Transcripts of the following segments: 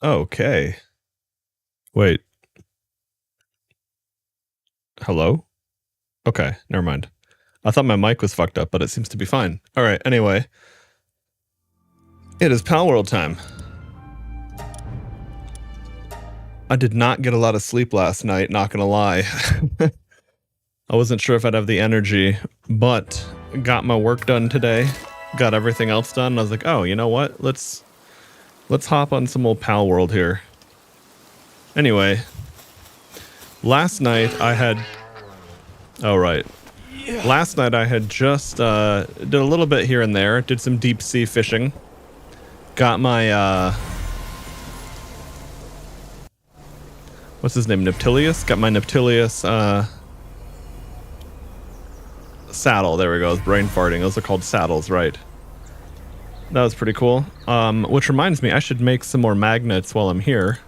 Okay. Wait. Hello? Okay, never mind. I thought my mic was fucked up, but it seems to be fine. All right, anyway. It is Palworld time. I did not get a lot of sleep last night, not gonna lie. I wasn't sure if I'd have the energy, but got my work done today. Got everything else done. And I was like, oh, you know what? Let's hop on some old Palworld here. Anyway, last night I had... Oh, right. Last night I had just did a little bit here and there. Did some deep sea fishing. Got my... what's his name? Neptilius? Got my Neptilius saddle. There we go. I was brain farting. Those are called saddles, right? That was pretty cool. Which reminds me, I should make some more magnets while I'm here.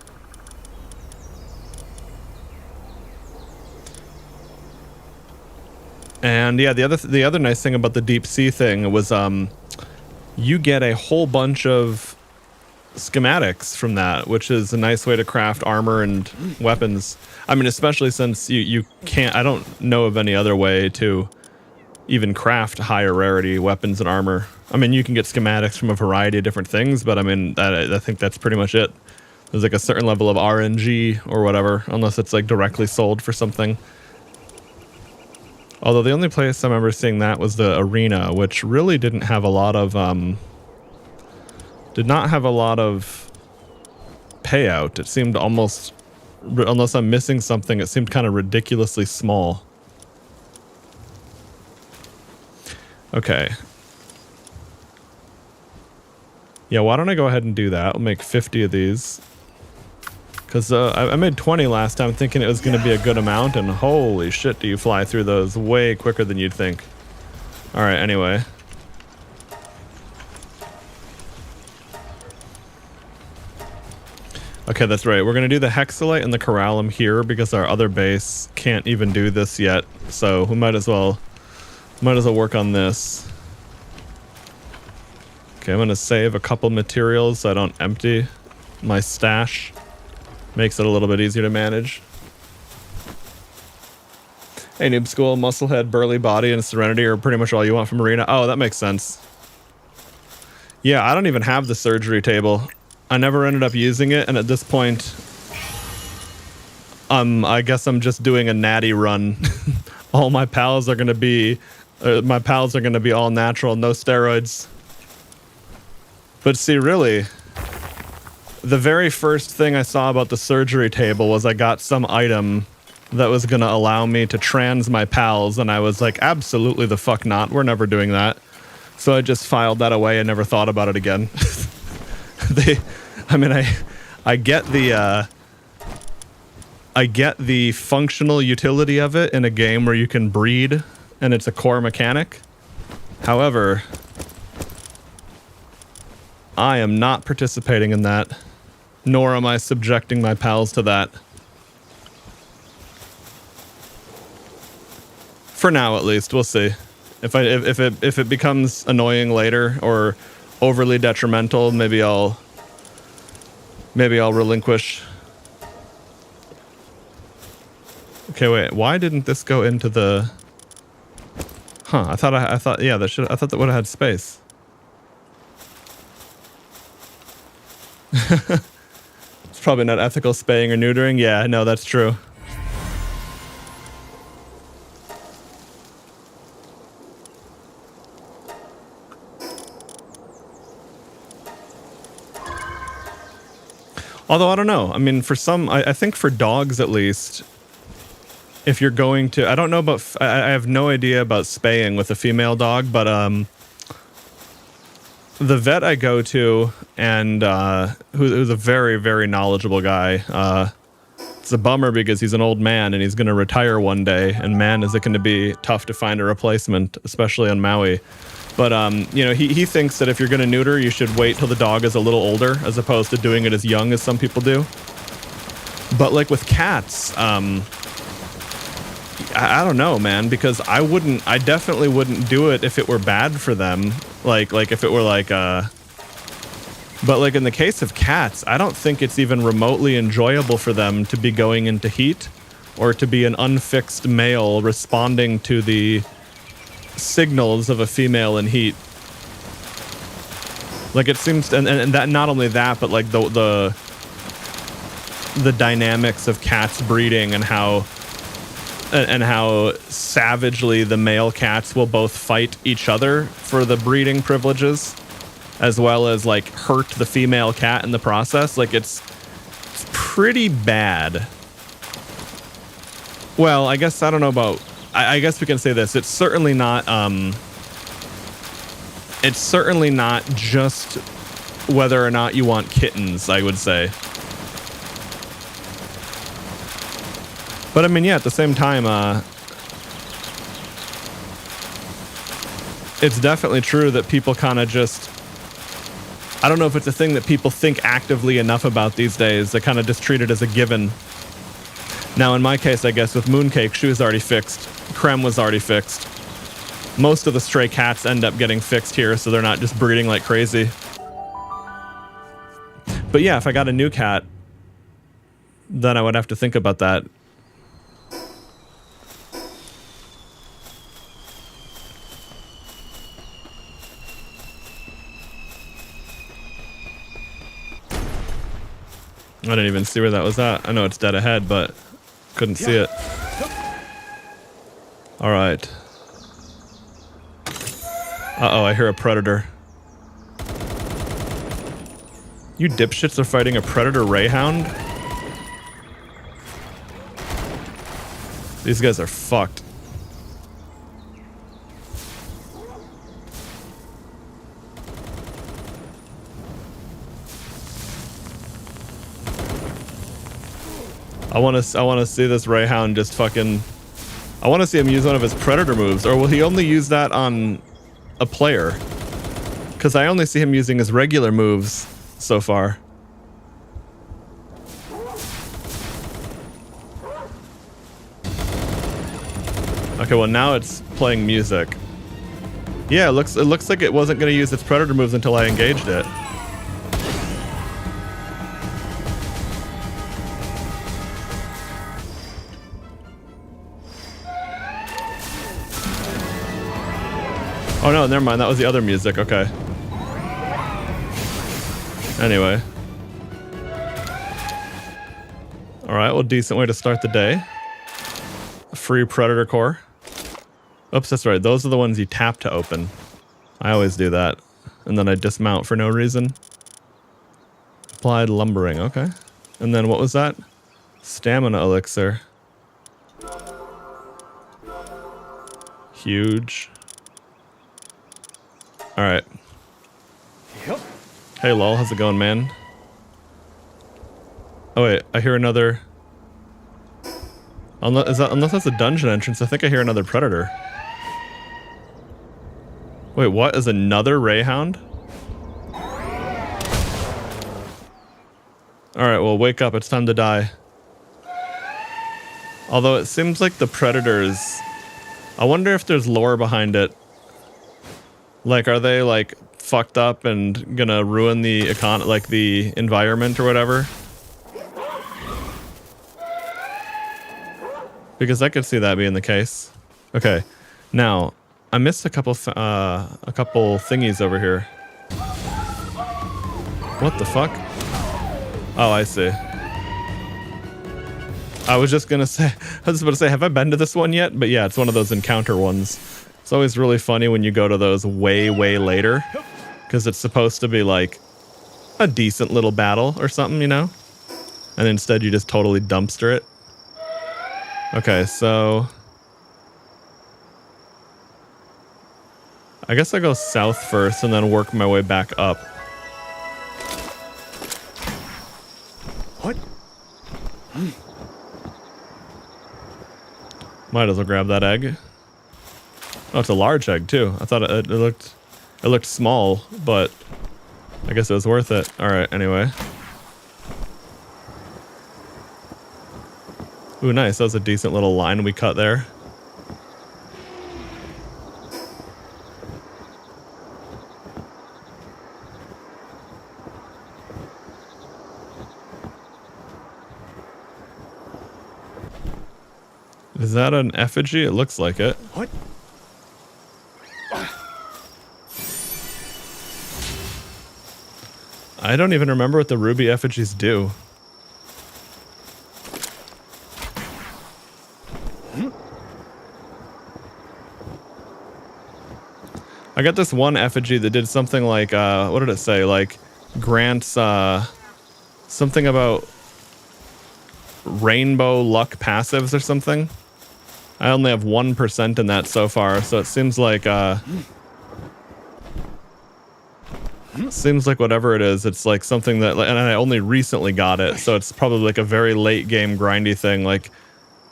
And yeah, the other nice thing about the deep sea thing was you get a whole bunch of schematics from that, which is a nice way to craft armor and weapons. I mean, especially since you can't, I don't know of any other way to even craft higher rarity weapons and armor. I mean, you can get schematics from a variety of different things, but I mean, I think that's pretty much it. There's like a certain level of RNG or whatever, unless it's like directly sold for something. Although the only place I remember seeing that was the arena, which really didn't have a lot of, did not have a lot of payout. It seemed almost, unless I'm missing something, it seemed kind of ridiculously small. Okay. Yeah, why don't I go ahead and do that? I'll make 50 of these. Because I made 20 last time thinking it was going to be a good amount, and holy shit, do you fly through those way quicker than you'd think. Alright, anyway. Okay, that's right. We're going to do the Hexalite and the Corallum here because our other base can't even do this yet. So we might as well work on this. Okay, I'm going to save a couple materials so I don't empty my stash. Makes it a little bit easier to manage. Hey, Noob School, Musclehead, Burly Body, and Serenity are pretty much all you want from Arena. Oh, that makes sense. Yeah, I don't even have the surgery table. I never ended up using it, and at this point, I guess I'm just doing a natty run. All my pals are gonna be, all natural, no steroids. But see, really, the very first thing I saw about the surgery table was I got some item that was going to allow me to trans my pals, and I was like, absolutely the fuck not. We're never doing that. So I just filed that away and never thought about it again. I get the functional utility of it in a game where you can breed and it's a core mechanic. However, I am not participating in that. Nor am I subjecting my pals to that. For now, at least, we'll see. If it becomes annoying later or overly detrimental, maybe I'll relinquish. Okay, wait. Why didn't this go into the? Huh? I thought yeah, I thought that would have had space. Probably not ethical spaying or neutering. Yeah, no, that's true. Although I don't know. I mean, for some, I think for dogs at least, if you're going to, I don't know about, I have no idea about spaying with a female dog, but the vet I go to, and who's a very, very knowledgeable guy, it's a bummer because he's an old man and he's going to retire one day, and man, is it going to be tough to find a replacement, especially on Maui. But, you know, he thinks that if you're going to neuter, you should wait till the dog is a little older, as opposed to doing it as young as some people do. But, like, with cats, I don't know, man, because I definitely wouldn't do it if it were bad for them. Like if it were like, But like in the case of cats, I don't think it's even remotely enjoyable for them to be going into heat or to be an unfixed male responding to the signals of a female in heat. Like it seems, and that not only that, but like the dynamics of cats breeding and how savagely the male cats will both fight each other for the breeding privileges, as well as like hurt the female cat in the process. Like it's pretty bad. Well, I guess I don't know about. I guess we can say this. It's certainly not. It's certainly not just whether or not you want kittens, I would say. But I mean, yeah, at the same time, it's definitely true that people kind of just, I don't know if it's a thing that people think actively enough about these days. They kind of just treat it as a given. Now, in my case, I guess with Mooncake, she was already fixed. Creme was already fixed. Most of the stray cats end up getting fixed here, so they're not just breeding like crazy. But yeah, if I got a new cat, then I would have to think about that. I didn't even see where that was at. I know it's dead ahead, but couldn't see it. All right. Uh-oh, I hear a predator. You dipshits are fighting a predator rayhound? These guys are fucked. I want to see this Rayhound just fucking. I want to see him use one of his predator moves, or will he only use that on a player? Because I only see him using his regular moves so far. Okay, well now it's playing music. Yeah, it looks like it wasn't going to use its predator moves until I engaged it. Oh no, never mind. That was the other music. Okay. Anyway. Alright, well, decent way to start the day. A free predator core. Oops, that's right. Those are the ones you tap to open. I always do that. And then I dismount for no reason. Applied lumbering. Okay. And then what was that? Stamina elixir. Huge. Alright. Yep. Hey lol, how's it going, man? Oh wait, I hear another... Unless that's a dungeon entrance, I think I hear another predator. Wait, what? Is another Rayhound? Alright, well wake up, it's time to die. Although it seems like the predators... I wonder if there's lore behind it. Like, are they, like, fucked up and gonna ruin the the environment or whatever? Because I could see that being the case. Okay, now I missed a couple thingies over here. What the fuck? Oh, I see. I was just gonna say, I was about to say, have I been to this one yet? But yeah, it's one of those encounter ones. It's always really funny when you go to those way, way later, because it's supposed to be like a decent little battle or something, you know? And instead you just totally dumpster it. Okay, so I guess I go south first and then work my way back up. What? Might as well grab that egg. Oh, it's a large egg too. I thought it looked small, but I guess it was worth it. All right, anyway. Ooh, nice. That was a decent little line we cut there. Is that an effigy? It looks like it. What? I don't even remember what the ruby effigies do. I got this one effigy that did something like, what did it say? Like, grants, something about rainbow luck passives or something. I only have 1% in that so far, so it seems like, whatever it is, it's like something that, and I only recently got it, so it's probably like a very late game grindy thing, like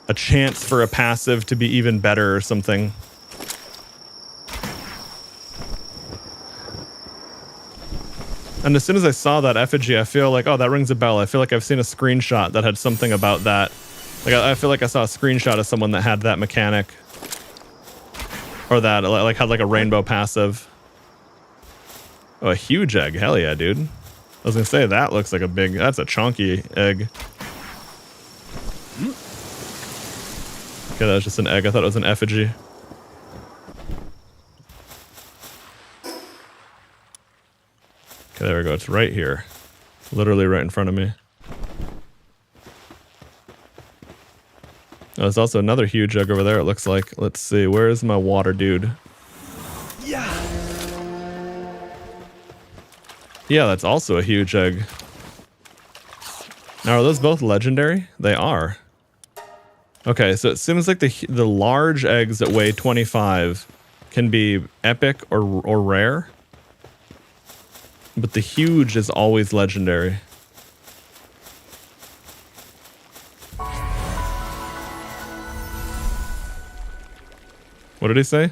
a chance for a passive to be even better or something. And as soon as I saw that effigy, I feel like, oh, that rings a bell. I feel like I've seen a screenshot that had something about that. Like, I feel like I saw a screenshot of someone that had that mechanic. Or that, like, had like a rainbow passive. Oh, a huge egg. Hell yeah, dude. I was gonna say, that looks like a big, that's a chunky egg. Okay, that was just an egg. I thought it was an effigy. Okay, there we go. It's right here. Literally right in front of me. Oh, there's also another huge egg over there, it looks like. Let's see. Where is my water dude? Yeah. Yeah, that's also a huge egg. Now, are those both legendary? They are. Okay, so it seems like the large eggs that weigh 25 can be epic or rare. But the huge is always legendary. What did he say?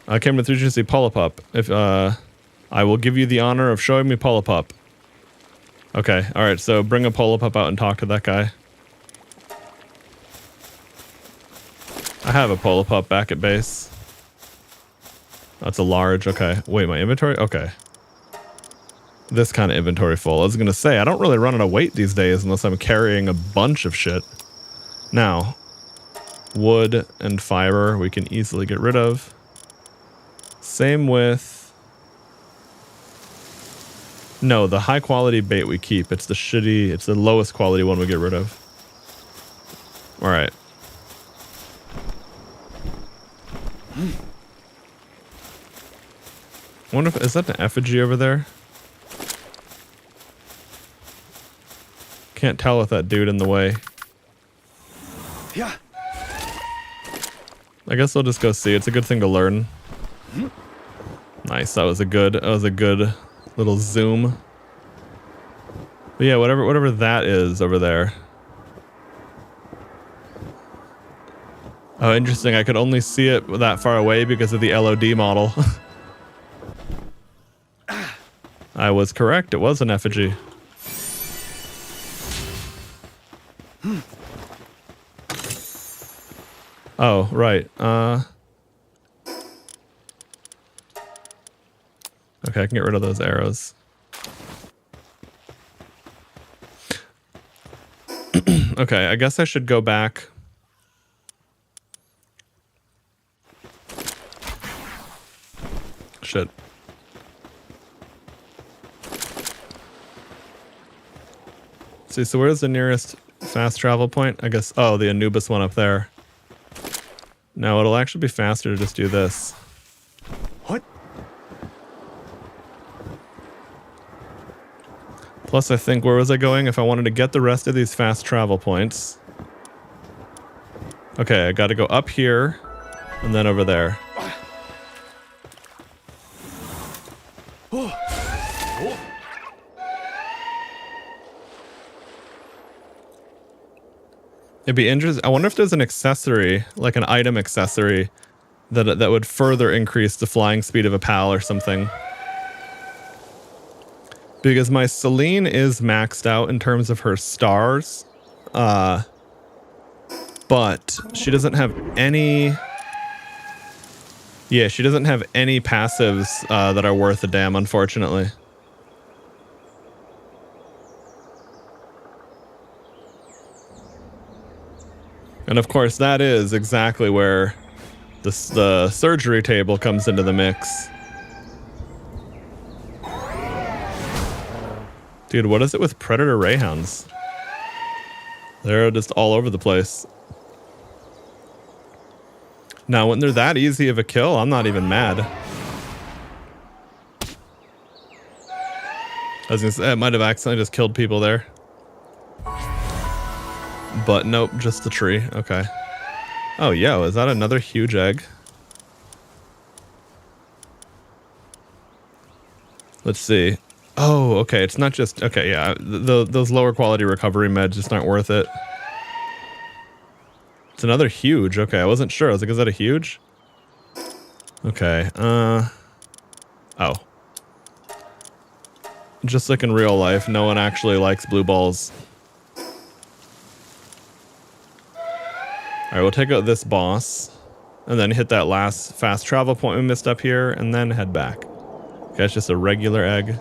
I came with you to see Polypup. If I will give you the honor of showing me Polypup. Okay, alright, so bring a Polypup out and talk to that guy. I have a Polypup back at base. That's a large, okay. Wait, my inventory? Okay. This kind of inventory full. I was gonna say, I don't really run out of weight these days unless I'm carrying a bunch of shit. Now, wood and fiber we can easily get rid of. Same with... No, the high quality bait we keep. It's the shitty, it's the lowest quality one we get rid of. Alright. I wonder if, is that an effigy over there? Can't tell with that dude in the way. Yeah. I guess we'll just go see. It's a good thing to learn. Nice. That was a good little zoom. But yeah, whatever that is over there. Oh, interesting. I could only see it that far away because of the LOD model. I was correct. It was an effigy. Oh, right. Okay, I can get rid of those arrows. Okay, I guess I should go back. Shit. See, so where's the nearest fast travel point? I guess, oh, the Anubis one up there. No, it'll actually be faster to just do this. What? Plus, I think, where was I going? If I wanted to get the rest of these fast travel points. Okay, I gotta go up here, and then over there. It'd be interesting. I wonder if there's an accessory, like an item accessory, that would further increase the flying speed of a PAL or something. Because my Celine is maxed out in terms of her stars, but she doesn't have any. Yeah, she doesn't have any passives that are worth a damn, unfortunately. And of course, that is exactly where the surgery table comes into the mix. Dude, what is it with predator rayhounds? They're just all over the place. Now, when they're that easy of a kill, I'm not even mad. I was gonna say, I might have accidentally just killed people there. But nope, just the tree. Okay. Oh, yo, is that another huge egg? Let's see. Oh, okay, it's not just... Okay, yeah, those lower quality recovery meds just aren't worth it. It's another huge. Okay, I wasn't sure. I was like, is that a huge? Okay, oh. Just like in real life, no one actually likes blue balls. Alright, we'll take out this boss. And then hit that last fast travel point we missed up here, and then head back. Okay, it's just a regular egg.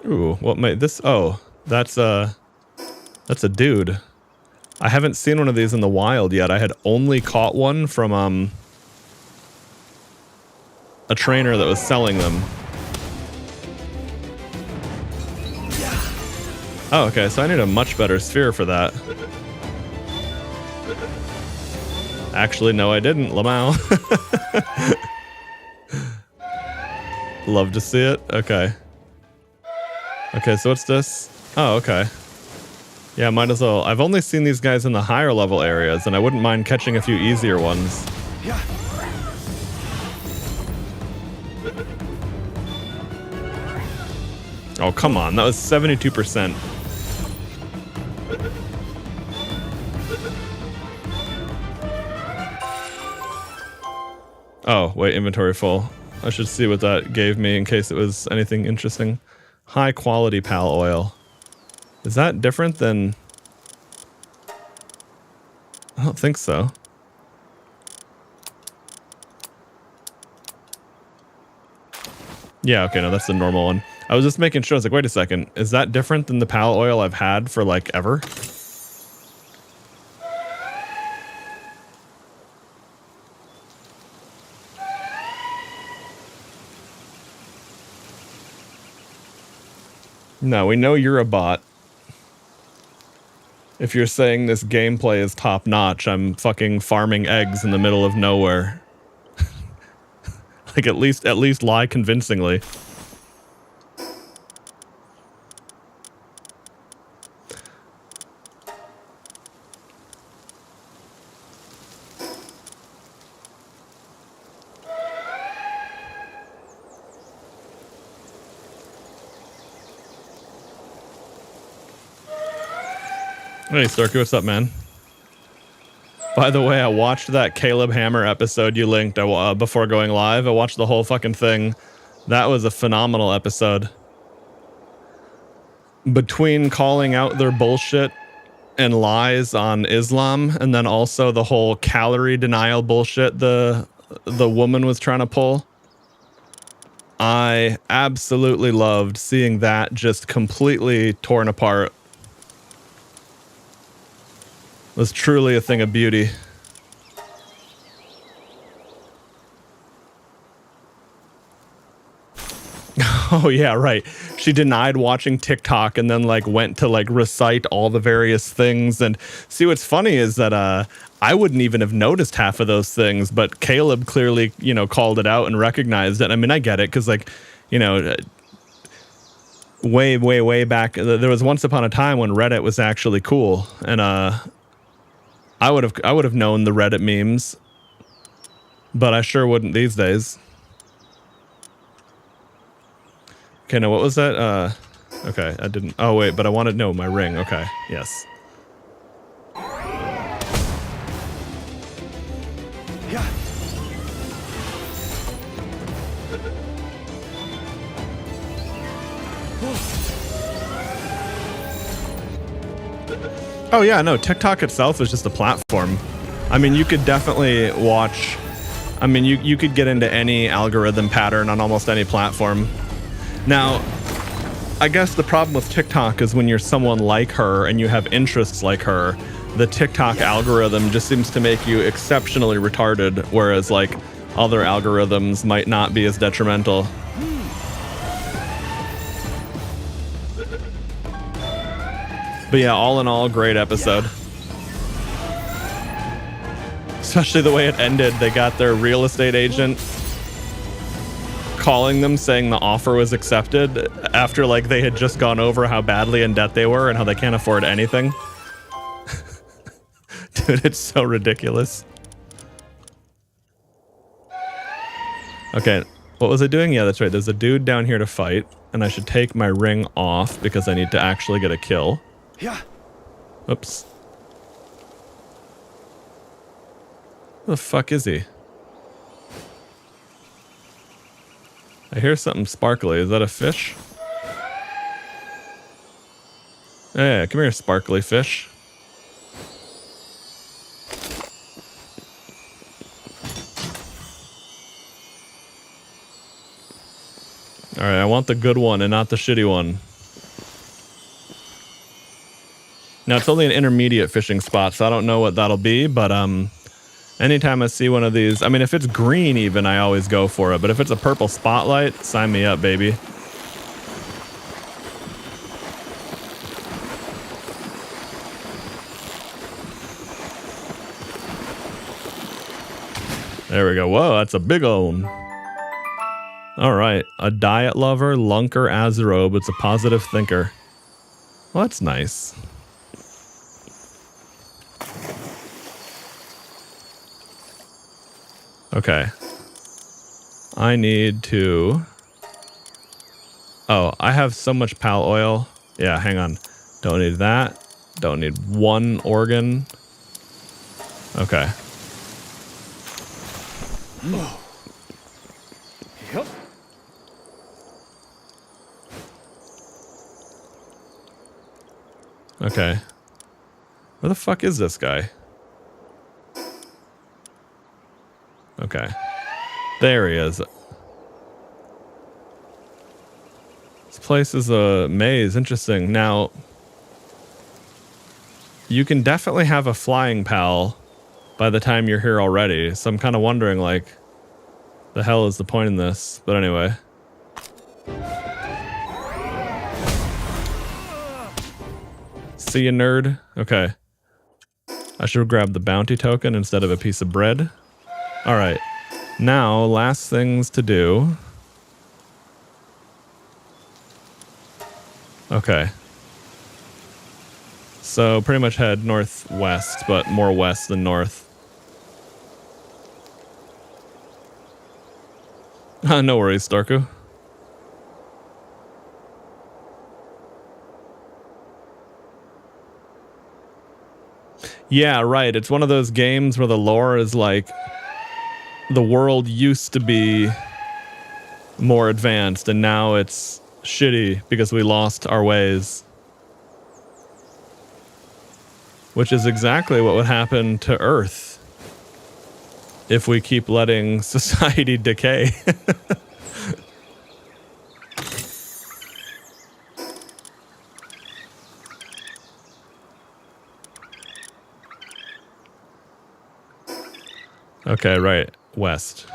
Ooh, what might this... Oh, that's a dude. I haven't seen one of these in the wild yet. I had only caught one from, a trainer that was selling them. Oh, okay, so I need a much better sphere for that. Actually, no, I didn't, Lamau. Love to see it. Okay. Okay, so what's this? Oh, okay. Yeah, might as well. I've only seen these guys in the higher level areas, and I wouldn't mind catching a few easier ones. Yeah. Oh, come on. That was 72%. Oh, wait, inventory full. I should see what that gave me in case it was anything interesting. High quality pal oil. Is that different than... I don't think so. Yeah, okay, no, that's the normal one. I was just making sure. I was like, wait a second. Is that different than the pal oil I've had for, like, ever? No, we know you're a bot. If you're saying this gameplay is top-notch, I'm fucking farming eggs in the middle of nowhere. Like, at least lie convincingly. Hey, Starkey, what's up, man? By the way, I watched that Caleb Hammer episode you linked before going live. I watched the whole fucking thing. That was a phenomenal episode. Between calling out their bullshit and lies on Islam, and then also the whole calorie denial bullshit the woman was trying to pull, I absolutely loved seeing that just completely torn apart. Was truly a thing of beauty. Oh yeah, right. She denied watching TikTok and then like went to like recite all the various things. And see, what's funny is that I wouldn't even have noticed half of those things, but Caleb clearly, you know, called it out and recognized it. I mean, I get it, because like, you know, way back, there was once upon a time when Reddit was actually cool, and I would have known the Reddit memes, but I sure wouldn't these days. Okay, now what was that? Okay, I didn't. Oh wait, but I wanted my ring. Okay, yes. Yeah. Oh yeah, no, TikTok itself is just a platform. I mean, you could definitely watch I mean, you could get into any algorithm pattern on almost any platform. Now, I guess the problem with TikTok is when you're someone like her and you have interests like her, the TikTok algorithm just seems to make you exceptionally retarded, whereas like other algorithms might not be as detrimental. But yeah, all in all, great episode. Especially the way it ended. They got their real estate agent calling them saying the offer was accepted after like they had just gone over how badly in debt they were and how they can't afford anything. Dude, it's so ridiculous. Okay, what was I doing? Yeah, that's right. There's a dude down here to fight, and I should take my ring off because I need to actually get a kill. Yeah. Oops. Who the fuck is he? I hear something sparkly. Is that a fish? Yeah, come here, sparkly fish. Alright, I want the good one and not the shitty one. Now, it's only an intermediate fishing spot, so I don't know what that'll be, but anytime I see one of these, I mean, if it's green even, I always go for it, but if it's a purple spotlight, sign me up, baby. There we go. Whoa, that's a big one. All right, a diet lover, lunker, azerobe. It's a positive thinker. Well, that's nice. Okay. I need to... Oh, I have so much pal oil. Yeah, hang on. Don't need that. Don't need one organ. Okay. Yep. Okay. Where the fuck is this guy? Okay. There he is. This place is a maze. Interesting. Now, you can definitely have a flying pal by the time you're here already. So I'm kind of wondering, like, the hell is the point in this? But anyway. See you, nerd? Okay. I should grab the bounty token instead of a piece of bread. All right. Now, last things to do. Okay. So pretty much head northwest, but more west than north. No worries, Starku. Yeah, right. It's one of those games where the lore is like, the world used to be more advanced and now it's shitty because we lost our ways. Which is exactly what would happen to Earth if we keep letting society decay. Okay, right. West.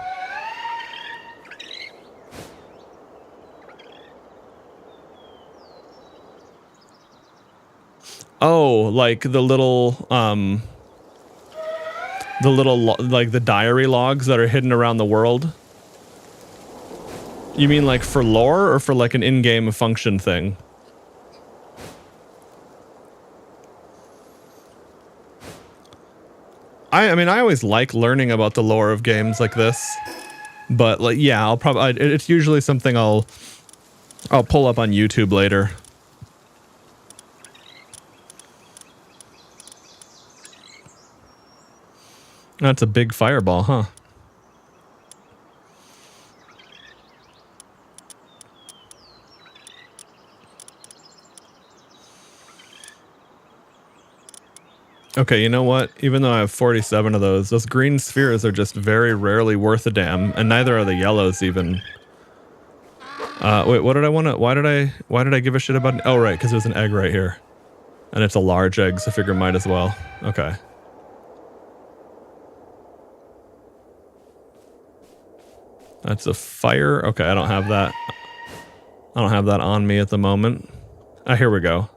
Oh, like the little, like the diary logs that are hidden around the world? You mean like for lore or for like an in-game function thing? I mean, I always like learning about the lore of games like this, but like, yeah, I'll probably, it's usually something I'll pull up on YouTube later. That's a big fireball, huh? Okay, you know what? Even though I have 47 of those green spheres are just very rarely worth a damn, and neither are the yellows even. Wait, what did I want to? Why did I give a shit about? Oh, right, because there's an egg right here, and it's a large egg, so I figure might as well. Okay. That's a fire. Okay, I don't have that. I don't have that on me at the moment. Ah, here we go.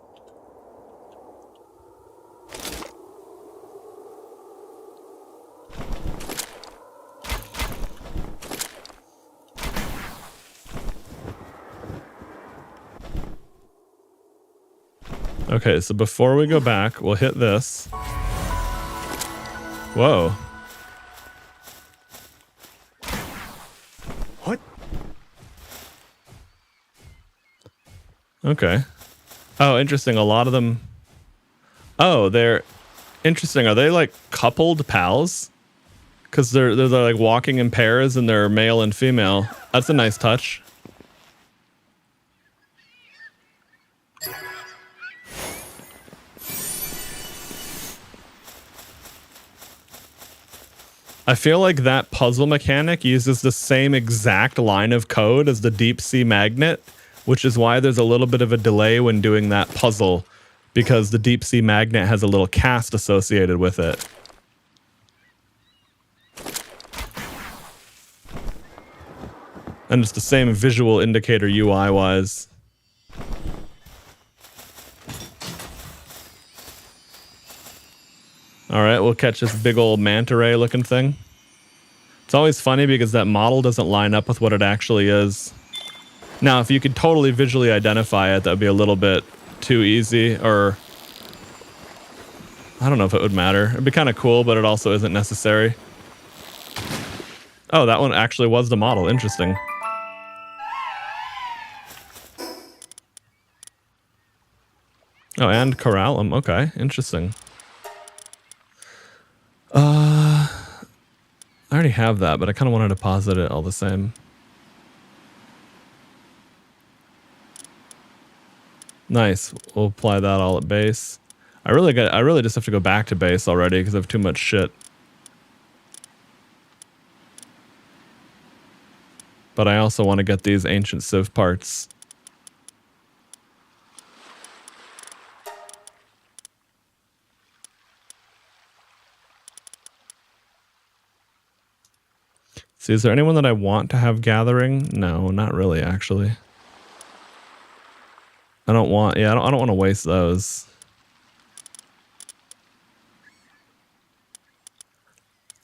Okay, so before we go back, we'll hit this. Whoa. What? Okay. Oh, interesting. A lot of them. Oh, they're interesting. Are they like coupled pals? Because they're like walking in pairs and they're male and female. That's a nice touch. I feel like that puzzle mechanic uses the same exact line of code as the deep sea magnet, which is why there's a little bit of a delay when doing that puzzle, because the deep sea magnet has a little cast associated with it. And it's the same visual indicator UI wise. All right, we'll catch this big old manta ray looking thing. It's always funny because that model doesn't line up with what it actually is. Now, if you could totally visually identify it, that would be a little bit too easy, or I don't know if it would matter. It'd be kind of cool, but it also isn't necessary. Oh, that one actually was the model. Interesting. Oh, and corallum. Okay, interesting. I already have that, but I kind of want to deposit it all the same. Nice. We'll apply that all at base. I really just have to go back to base already because I have too much shit. But I also want to get these ancient sieve parts. See, is there anyone that I want to have gathering? No, not really, actually. I don't want, yeah, I don't want to waste those.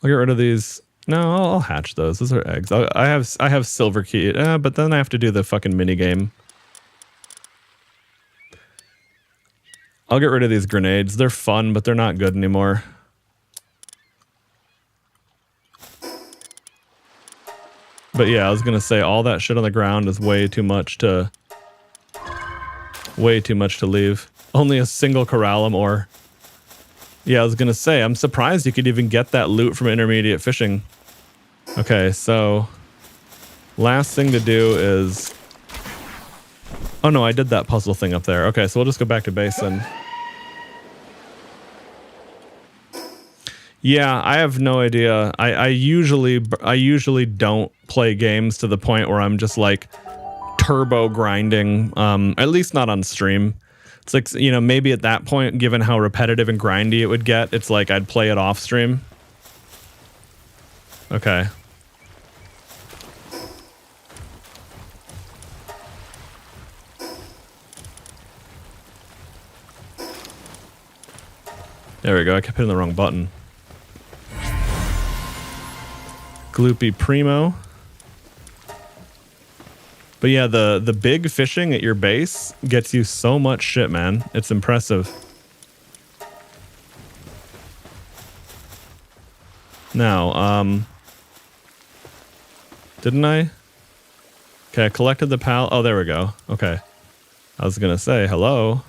I'll get rid of these. No, I'll hatch those. Those are eggs. I have silver key, but then I have to do the fucking mini game. I'll get rid of these grenades. They're fun, but they're not good anymore. But yeah, I was gonna say all that shit on the ground is way too much to leave. Only a single corallum ore. Yeah, I was gonna say, I'm surprised you could even get that loot from intermediate fishing. Okay, so last thing to do is, oh no, I did that puzzle thing up there. Okay, so we'll just go back to base then. Yeah, I have no idea. I usually don't play games to the point where I'm just like turbo grinding. At least not on stream. It's like, you know, maybe at that point, given how repetitive and grindy it would get, it's like I'd play it off stream. Okay. There we go. I kept hitting the wrong button. Gloopy Primo. But yeah, the big fishing at your base gets you so much shit, man. It's impressive. Now, didn't I? Okay, I collected the pal. Oh, there we go. Okay. I was gonna say hello.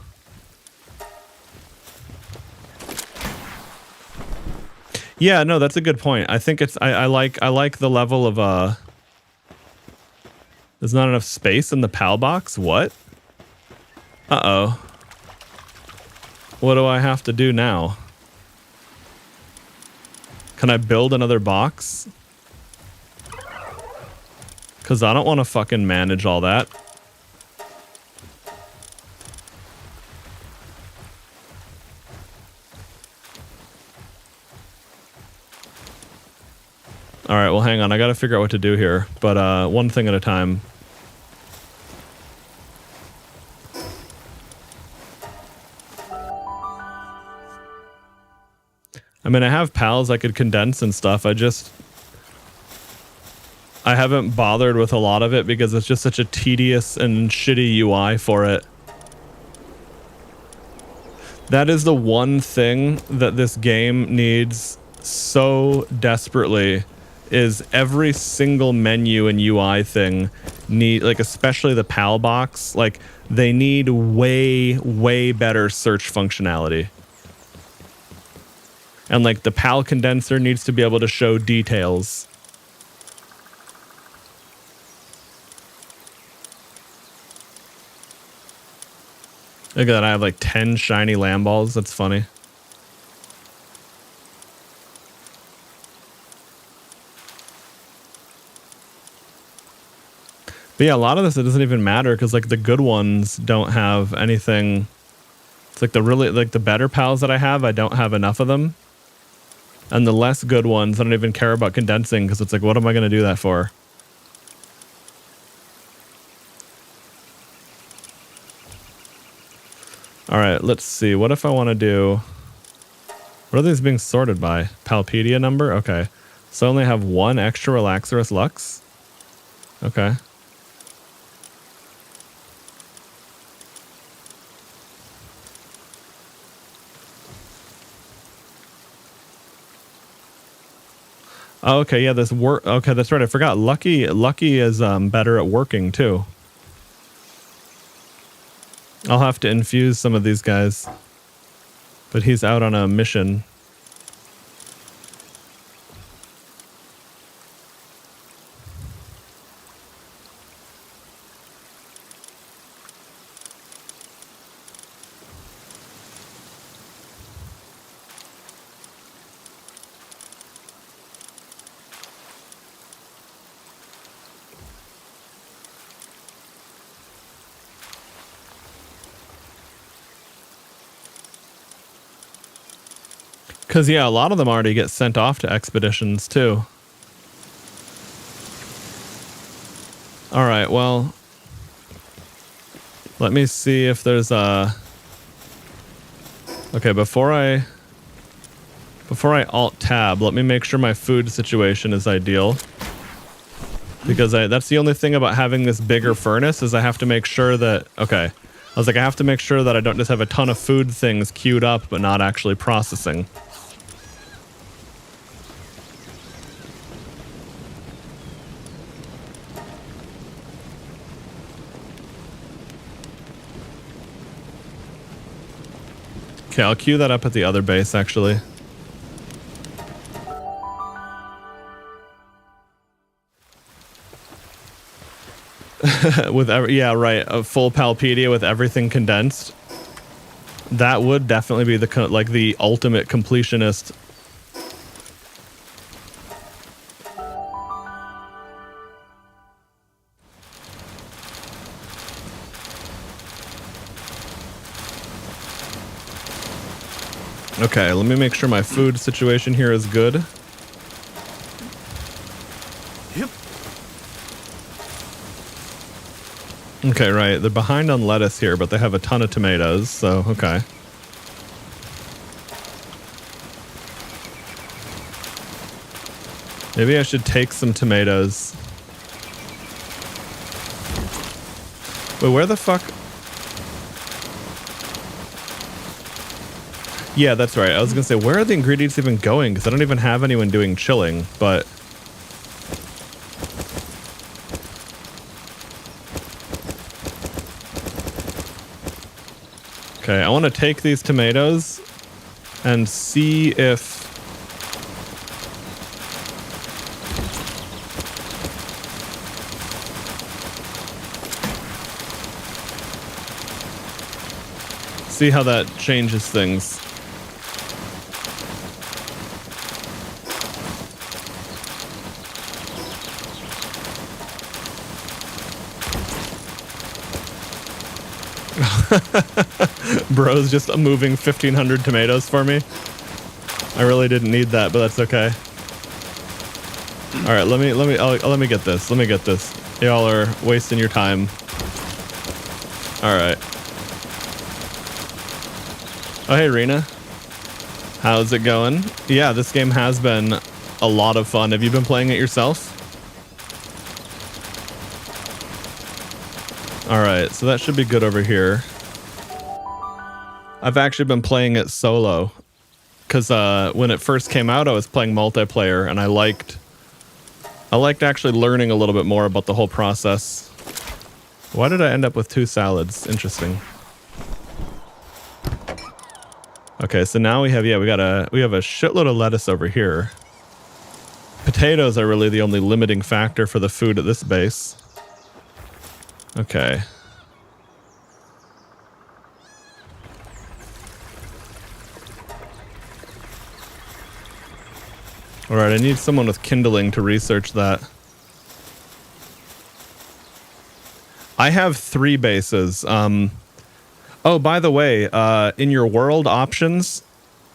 Yeah, no, that's a good point. I think it's I like the level of there's not enough space in the PAL box. What? Uh-oh. What do I have to do now? Can I build another box? Because I don't want to fucking manage all that. All right, well, hang on. I got to figure out what to do here, but one thing at a time. I mean, I have pals I could condense and stuff. I haven't bothered with a lot of it because it's just such a tedious and shitty UI for it. That is the one thing that this game needs so desperately, is every single menu and UI thing need, like, especially the PAL box, like, they need way better search functionality. And like the PAL condenser needs to be able to show details. Look at that, I have like 10 shiny lamb balls. That's funny. But yeah, a lot of this, it doesn't even matter because like the good ones don't have anything. It's like the better pals that I have, I don't have enough of them. And the less good ones, I don't even care about condensing because it's like, what am I going to do that for? All right, let's see. What if I want to do... What are these being sorted by? Palpedia number? Okay. So I only have one extra Relaxarus Lux? Okay. Oh, okay, yeah, this work. Okay, that's right. I forgot. Lucky is better at working too. I'll have to infuse some of these guys, but he's out on a mission. Because, yeah, a lot of them already get sent off to expeditions, too. All right, well, let me see if there's a... Okay, before I Alt-Tab, let me make sure my food situation is ideal. Because that's the only thing about having this bigger furnace, is I have to make sure that... Okay, I was like, I have to make sure that I don't just have a ton of food things queued up, but not actually processing. Okay, I'll queue that up at the other base, actually. Yeah, right. A full Palpedia with everything condensed. That would definitely be the ultimate completionist. Okay, let me make sure my food situation here is good. Yep. Okay, right. They're behind on lettuce here, but they have a ton of tomatoes, so okay. Maybe I should take some tomatoes. Wait, where the fuck? Yeah, that's right. I was gonna say, where are the ingredients even going? Because I don't even have anyone doing chilling, but... Okay, I want to take these tomatoes and see if... See how that changes things. Bro's just moving 1,500 tomatoes for me. I really didn't need that, but that's okay. All right, let me get this. Let me get this. Y'all are wasting your time. All right. Oh, hey, Rena. How's it going? Yeah, this game has been a lot of fun. Have you been playing it yourself? All right, so that should be good over here. I've actually been playing it solo because when it first came out, I was playing multiplayer, and I liked actually learning a little bit more about the whole process. Why did I end up with 2 salads? Interesting. Okay, so now we have we have a shitload of lettuce over here. Potatoes are really the only limiting factor for the food at this base. Okay. All right, I need someone with kindling to research that. I have 3 bases. Oh, by the way, in your world options,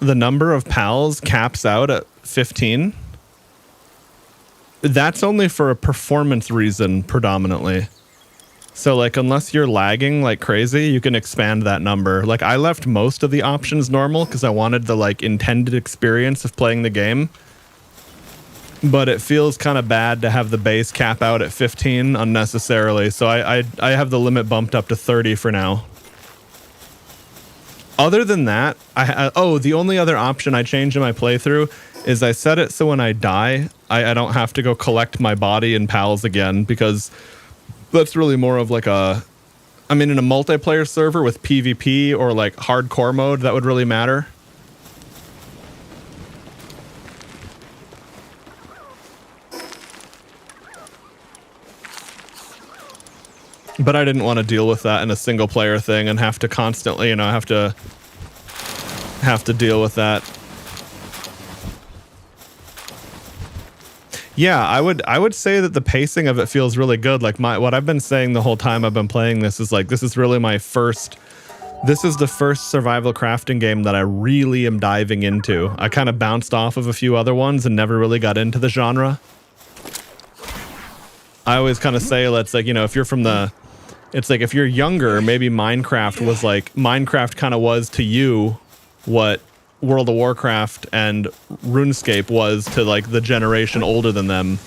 the number of pals caps out at 15. That's only for a performance reason predominantly. So like, unless you're lagging like crazy, you can expand that number. Like, I left most of the options normal because I wanted the like intended experience of playing the game. But it feels kind of bad to have the base cap out at 15 unnecessarily. So I have the limit bumped up to 30 for now. Other than that, the only other option I changed in my playthrough is I set it so when I die, I don't have to go collect my body and pals again, because that's really more of like in a multiplayer server with PvP or like hardcore mode, that would really matter. But I didn't want to deal with that in a single player thing and have to constantly, have to deal with that. Yeah, I would say that the pacing of it feels really good. Like what I've been saying the whole time I've been playing this is like, this is the first survival crafting game that I really am diving into. I kind of bounced off of a few other ones and never really got into the genre. I always kind of say, let's like, if you're from it's like if you're younger, maybe Minecraft kind of was to you what World of Warcraft and RuneScape was to like the generation older than them.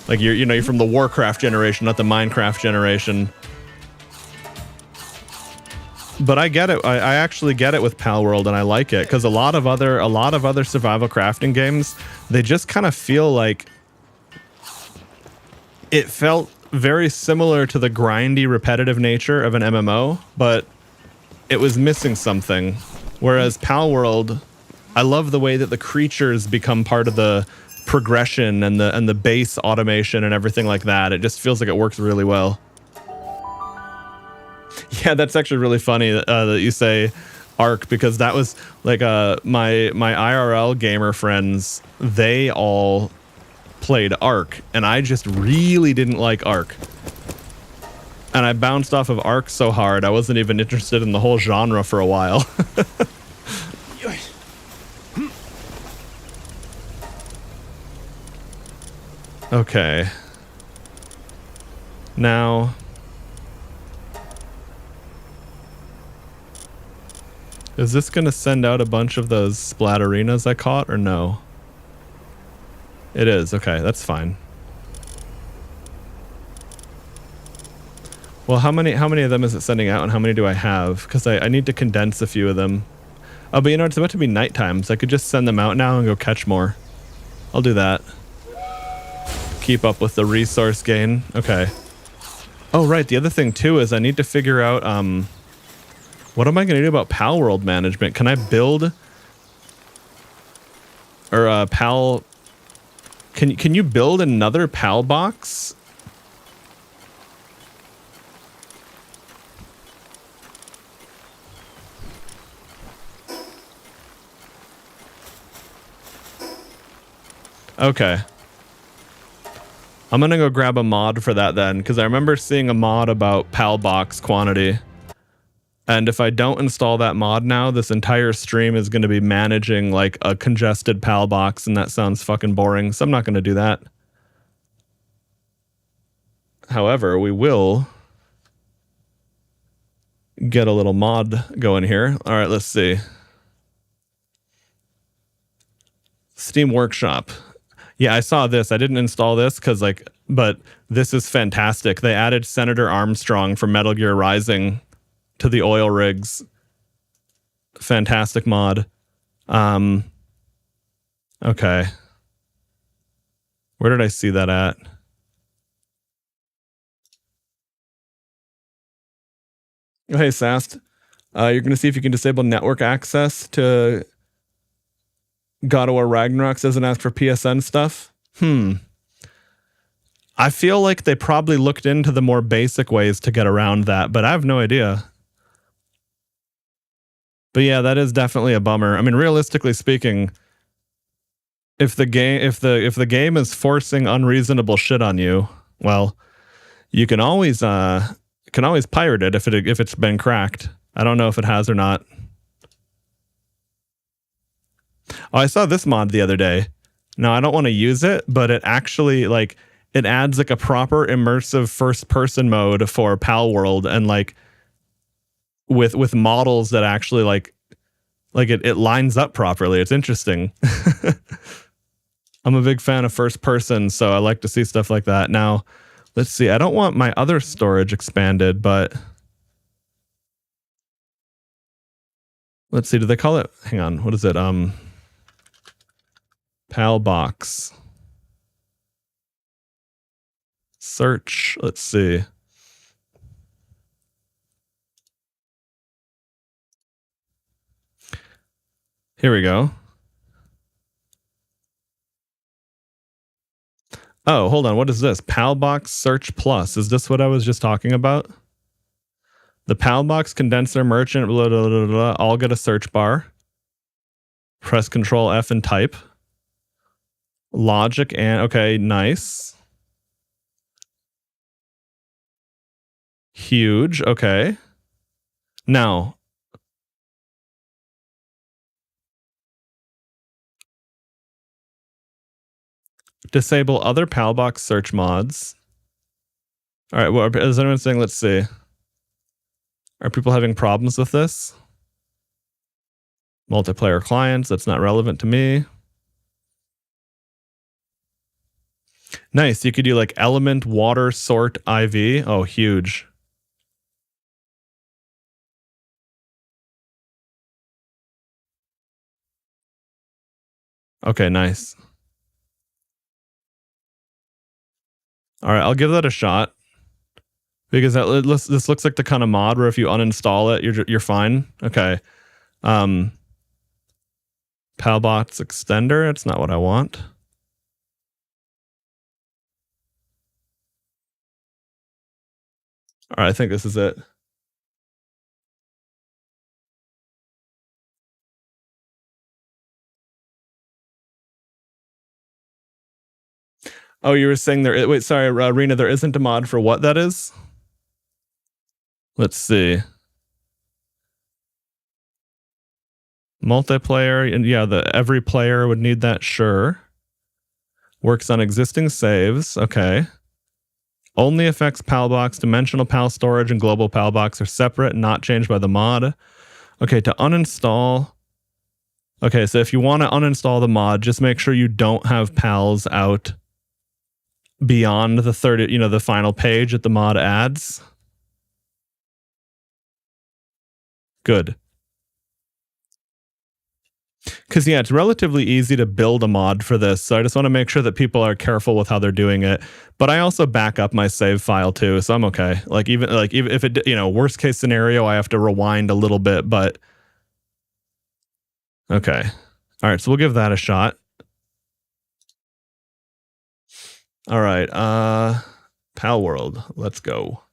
Like you're from the Warcraft generation, not the Minecraft generation. But I get it. I actually get it with Palworld, and I like it because a lot of other survival crafting games, they just kind of feel like it felt very similar to the grindy, repetitive nature of an MMO, but it was missing something. Whereas Palworld, I love the way that the creatures become part of the progression and the base automation and everything like that. It just feels like it works really well. Yeah, that's actually really funny that you say Ark, because that was like my IRL gamer friends, they all played Ark, and I just really didn't like Ark. And I bounced off of Ark so hard, I wasn't even interested in the whole genre for a while. Okay. Now, is this going to send out a bunch of those splatterinas I caught, or no? It is. Okay, that's fine. Well, how many of them is it sending out, and how many do I have? Because I need to condense a few of them. Oh, but it's about to be nighttime, so I could just send them out now and go catch more. I'll do that. Keep up with the resource gain. Okay. Oh, right. The other thing, too, is I need to figure out, what am I going to do about Palworld management? Can I build... Or, Pal... Can you build another Pal box? Okay. I'm gonna go grab a mod for that then, because I remember seeing a mod about Pal box quantity. And if I don't install that mod now, this entire stream is going to be managing like a congested PAL box, and that sounds fucking boring, so I'm not going to do that. However, we will get a little mod going here. All right, let's see. Steam Workshop. Yeah, I saw this. I didn't install this but this is fantastic. They added Senator Armstrong from Metal Gear Rising to the oil rigs. Fantastic mod. Okay. Where did I see that at? Oh, hey, Sast. You're going to see if you can disable network access to God of War Ragnarok. Doesn't ask for PSN stuff. I feel like they probably looked into the more basic ways to get around that, but I have no idea. But yeah, that is definitely a bummer. I mean, realistically speaking, if the game is forcing unreasonable shit on you, well, you can always pirate it if it's been cracked. I don't know if it has or not. Oh, I saw this mod the other day. Now, I don't want to use it, but it actually it adds like a proper immersive first-person mode for Palworld, and like with models that actually it lines up properly. It's interesting. I'm a big fan of first person, so I like to see stuff like that. Now, let's see. I don't want my other storage expanded, but let's see. Do they call it? Hang on. What is it? PAL box. Search. Let's see. Here we go. Oh, hold on. What is this? Palbox Search Plus. Is this what I was just talking about? The Palbox condenser merchant, blah, blah, blah, blah, all get a search bar. Press Control F and type. Logic and, okay, nice. Huge, okay. Now, disable other Palbox search mods. All right, well, is anyone saying, let's see. Are people having problems with this? Multiplayer clients, that's not relevant to me. Nice, you could do like element, water, sort, IV. Oh, huge. Okay, nice. All right, I'll give that a shot. Because this looks like the kind of mod where if you uninstall it, you're fine. Okay. Palbox extender, it's not what I want. All right, I think this is it. Oh, you were saying there... Wait, sorry, Rena, there isn't a mod for what that is? Let's see. Multiplayer, and yeah, every player would need that, sure. Works on existing saves, okay. Only affects Palbox, dimensional PAL storage and global Palbox are separate, not changed by the mod. Okay, to uninstall... Okay, so if you want to uninstall the mod, just make sure you don't have PALs out beyond the the final page that the mod adds. Good. Because, yeah, it's relatively easy to build a mod for this, so I just want to make sure that people are careful with how they're doing it. But I also back up my save file, too, so I'm okay. Even if it, worst case scenario, I have to rewind a little bit, but... Okay. All right, so we'll give that a shot. All right, Palworld, let's go.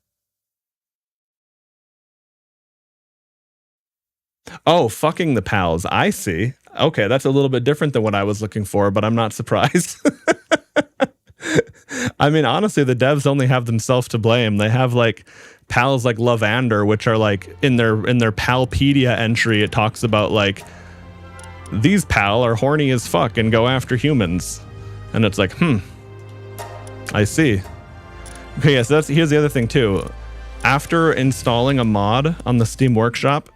Oh, fucking the pals. I see. Okay, that's a little bit different than what I was looking for, but I'm not surprised. I mean, honestly, the devs only have themselves to blame. They have pals like Lavander, which are like in their Palpedia entry, it talks about like these pal are horny as fuck and go after humans. And it's like, I see. Okay, yeah, so here's the other thing too. After installing a mod on the Steam Workshop,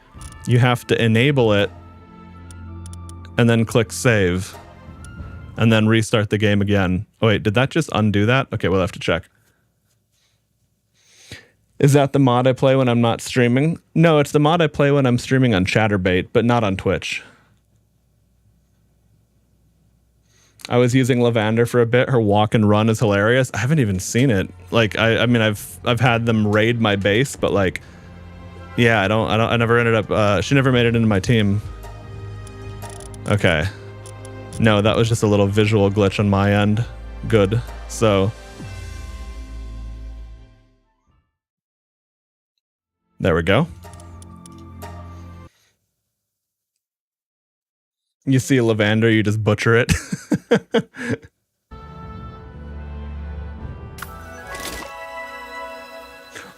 you have to enable it and then click save and then restart the game again. Oh wait, did that just undo that? Okay, we'll have to check. Is that the mod I play when I'm not streaming? No, it's the mod I play when I'm streaming on Chatterbait, but not on Twitch. I was using Lavander for a bit. Her walk and run is hilarious. I haven't even seen it. Like, I mean, I've had them raid my base, but like, yeah, I never ended up. She never made it into my team. Okay, no, that was just a little visual glitch on my end. Good. So there we go. You see a Lavander, you just butcher it.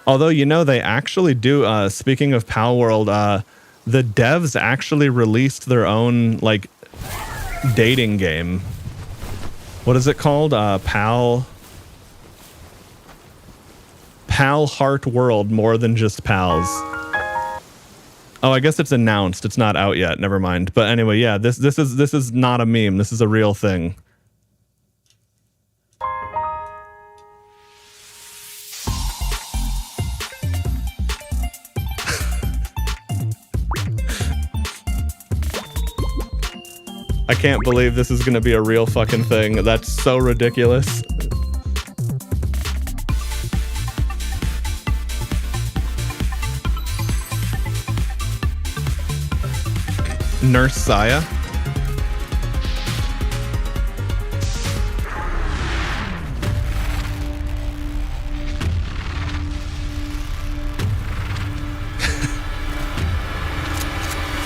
Although, you know, they actually do, speaking of Palworld, the devs actually released their own, like, dating game. What is it called? Pal Heart World, more than just pals. Oh, I guess it's announced. It's not out yet. Never mind. But anyway, yeah, this is not a meme. This is a real thing. I can't believe this is going to be a real fucking thing. That's so ridiculous. Nurse Saya.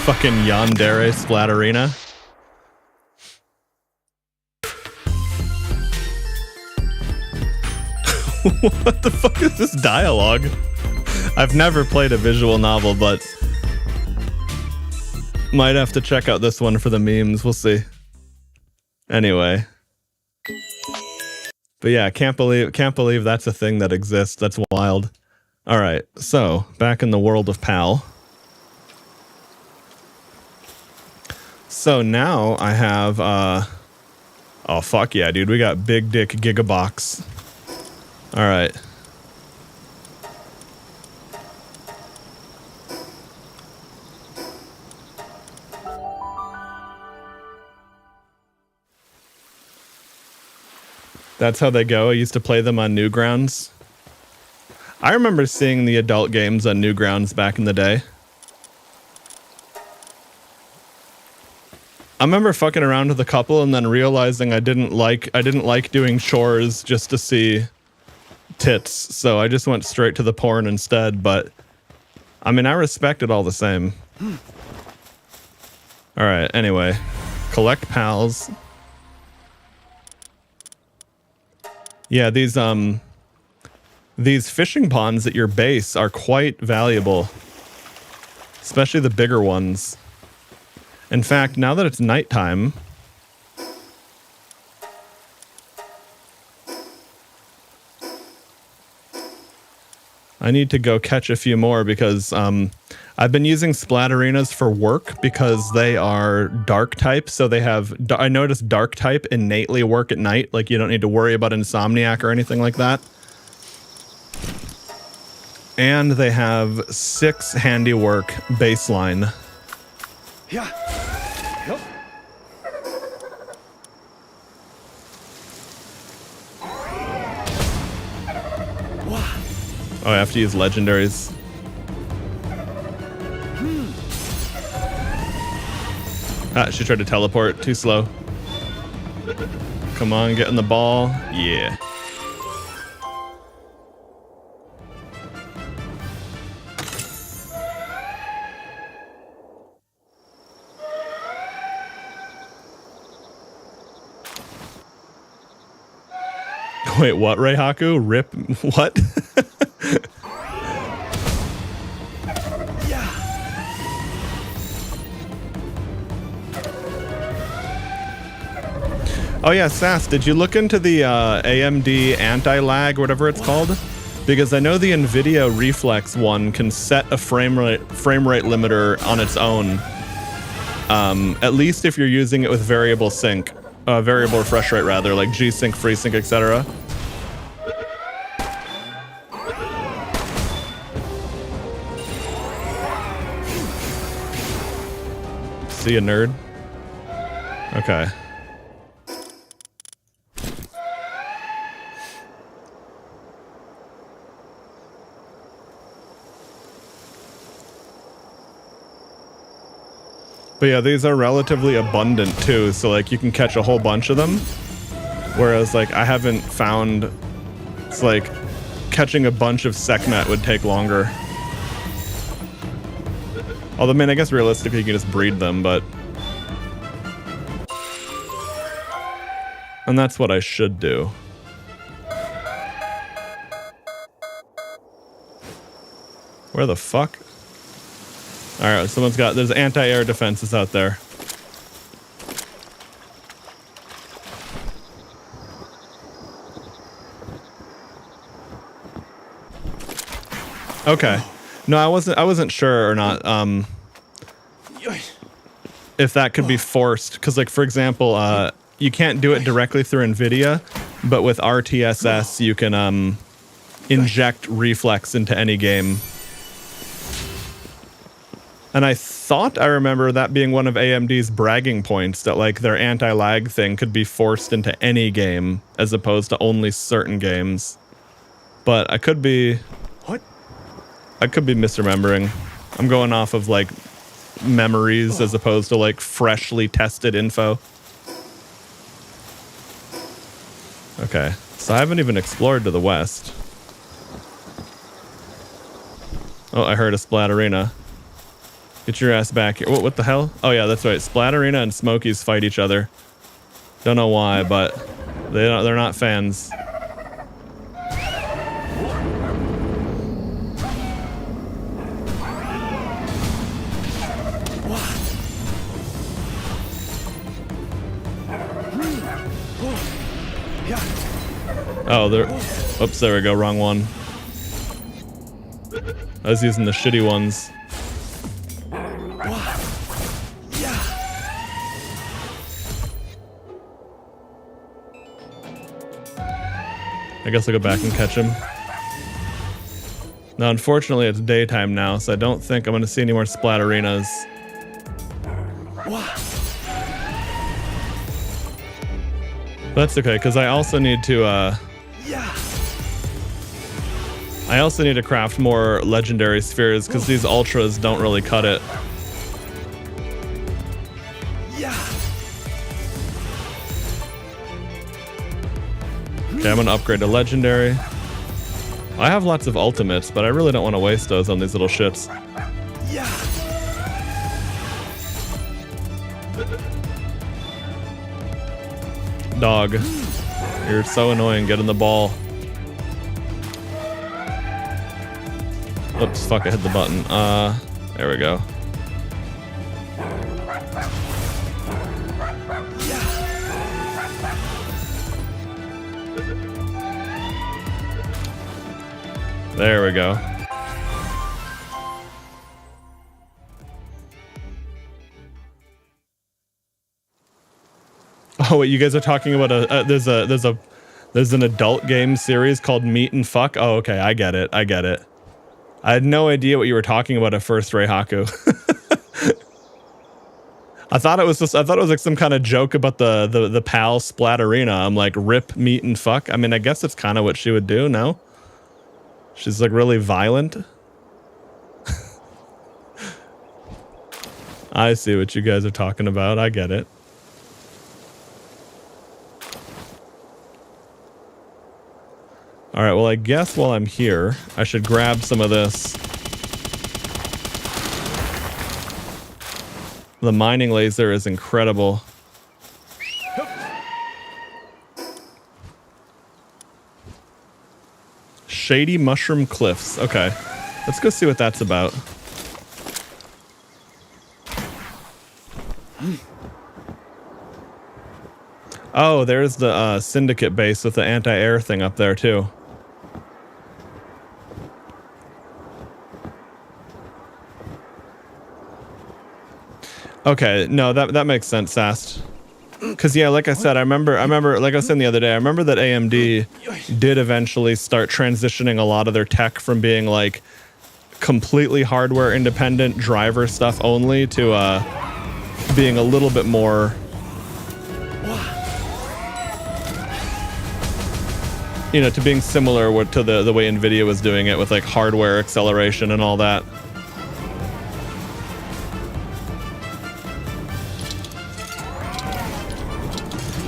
Fucking Yandere Splatterina. What the fuck is this dialogue? I've never played a visual novel, but might have to check out this one for the memes. We'll see. Anyway. But yeah, can't believe that's a thing that exists. That's wild. All right, so back in the world of PAL. So now I have, oh fuck yeah, dude, we got big dick gigabox. All right. That's how they go. I used to play them on Newgrounds. I remember seeing the adult games on Newgrounds back in the day. I remember fucking around with a couple and then realizing I didn't like doing chores just to see tits, so I just went straight to the porn instead, but I mean, I respect it all the same. All right, anyway, collect pals. Yeah, these fishing ponds at your base are quite valuable, especially the bigger ones. In fact, now that it's nighttime, I need to go catch a few more because I've been using Splatterinas for work because they are dark type. So they have, I noticed dark type innately work at night. Like you don't need to worry about insomniac or anything like that. And they have 6 handiwork baseline. Yeah. Yep. Oh, I have to use legendaries. Ah, she tried to teleport. Too slow. Come on, get in the ball. Yeah. Wait, what, Reihaku? Rip? What? Oh yeah, Sass, did you look into the AMD anti-lag, whatever it's called? Because I know the NVIDIA Reflex one can set a frame rate limiter on its own. At least if you're using it with variable sync, variable refresh rate rather, like G-Sync, FreeSync, etc. See ya, nerd. Okay. But yeah, these are relatively abundant too, so like you can catch a whole bunch of them. Whereas like I haven't found, it's like catching a bunch of Sekhmet would take longer. Although, I mean, I guess realistically you can just breed them, but... And that's what I should do. Where the fuck? Alright, someone's got... There's anti-air defenses out there. Okay. No, I wasn't sure or not, if that could be forced. Because, like, for example, you can't do it directly through NVIDIA, but with RTSS, you can inject reflex into any game. And I thought I remember that being one of AMD's bragging points, that, like, their anti-lag thing could be forced into any game, as opposed to only certain games. But I could be... I could be misremembering. I'm going off of, like, memories as opposed to, like, freshly tested info. Okay, so I haven't even explored to the west. Oh, I heard a Splatterina. Get your ass back here. What the hell? Oh yeah, that's right. Splatterina and Smokies fight each other. Don't know why, but they're not fans. Oh, there. Oops, there we go. Wrong one. I was using the shitty ones. I guess I'll go back and catch him. Now, unfortunately, it's daytime now, so I don't think I'm going to see any more Splatterinas. That's okay, because I also need to, I also need to craft more legendary spheres, because these ultras don't really cut it. Okay, I'm gonna upgrade to legendary. I have lots of ultimates, but I really don't want to waste those on these little shits. Dog, you're so annoying. Get in the ball. Oops, fuck, I hit the button. There we go. There we go. Oh, wait, you guys are talking about there's an adult game series called Meat and Fuck. Oh, okay, I get it. I had no idea what you were talking about at first, Reihaku. I thought it was like some kind of joke about the pal Splatterina. I'm like, rip Meat and Fuck. I mean, I guess it's kind of what she would do. No, she's like really violent. I see what you guys are talking about. I get it. All right, well, I guess while I'm here, I should grab some of this. The mining laser is incredible. Shady Mushroom Cliffs. Okay, let's go see what that's about. Oh, there's the syndicate base with the anti-air thing up there too. Okay, no, that makes sense, Sast. Because yeah, like I said, I remember, like I was saying the other day, I remember that AMD did eventually start transitioning a lot of their tech from being like completely hardware independent driver stuff only to being a little bit more, you know, to being similar to the way NVIDIA was doing it with like hardware acceleration and all that.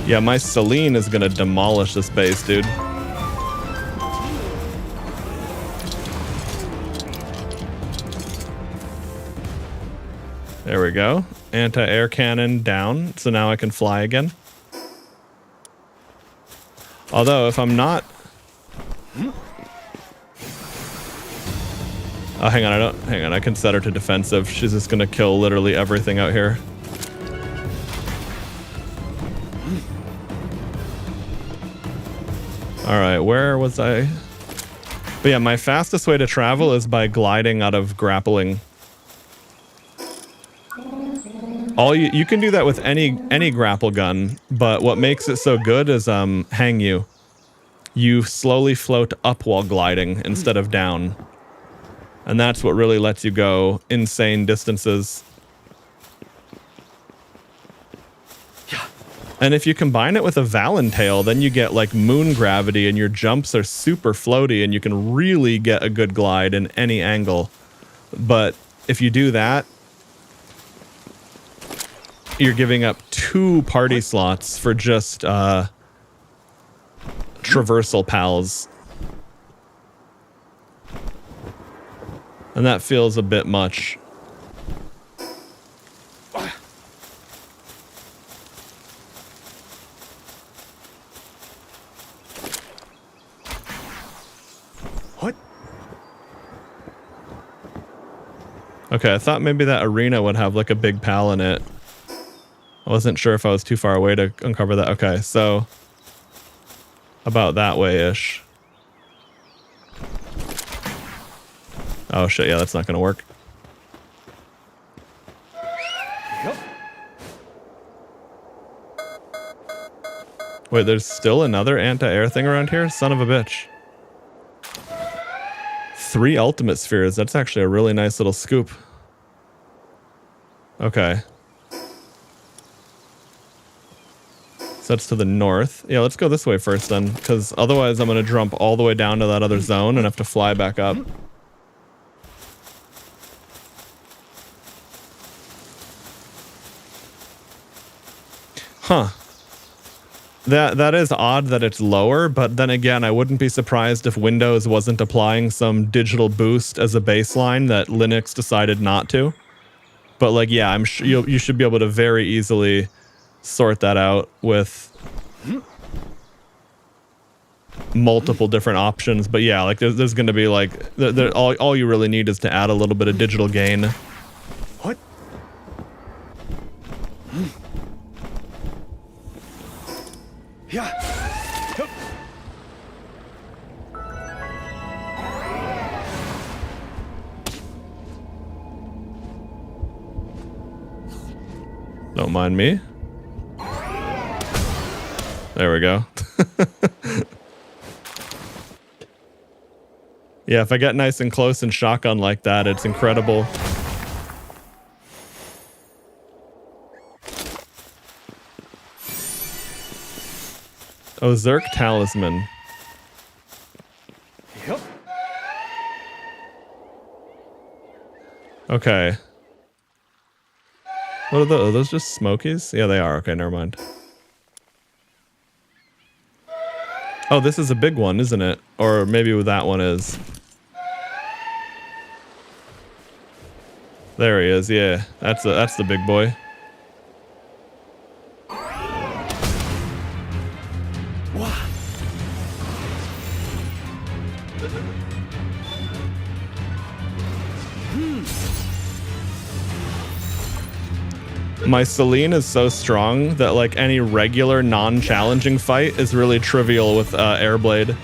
Yeah, my Celine is gonna demolish this base, dude. There we go. Anti-air cannon down, so now I can fly again. Although, if I'm not... Oh, hang on, I can set her to defensive. She's just gonna kill literally everything out here. Alright, where was I? But yeah, my fastest way to travel is by gliding out of grappling. You can do that with any grapple gun, but what makes it so good is hang you. You slowly float up while gliding instead of down. And that's what really lets you go insane distances. And if you combine it with a Valentail, then you get like moon gravity and your jumps are super floaty and you can really get a good glide in any angle. But if you do that, you're giving up 2 party slots for just traversal pals. And that feels a bit much. Okay, I thought maybe that arena would have like a big pal in it. I wasn't sure if I was too far away to uncover that. Okay, so about that way-ish. Oh shit, yeah, that's not gonna work. Wait, there's still another anti-air thing around here? Son of a bitch. 3 ultimate spheres. That's actually a really nice little scoop. Okay. So that's to the north. Yeah, let's go this way first then, because otherwise I'm going to jump all the way down to that other zone and have to fly back up. Huh. That is odd that it's lower, but then again, I wouldn't be surprised if Windows wasn't applying some digital boost as a baseline that Linux decided not to. But like, yeah, I'm sure you should be able to very easily sort that out with multiple different options. But yeah, like there's going to be like, all you really need is to add a little bit of digital gain. What? Yeah. Don't mind me. There we go. Yeah, if I get nice and close and shotgun like that, it's incredible. Oh, Zerk Talisman. Yep. Okay. What are those? Are those just smokies? Yeah, they are. Okay, never mind. Oh, this is a big one, isn't it? Or maybe that one is. There he is. Yeah, that's the big boy. My Celine is so strong that like any regular non-challenging fight is really trivial with Airblade.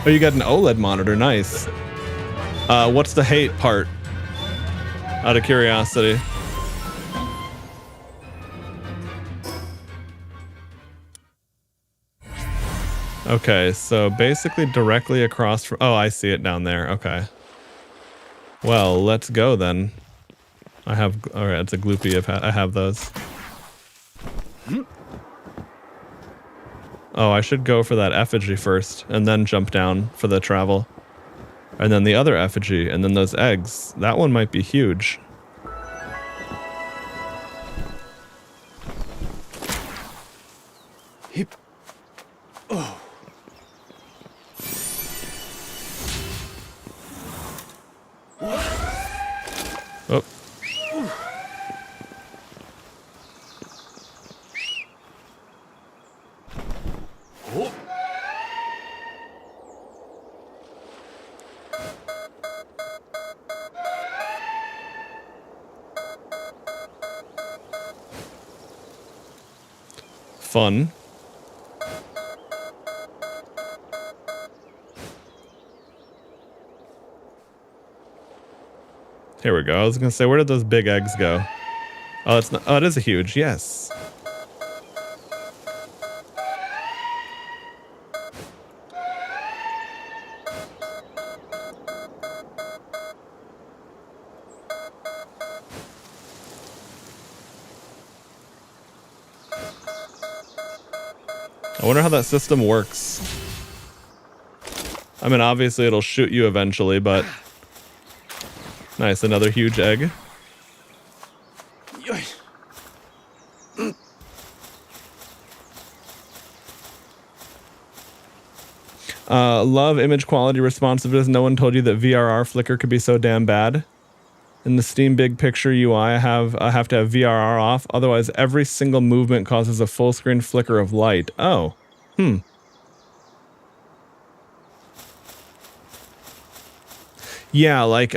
Oh, you got an OLED monitor. Nice. What's the hate part? Out of curiosity. Okay, so basically directly across from... Oh, I see it down there. Okay. Well, let's go then. I have... Alright, it's a gloopy. I have those. Oh, I should go for that effigy first and then jump down for the travel. And then the other effigy and then those eggs. That one might be huge. Hip. Oh. Oh. Oh. Fun. Here we go. I was gonna say, where did those big eggs go? Oh, it's not. Oh, it is a huge. Yes. I wonder how that system works. I mean, obviously it'll shoot you eventually, but... Nice, another huge egg. Love image quality responsiveness. No one told you that VRR flicker could be so damn bad. In the Steam Big Picture UI, I have to have VRR off. Otherwise, every single movement causes a full screen flicker of light. Oh. Yeah, like,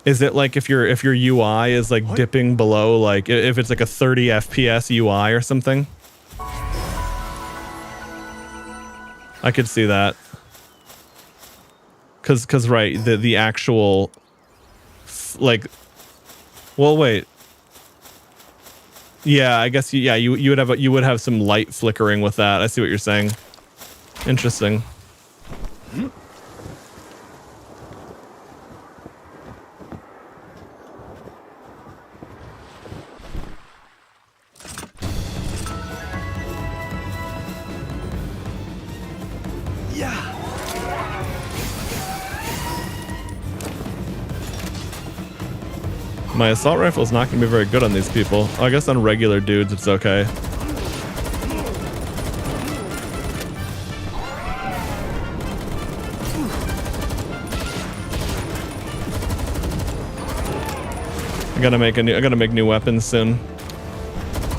is it like if your UI is like dipping below, like if it's like a 30 FPS UI or something? I could see that. Cause right, the actual, like, well, wait. Yeah, I guess you would have some light flickering with that. I see what you're saying. Interesting. My assault rifle is not going to be very good on these people. I guess on regular dudes it's okay. I gotta make new weapons soon.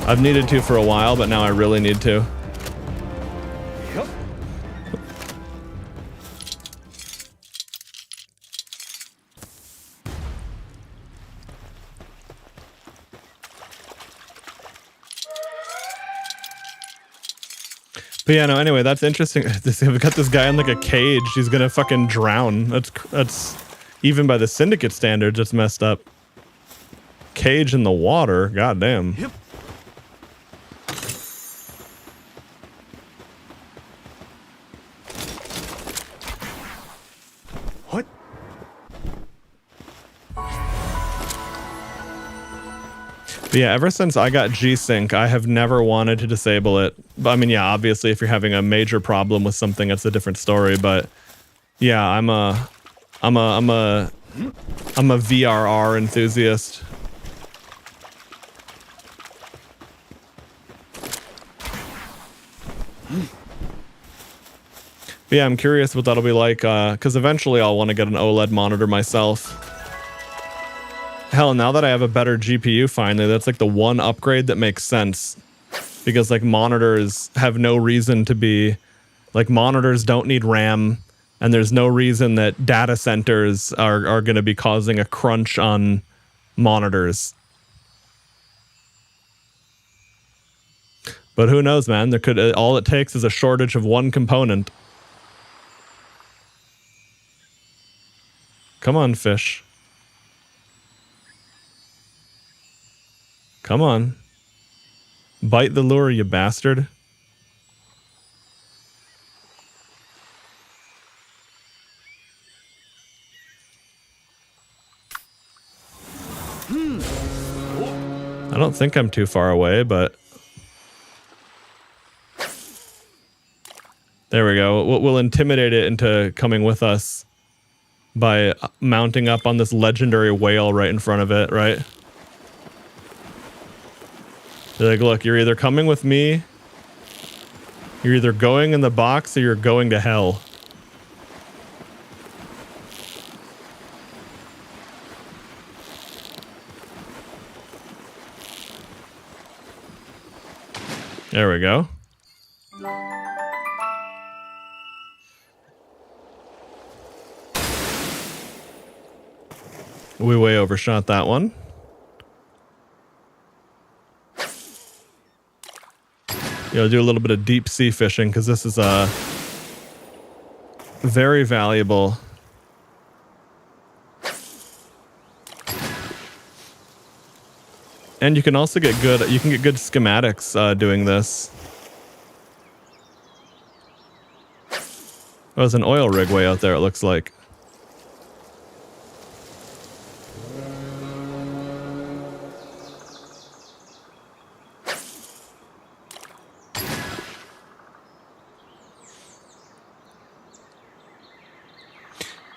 I've needed to for a while, but now I really need to. But yeah, no, anyway, that's interesting. We've got this guy in like a cage. He's gonna fucking drown. That's even by the Syndicate standards, it's messed up. Cage in the water, goddamn. Yep. What? But yeah, ever since I got G-Sync, I have never wanted to disable it. But I mean, yeah, obviously if you're having a major problem with something, it's a different story. But yeah, I'm a VRR enthusiast. But yeah, I'm curious what that'll be like, because eventually I'll want to get an OLED monitor myself. Hell, now that I have a better GPU finally, that's like the one upgrade that makes sense. Because like monitors have no reason to be, like monitors don't need RAM, And there's no reason that data centers are going to be causing a crunch on monitors. But who knows, man? There could all it takes is a shortage of one component. Come on, fish. Come on. Bite the lure, you bastard. I don't think I'm too far away, but... There we go. We'll intimidate it into coming with us by mounting up on this legendary whale right in front of it, right? They're like, look, you're either coming with me, you're either going in the box, or you're going to hell. There we go. We way overshot that one. Do a little bit of deep sea fishing because this is very valuable. And you can also get good schematics doing this. Oh, there's an oil rig way out there, it looks like.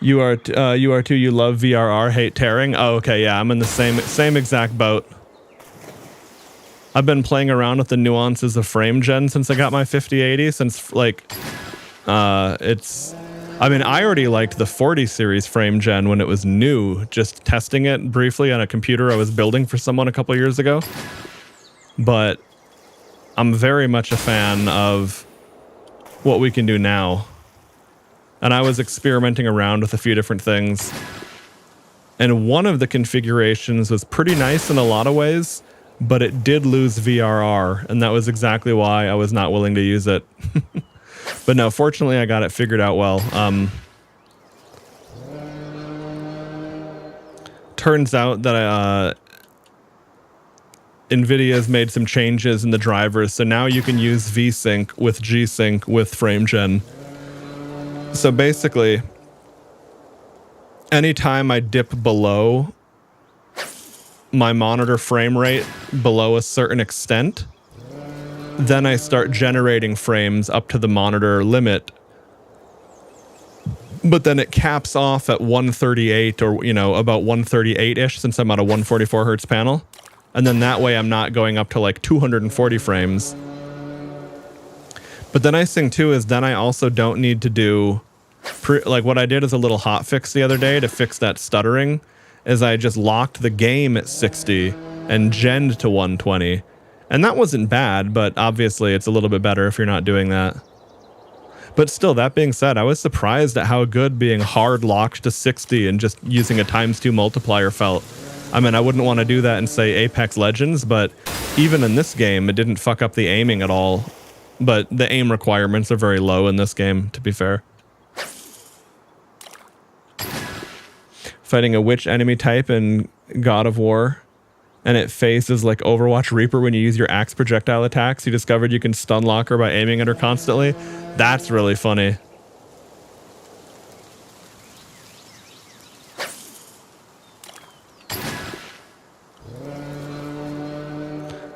You are too. You love VRR, hate tearing. Oh, okay, yeah. I'm in the same exact boat. I've been playing around with the nuances of frame gen since I got my 5080. Since like, it's. I mean, I already liked the 40 series frame gen when it was new. Just testing it briefly on a computer I was building for someone a couple years ago. But I'm very much a fan of what we can do now. And I was experimenting around with a few different things. And one of the configurations was pretty nice in a lot of ways, but it did lose VRR, and that was exactly why I was not willing to use it. But no, fortunately I got it figured out well. Turns out that NVIDIA's made some changes in the drivers, so now you can use VSync with G-Sync with FrameGen. So basically, anytime I dip below my monitor frame rate below a certain extent, then I start generating frames up to the monitor limit. But then it caps off at 138 or, about 138-ish since I'm on a 144 hertz panel. And then that way I'm not going up to like 240 frames. But the nice thing too is then I also don't need to do, like what I did is a little hot fix the other day to fix that stuttering, is I just locked the game at 60 and genned to 120. And that wasn't bad, but obviously it's a little bit better if you're not doing that. But still, that being said, I was surprised at how good being hard locked to 60 and just using a ×2 multiplier felt. I mean, I wouldn't want to do that in, say, Apex Legends, but even in this game, it didn't fuck up the aiming at all. But the aim requirements are very low in this game, to be fair. Fighting a witch enemy type in God of War, and it phases like Overwatch Reaper when you use your axe projectile attacks. You discovered you can stun lock her by aiming at her constantly. That's really funny.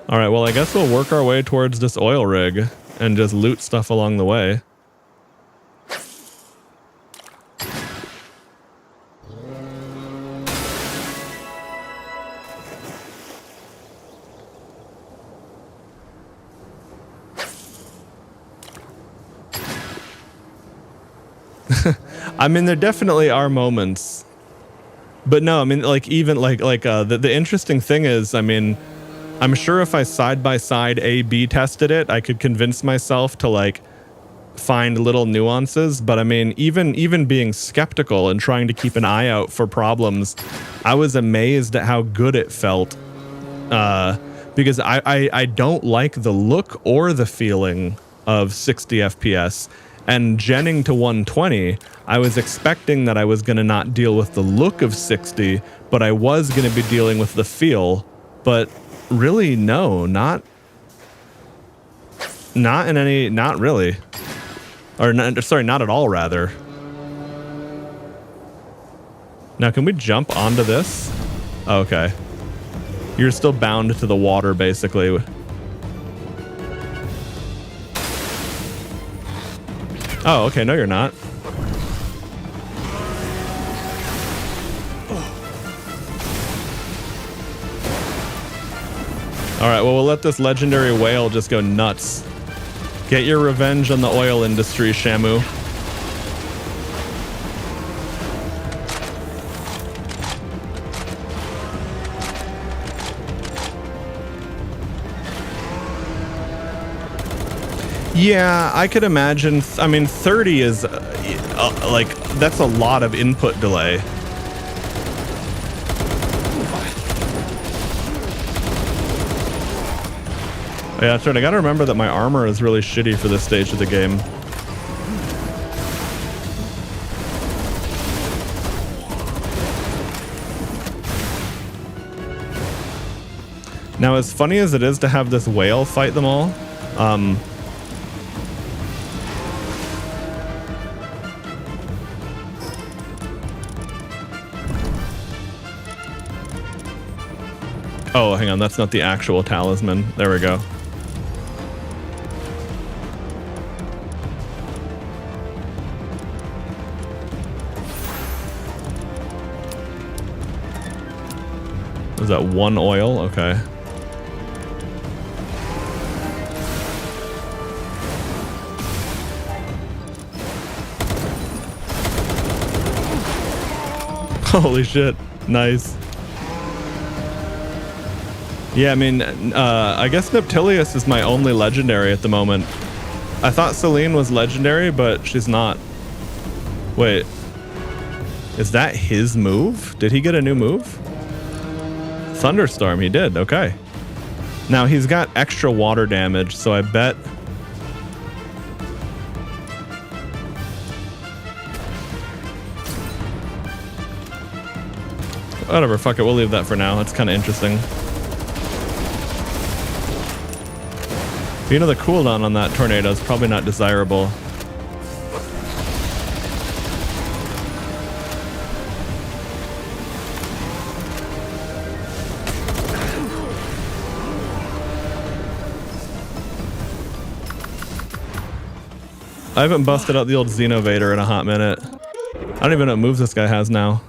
All right, well, I guess we'll work our way towards this oil rig and just loot stuff along the way. I mean, there definitely are moments, but no, I mean, like, even the interesting thing is, I mean, I'm sure if I side-by-side A/B tested it, I could convince myself to like find little nuances, but I mean, even being skeptical and trying to keep an eye out for problems, I was amazed at how good it felt. Because I don't like the look or the feeling of 60 FPS. And genning to 120, I was expecting that I was going to not deal with the look of 60, but I was going to be dealing with the feel. But really, no, not really. Or not, sorry, not at all, rather. Now, can we jump onto this? Oh, okay. You're still bound to the water, basically. Oh, okay. No, you're not. All right. Well, we'll let this legendary whale just go nuts. Get your revenge on the oil industry, Shamu. Yeah, I could imagine. I mean, 30 is like, that's a lot of input delay. Yeah, that's right. I gotta remember that my armor is really shitty for this stage of the game. Now, as funny as it is to have this whale fight them all, oh, hang on, that's not the actual talisman. There we go. Was that one oil? Okay. Holy shit. Nice. Yeah, I mean, I guess Neptilius is my only legendary at the moment. I thought Celine was legendary, but she's not. Wait. Is that his move? Did he get a new move? Thunderstorm, he did. Okay. Now, he's got extra water damage, so I bet... Whatever, fuck it. We'll leave that for now. It's kind of interesting. But you know, the cooldown on that tornado is probably not desirable. I haven't busted out the old Xenovator in a hot minute. I don't even know what moves this guy has now.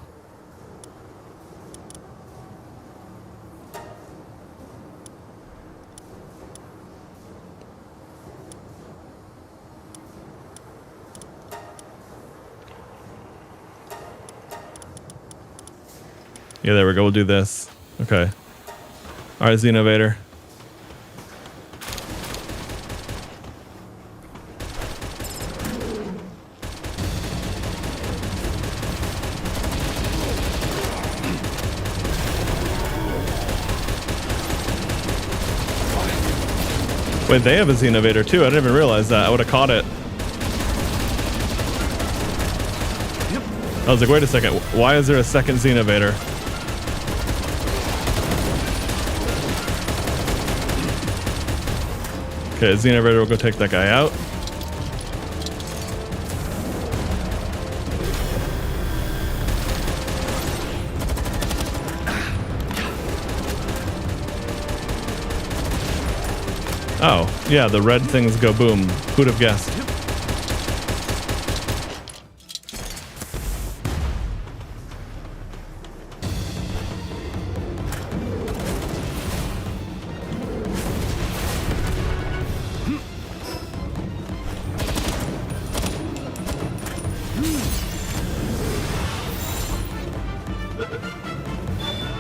Yeah, there we go. We'll do this. Okay. All right, Xenovator. Wait, they have a Xenovator too. I didn't even realize that. I would have caught it. I was like, wait a second. Why is there a second Xenovator? Okay, Xenovator will go take that guy out. Oh, yeah, the red things go boom. Who'd have guessed?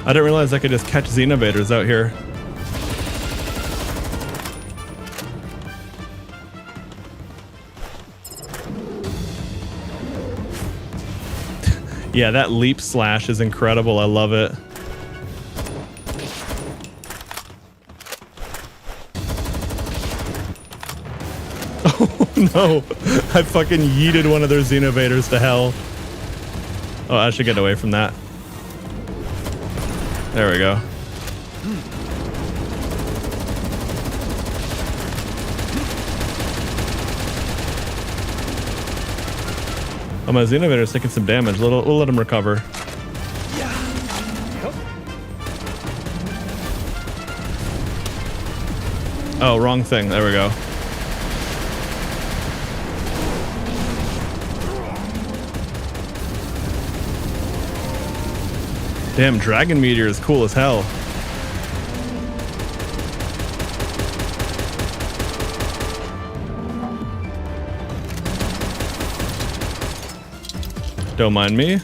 I didn't realize I could just catch Xenovators out here. Yeah, that leap slash is incredible. I love it. Oh no, I fucking yeeted one of their Xenovaders to hell. Oh, I should get away from that. There we go. Oh, my Xenovator's taking some damage. We'll let him recover. Oh, wrong thing. There we go. Damn, Dragon Meteor is cool as hell. Don't mind me.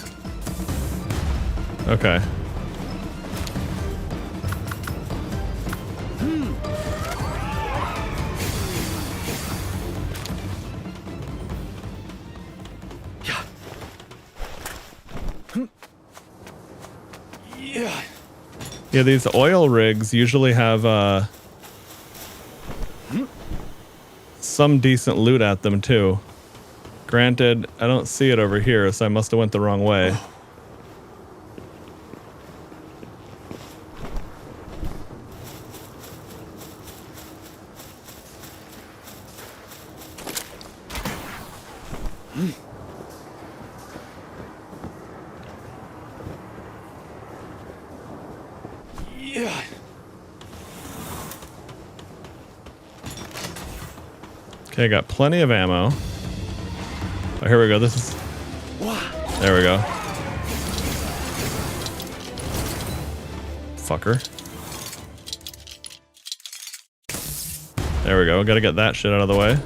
Okay. Yeah, these oil rigs usually have some decent loot at them too. Granted, I don't see it over here, so I must have went the wrong way. Okay, got plenty of ammo. Oh, here we go. This is... There we go. Fucker. There we go. Gotta get that shit out of the way.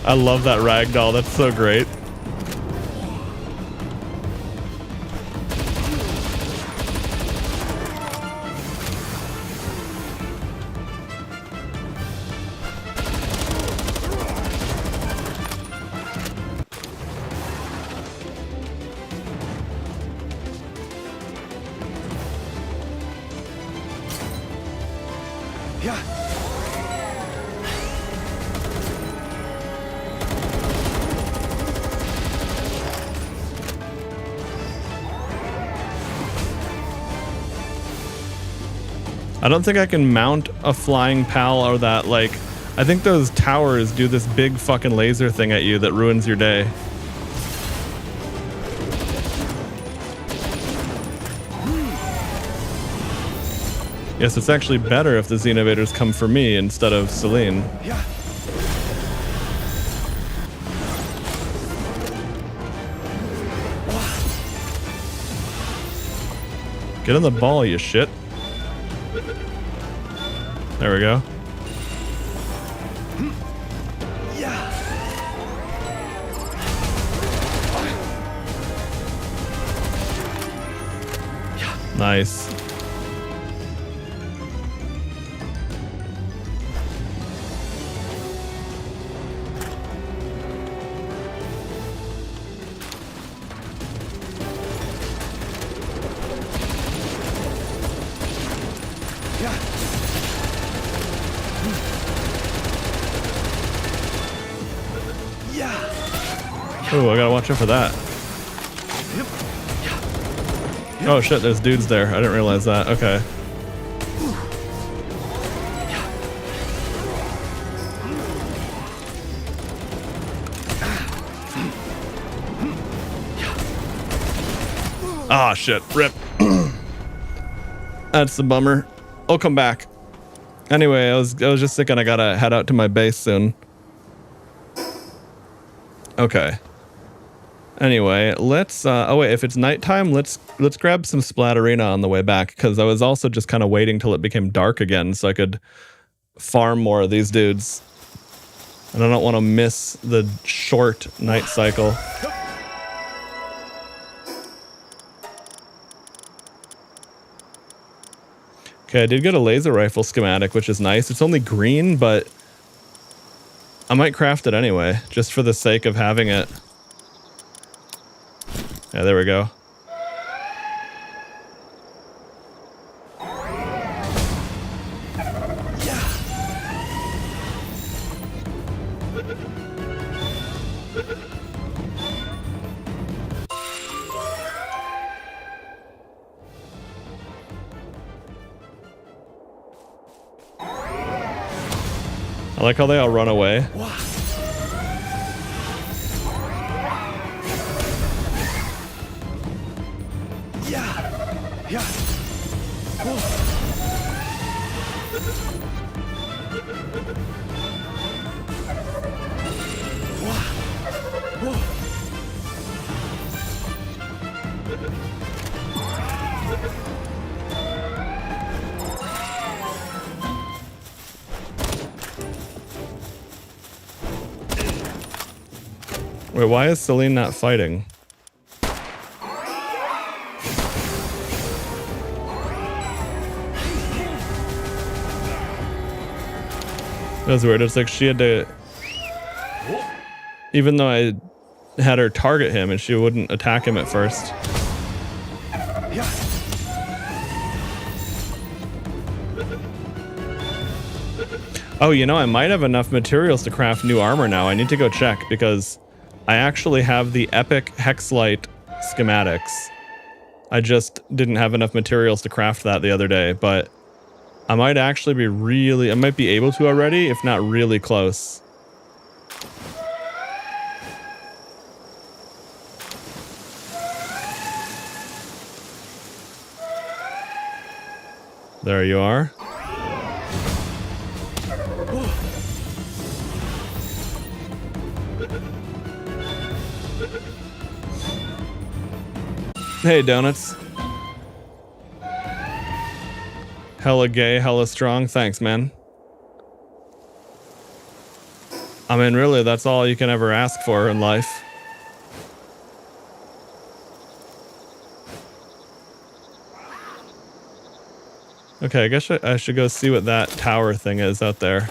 I love that ragdoll. That's so great. I don't think I can mount a flying pal or that, like, I think those towers do this big fucking laser thing at you that ruins your day. Yes, it's actually better if the Xenovaders come for me instead of Celine. Get in the ball, you shit. There we go. Nice. Oh, I gotta watch out for that. Oh shit, there's dudes there. I didn't realize that. Okay. Ah, shit. Rip. That's the bummer. I'll come back. Anyway, I was just thinking I gotta head out to my base soon. Okay. Anyway, let's oh wait, if it's nighttime, let's grab some Splatterina on the way back, because I was also just kind of waiting till it became dark again so I could farm more of these dudes. And I don't want to miss the short night cycle. Okay, I did get a laser rifle schematic, which is nice. It's only green, but I might craft it anyway, just for the sake of having it. Yeah, there we go. I like how they all run away. Wait, why is Celine not fighting? That was weird. It's like she had to... Even though I had her target him and she wouldn't attack him at first. Oh, you know, I might have enough materials to craft new armor now. I need to go check because I actually have the epic Hexlight schematics. I just didn't have enough materials to craft that the other day, but I might actually be I might be able to already, if not really close. There you are. Hey, Donuts. Hella gay, hella strong. Thanks, man. I mean, really, that's all you can ever ask for in life. Okay, I guess I should go see what that tower thing is out there.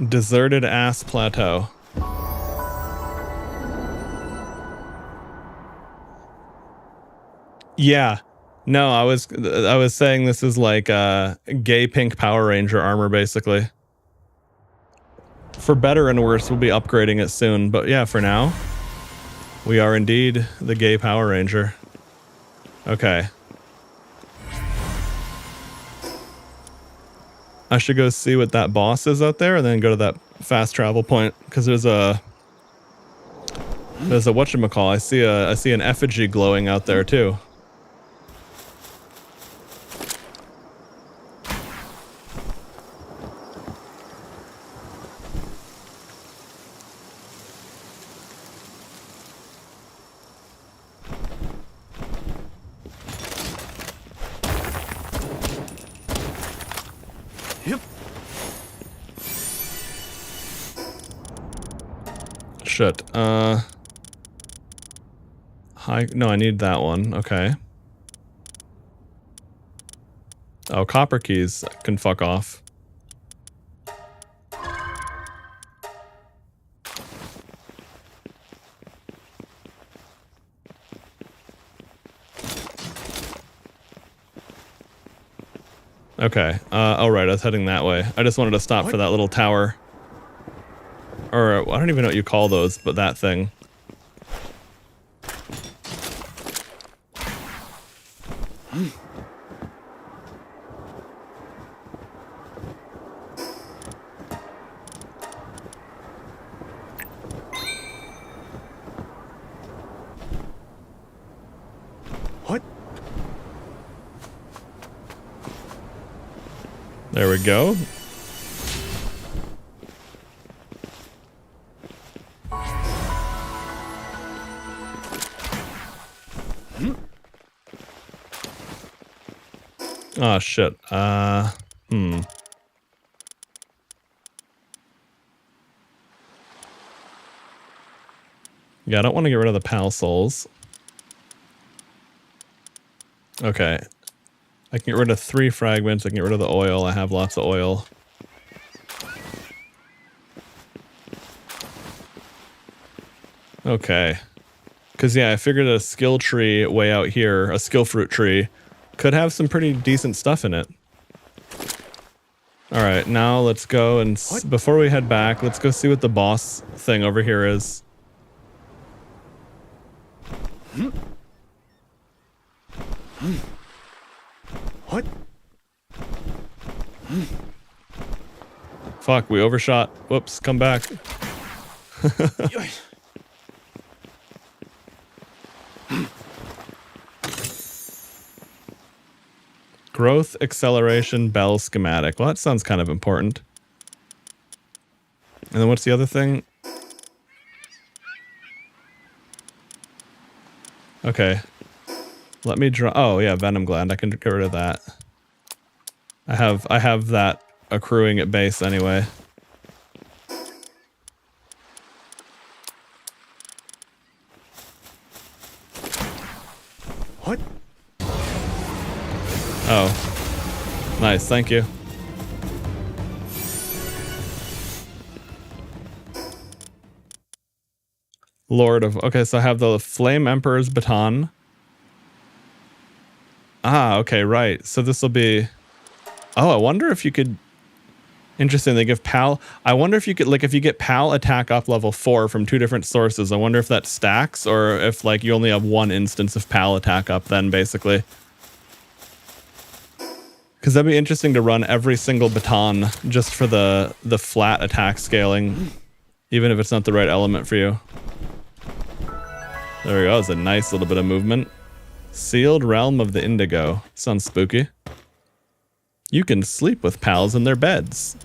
Deserted ass plateau. Yeah. No, I was saying this is like gay pink Power Ranger armor basically. For better and worse, we'll be upgrading it soon, but yeah, for now we are indeed the gay Power Ranger. Okay. I should go see what that boss is out there and then go to that fast travel point because there's a whatchamacall. I see an effigy glowing out there too. Shit. No, I need that one. Okay. Oh, copper keys can fuck off. Okay. All right. I was heading that way. I just wanted to stop for that little tower. Or I don't even know what you call those, but that thing. What? There we go. Oh shit. Yeah, I don't want to get rid of the pal souls. Okay. I can get rid of 3 fragments. I can get rid of the oil. I have lots of oil. Okay. Because, yeah, I figured a skill tree way out here, a skill fruit tree, could have some pretty decent stuff in it. Alright, now let's go and... Before we head back, let's go see what the boss thing over here is. What? Fuck, we overshot. Whoops, come back. Growth acceleration bell schematic. Well, that sounds kind of important. And then what's the other thing? Okay. Let me draw. Oh yeah, venom gland. I can get rid of that. I have that accruing at base anyway. What? Oh. Nice, thank you. Lord of... Okay, so I have the Flame Emperor's Baton. Ah, okay, right. So this will be... Oh, I wonder if you could... Interesting, they give PAL... I wonder if you could... Like, if you get PAL attack up level 4 from 2 different sources, I wonder if that stacks, or if, like, you only have 1 instance of PAL attack up then, basically. Because that'd be interesting to run every single baton just for the flat attack scaling, even if it's not the right element for you. There we go. It's a nice little bit of movement. Sealed Realm of the Indigo. Sounds spooky. You can sleep with pals in their beds.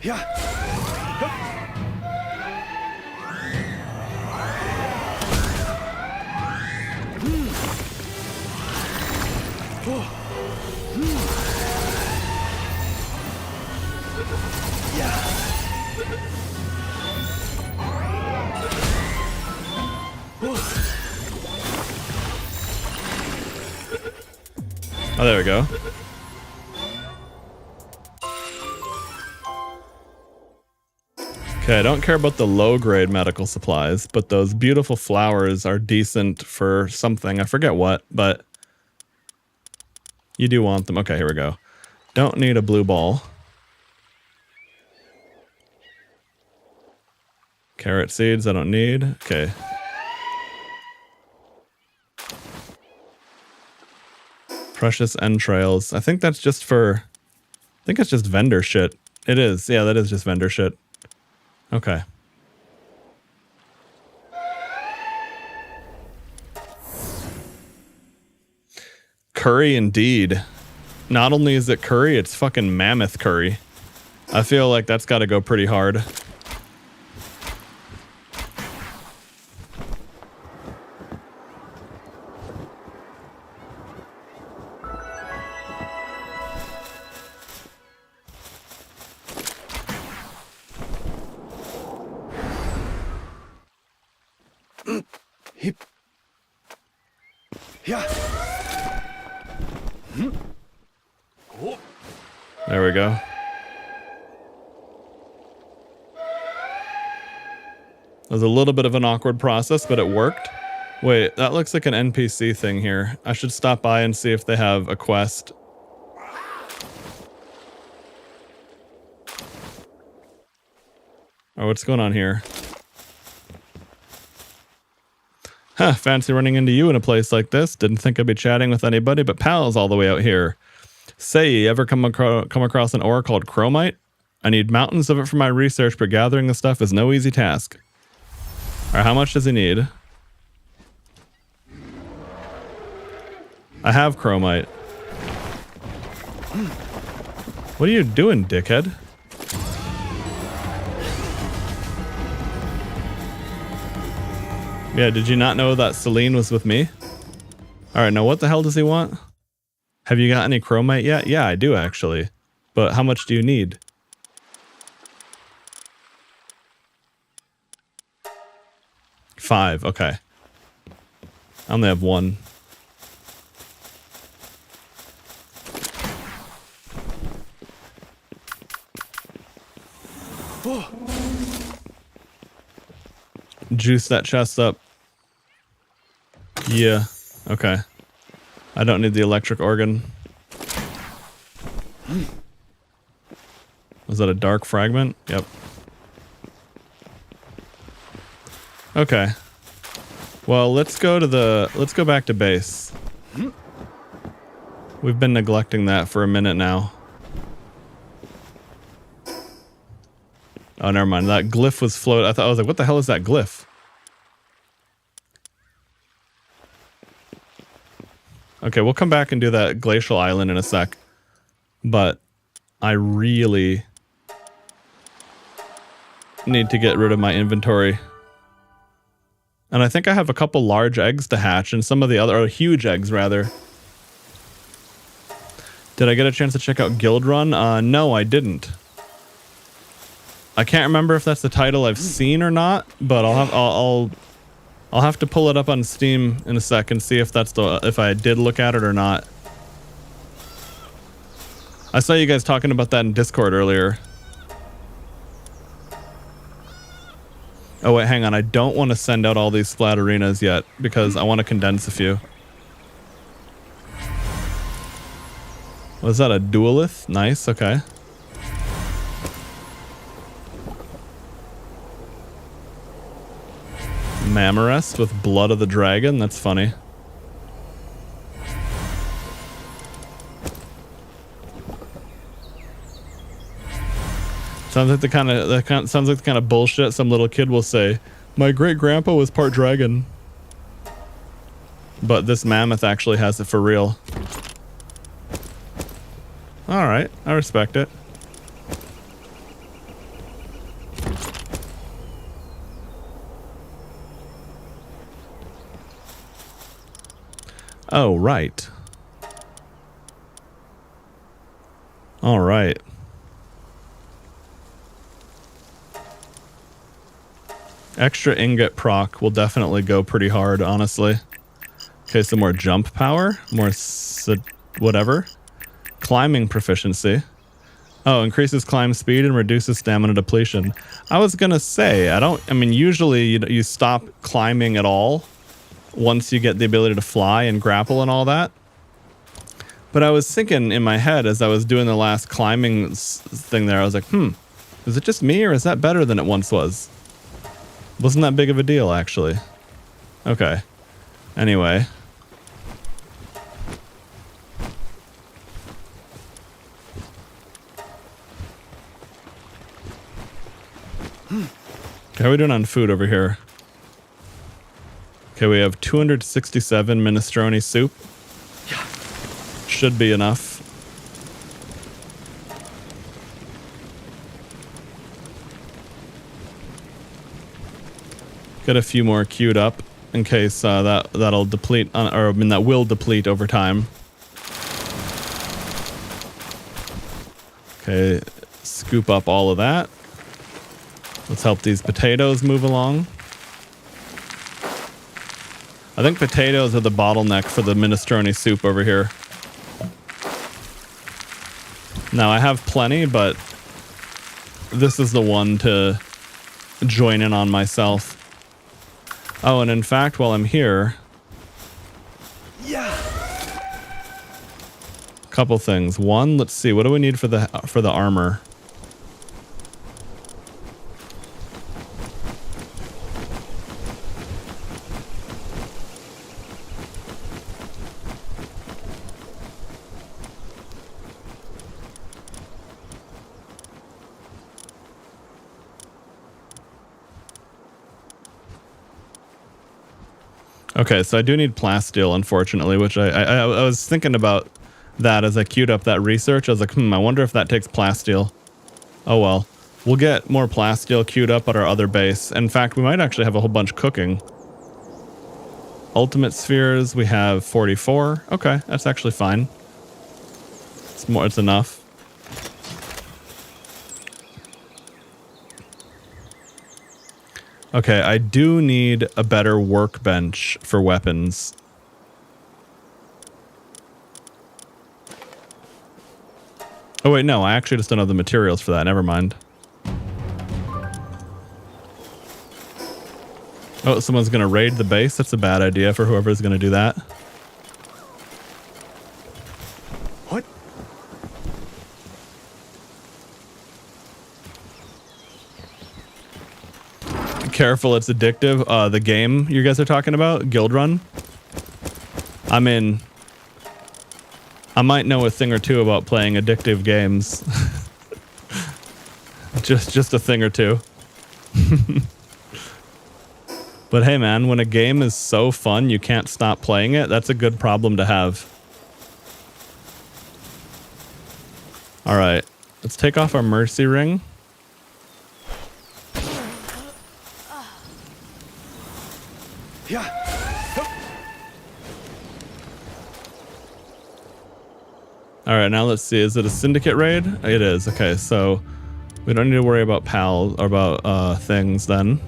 Yeah. Oh, there we go. Okay, I don't care about the low-grade medical supplies, but those beautiful flowers are decent for something. I forget what, but you do want them. Okay, here we go. Don't need a blue ball. Carrot seeds I don't need. Okay. Precious entrails. I think that's just for... I think it's just vendor shit. It is. Yeah, that is just vendor shit. Okay. Curry indeed. Not only is it curry, it's fucking mammoth curry. I feel like that's got to go pretty hard. There we go. It was a little bit of an awkward process, but it worked. Wait, that looks like an NPC thing here. I should stop by and see if they have a quest. Oh, what's going on here? Huh, fancy running into you in a place like this. Didn't think I'd be chatting with anybody but pals all the way out here. Say, you ever come across an ore called chromite? I need mountains of it for my research, but gathering the stuff is no easy task. Alright, how much does he need? I have chromite. What are you doing, dickhead? Yeah, did you not know that Celine was with me? Alright, now what the hell does he want? Have you got any chromite yet? Yeah, I do actually. But how much do you need? Five, okay. I only have one. Juice that chest up. Yeah, okay. I don't need the electric organ. Was that a dark fragment? Yep. Okay. Well, let's go back to base. We've been neglecting that for a minute now. Oh, never mind. That glyph was float. I was like, what the hell is that glyph? Okay, we'll come back and do that glacial island in a sec. But I really need to get rid of my inventory. And I think I have a couple large eggs to hatch and some of the other, or huge eggs rather. Did I get a chance to check out Guild Run? No, I didn't. I can't remember if that's the title I've seen or not, but I'll have to pull it up on Steam in a sec and see if that's if I did look at it or not. I saw you guys talking about that in Discord earlier. Oh wait, hang on. I don't want to send out all these splat arenas yet because I want to condense a few. Was that a duelith? Nice, okay. Mammarest with Blood of the Dragon. That's funny. Sounds like the kind of bullshit some little kid will say. My great grandpa was part dragon, but this mammoth actually has it for real. All right, I respect it. Oh, right. All right. Extra ingot proc will definitely go pretty hard, honestly. Okay, some more jump power, more whatever. Climbing proficiency. Oh, increases climb speed and reduces stamina depletion. I was gonna say, I mean, usually you stop climbing at all once you get the ability to fly and grapple and all that. But I was thinking in my head as I was doing the last climbing thing there, I was like, is it just me or is that better than it once was? Wasn't that big of a deal, actually. Okay. Anyway. How are we doing on food over here? Okay, we have 267 minestrone soup. Should be enough. Get a few more queued up in case that'll deplete, that will deplete over time. Okay, scoop up all of that. Let's help these potatoes move along. I think potatoes are the bottleneck for the minestrone soup over here. Now I have plenty, but this is the one to join in on myself. Oh, and in fact, while I'm here, couple things. One, let's see, what do we need for the armor? Okay, so I do need plasteel, unfortunately, which I was thinking about that as I queued up that research. I was like, I wonder if that takes plasteel. Oh well. We'll get more plasteel queued up at our other base. In fact, we might actually have a whole bunch cooking. Ultimate spheres, we have 44. Okay, that's actually fine. It's enough. Okay, I do need a better workbench for weapons. Oh wait, no, I actually just don't have the materials for that. Never mind. Oh, someone's gonna raid the base? That's a bad idea for whoever's gonna do that. What? Careful, it's addictive. The game you guys are talking about, Guild Run. I mean, I might know a thing or two about playing addictive games. just a thing or two. But hey man, when a game is so fun you can't stop playing it, that's a good problem to have. Alright, let's take off our mercy ring. Yeah. Alright, now let's see. Is it a syndicate raid? It is. Okay, so we don't need to worry about pals or about things then.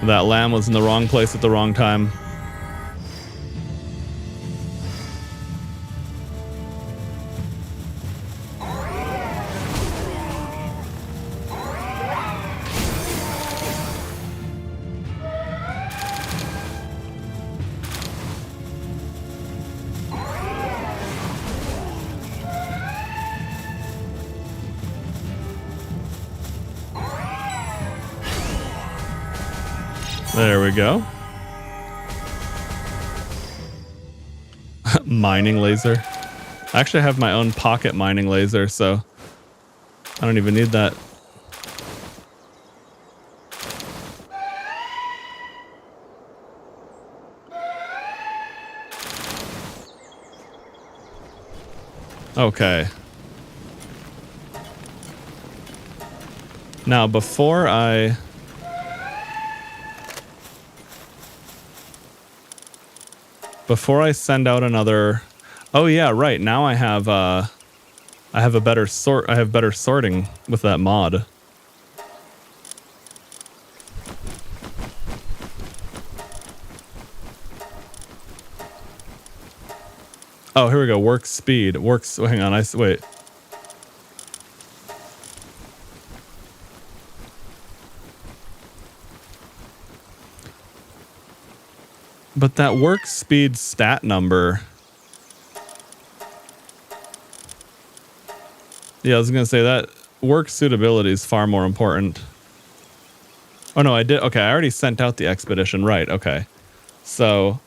That lamb was in the wrong place at the wrong time. There we go. Mining laser. I actually have my own pocket mining laser, so I don't even need that. Okay. Now, before I send out another, oh yeah, right. Now I have a better sort. I have better sorting with that mod. Oh, here we go. Work speed. Works. Oh, hang on. Wait. But that work speed stat number. Yeah, I was gonna say that work suitability is far more important. Oh no, I did. Okay, I already sent out the expedition. Right. Okay. So.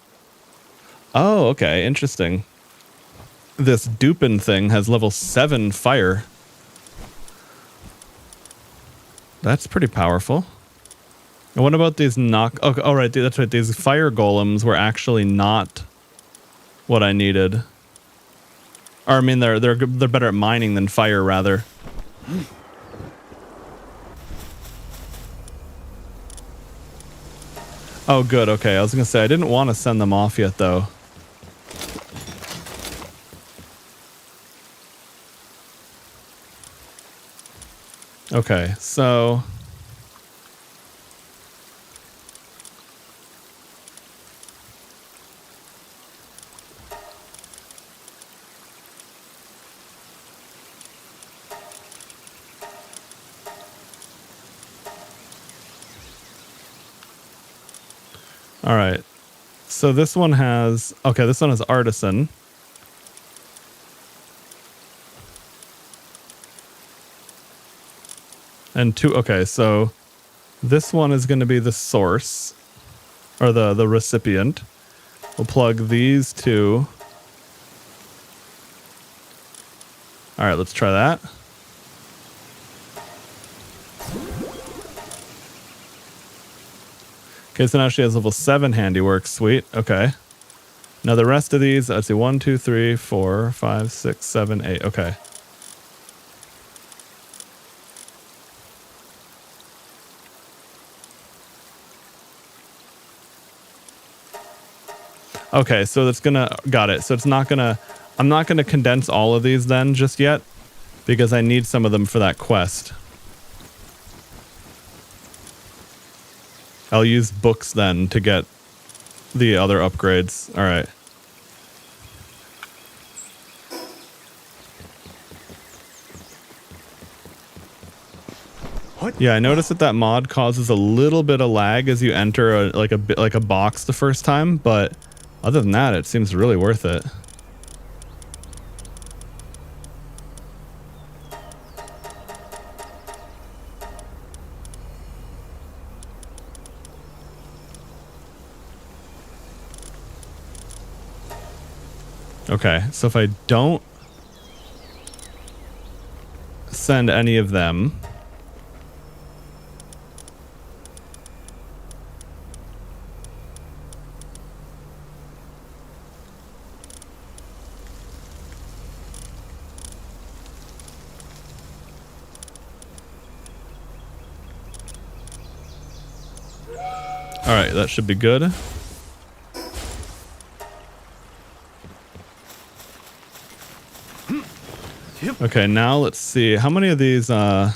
Oh, okay. Interesting. This Dupin thing has level 7 fire. That's pretty powerful. And what about these oh, oh, right, that's right. These fire golems were actually not what I needed. Or I mean, they're better at mining than fire, rather. Oh, good. Okay, I was gonna say I didn't want to send them off yet, though. Okay, so. All right. So this one has, okay, this one is artisan. And two, okay, so this one is going to be the source, or the recipient. We'll plug these two. All right, let's try that. Okay, so now she has level 7 handiwork. Sweet. Okay. Now the rest of these, let's see, 1, 2, 3, 4, 5, 6, 7, 8. Okay. Okay, so that's gonna, got it. So it's not gonna, I'm not gonna condense all of these then just yet, because I need some of them for that quest. I'll use books then to get the other upgrades. All right. What? Yeah, I noticed that mod causes a little bit of lag as you enter like a box the first time, but other than that, it seems really worth it. Okay, so if I don't send any of them, all right, that should be good. Okay, now let's see. How many of these, okay,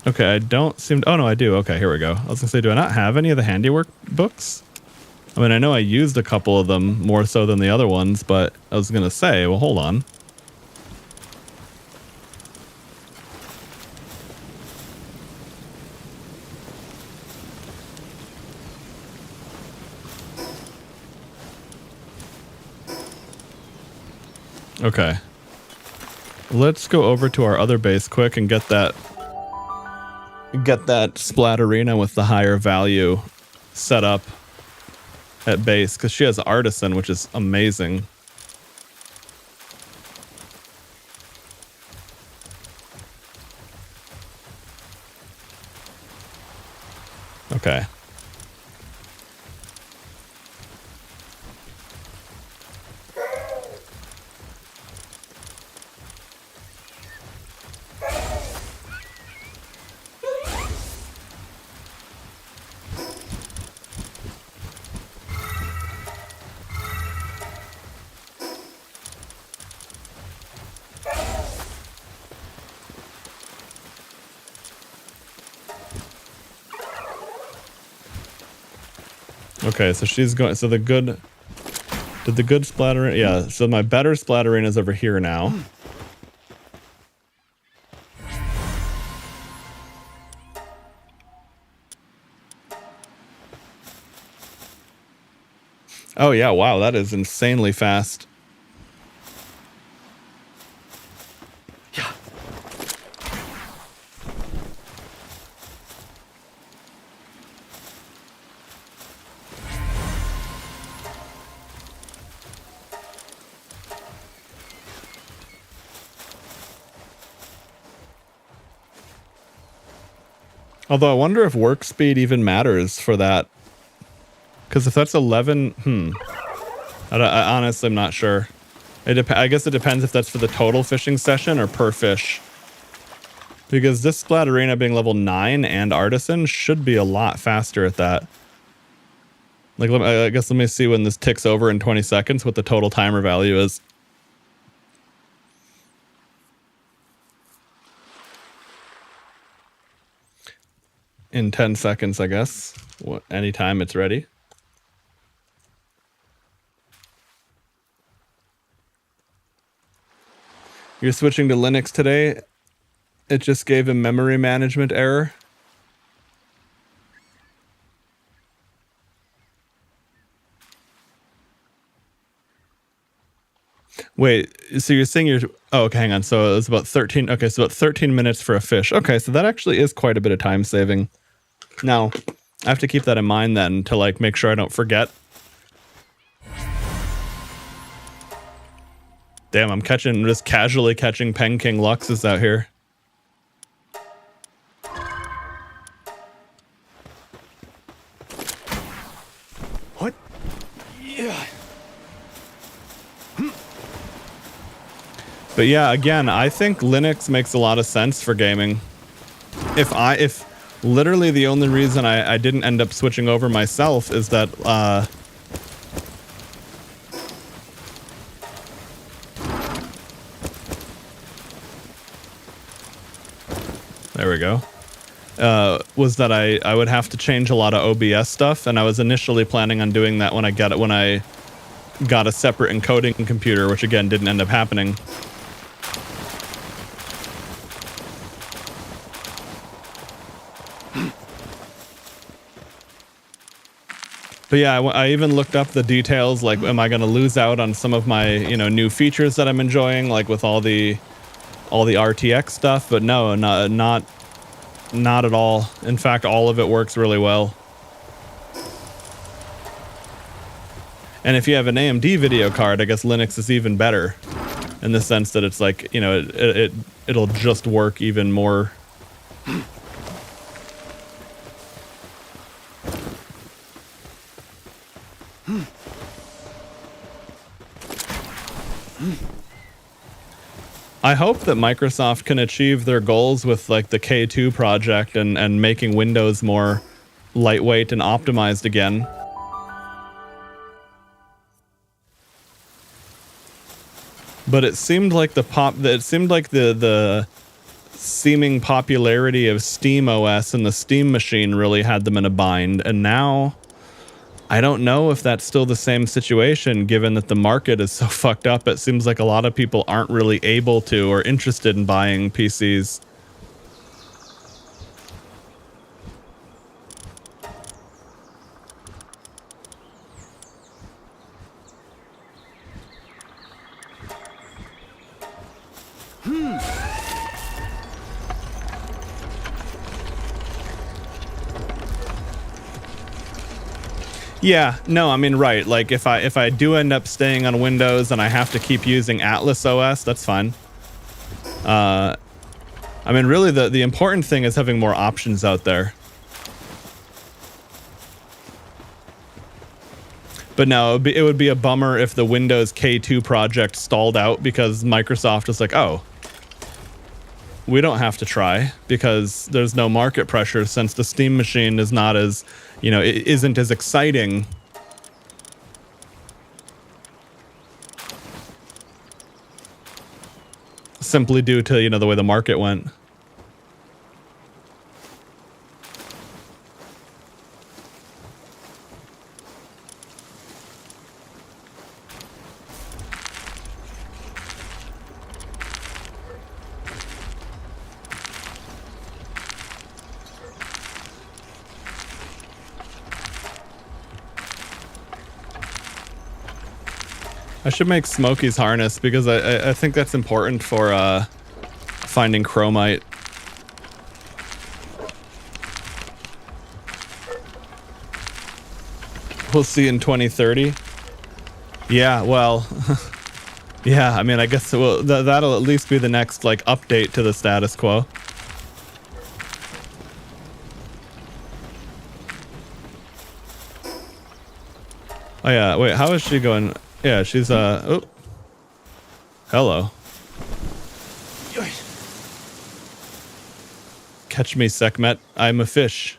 I don't seem to, oh no, I do. Okay, here we go. I was gonna say, do I not have any of the handiwork books? I mean, I know I used a couple of them more so than the other ones, but I was gonna say, well, hold on. Okay. Let's go over to our other base quick and get that Splatterina with the higher value set up at base, because she has Artisan, which is amazing. Okay. Okay, so she's going, so the good, did the good Splatterina, yeah, so my better Splatterina is over here now. Oh yeah, wow, that is insanely fast. Yeah. Although I wonder if work speed even matters for that. Because if that's 11, I honestly am not sure. I guess it depends if that's for the total fishing session or per fish. Because this Splatterina being level 9 and Artisan should be a lot faster at that. Like, I guess let me see when this ticks over in 20 seconds what the total timer value is. In 10 seconds, I guess. Anytime it's ready. You're switching to Linux today. It just gave a memory management error. Wait, so you're saying oh, okay, hang on. So it was about 13. Okay, so about 13 minutes for a fish. Okay, so that actually is quite a bit of time saving. Now, I have to keep that in mind then to like make sure I don't forget. Damn, I'm just casually catching Pen King Luxes out here. What? Yeah. But yeah, again, I think Linux makes a lot of sense for gaming. If literally the only reason I didn't end up switching over myself is that there we go. Was that I would have to change a lot of OBS stuff, and I was initially planning on doing that when I got a separate encoding computer, which again didn't end up happening. But yeah, I even looked up the details, like, am I going to lose out on some of my, new features that I'm enjoying, like with all the RTX stuff? But no, not at all. In fact, all of it works really well. And if you have an AMD video card, I guess Linux is even better in the sense that it's like, it'll just work even more. I hope that Microsoft can achieve their goals with like the K2 project and making Windows more lightweight and optimized again. But it seemed like the seeming popularity of Steam OS and the Steam machine really had them in a bind, and now I don't know if that's still the same situation, given that the market is so fucked up. It seems like a lot of people aren't really able to or interested in buying PCs. Yeah, no, I mean, right. Like if I do end up staying on Windows and I have to keep using Atlas OS, that's fine. I mean, really the important thing is having more options out there. But no, it would be a bummer if the Windows K2 project stalled out because Microsoft was like, oh, we don't have to try because there's no market pressure since the Steam machine is not as, it isn't as exciting. Simply due to, the way the market went. I should make Smokey's harness because I think that's important for finding chromite. We'll see in 2030. Yeah, well, yeah, I mean, I guess that'll at least be the next like update to the status quo. Oh yeah, wait, how is she going? Yeah, she's oh. Hello. Catch me, Sekhmet. I'm a fish.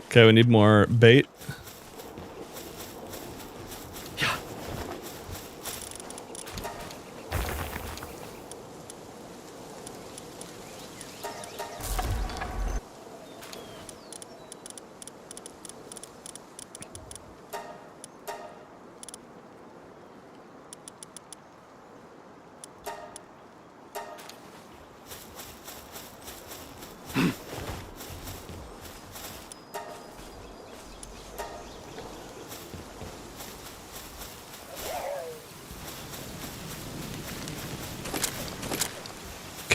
Okay, we need more bait.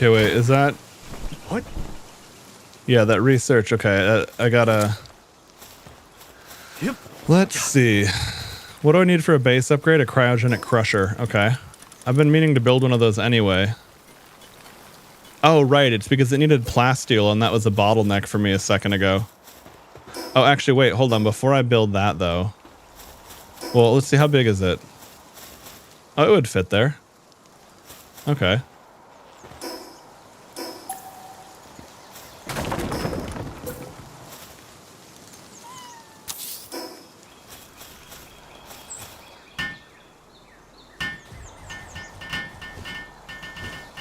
Okay, wait, is that... What? Yeah, that research. Okay, I gotta... Yep. Let's see. What do I need for a base upgrade? A cryogenic crusher. Okay. I've been meaning to build one of those anyway. Oh, right. It's because it needed plasteel, and that was a bottleneck for me a second ago. Oh, actually, wait. Hold on. Before I build that, though. Well, let's see. How big is it? Oh, it would fit there. Okay.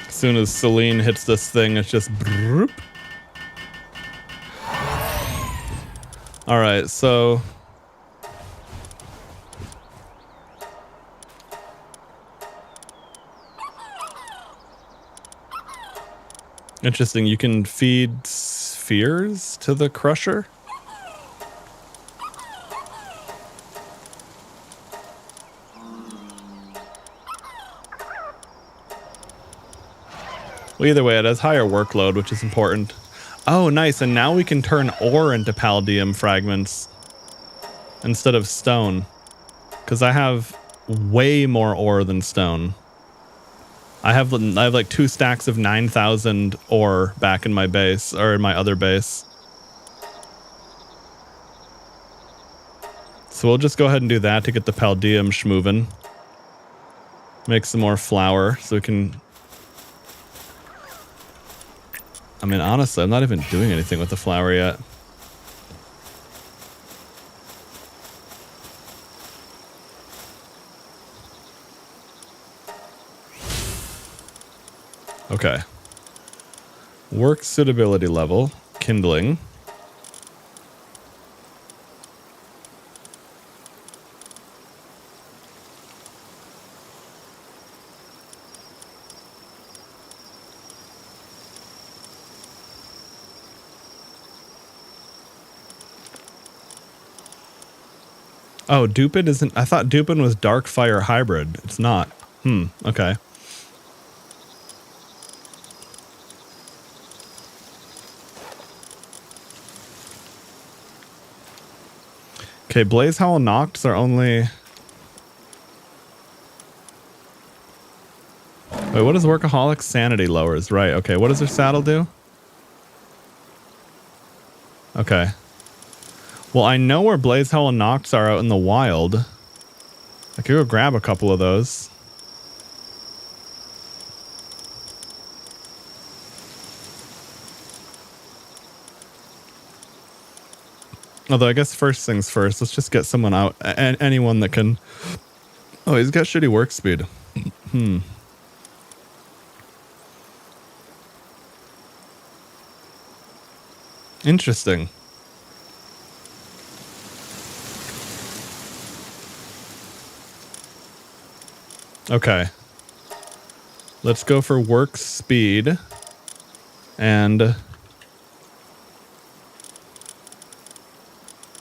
As soon as Celine hits this thing, it's just... Broop. All right, so... Interesting, you can feed spheres to the crusher? Well, either way, it has higher workload, which is important. Oh, nice, and now we can turn ore into palladium fragments instead of stone. Because I have way more ore than stone. I have like 2 stacks of 9,000 ore back in my base, or in my other base. So we'll just go ahead and do that to get the palladium schmovin'. Make some more flour so we can... I mean, honestly, I'm not even doing anything with the flour yet. Okay. Work suitability level. Kindling. Oh, Dupin isn't... I thought Dupin was Dark Fire Hybrid. It's not. Okay. Okay, Blaze Howl Nocts are only... Wait, what does Workaholic Sanity lowers? Right, okay. What does their saddle do? Okay. Well, I know where Blaze Howl Nocts are out in the wild. I could go grab a couple of those. Although I guess first things first, let's just get someone out. Anyone that can... Oh, he's got shitty work speed. Interesting. Okay. Let's go for work speed. And...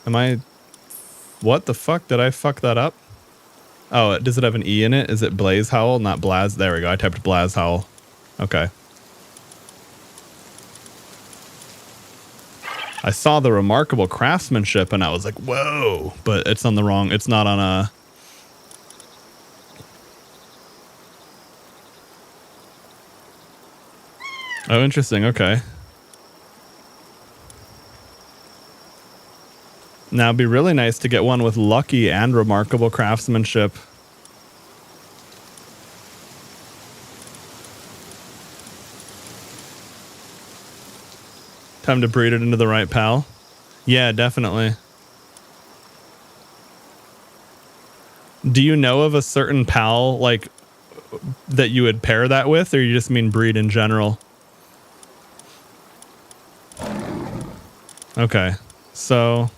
Am I... What the fuck? Did I fuck that up? Oh, does it have an E in it? Is it Blaze Howl, not Blaz? There we go. I typed Blaz Howl. Okay. I saw the remarkable craftsmanship and I was like, whoa. But it's on the wrong... It's not on a... Oh, interesting. Okay. Now, it'd be really nice to get one with lucky and remarkable craftsmanship. Time to breed it into the right pal. Yeah, definitely. Do you know of a certain pal, like, that you would pair that with, or you just mean breed in general? Okay, so...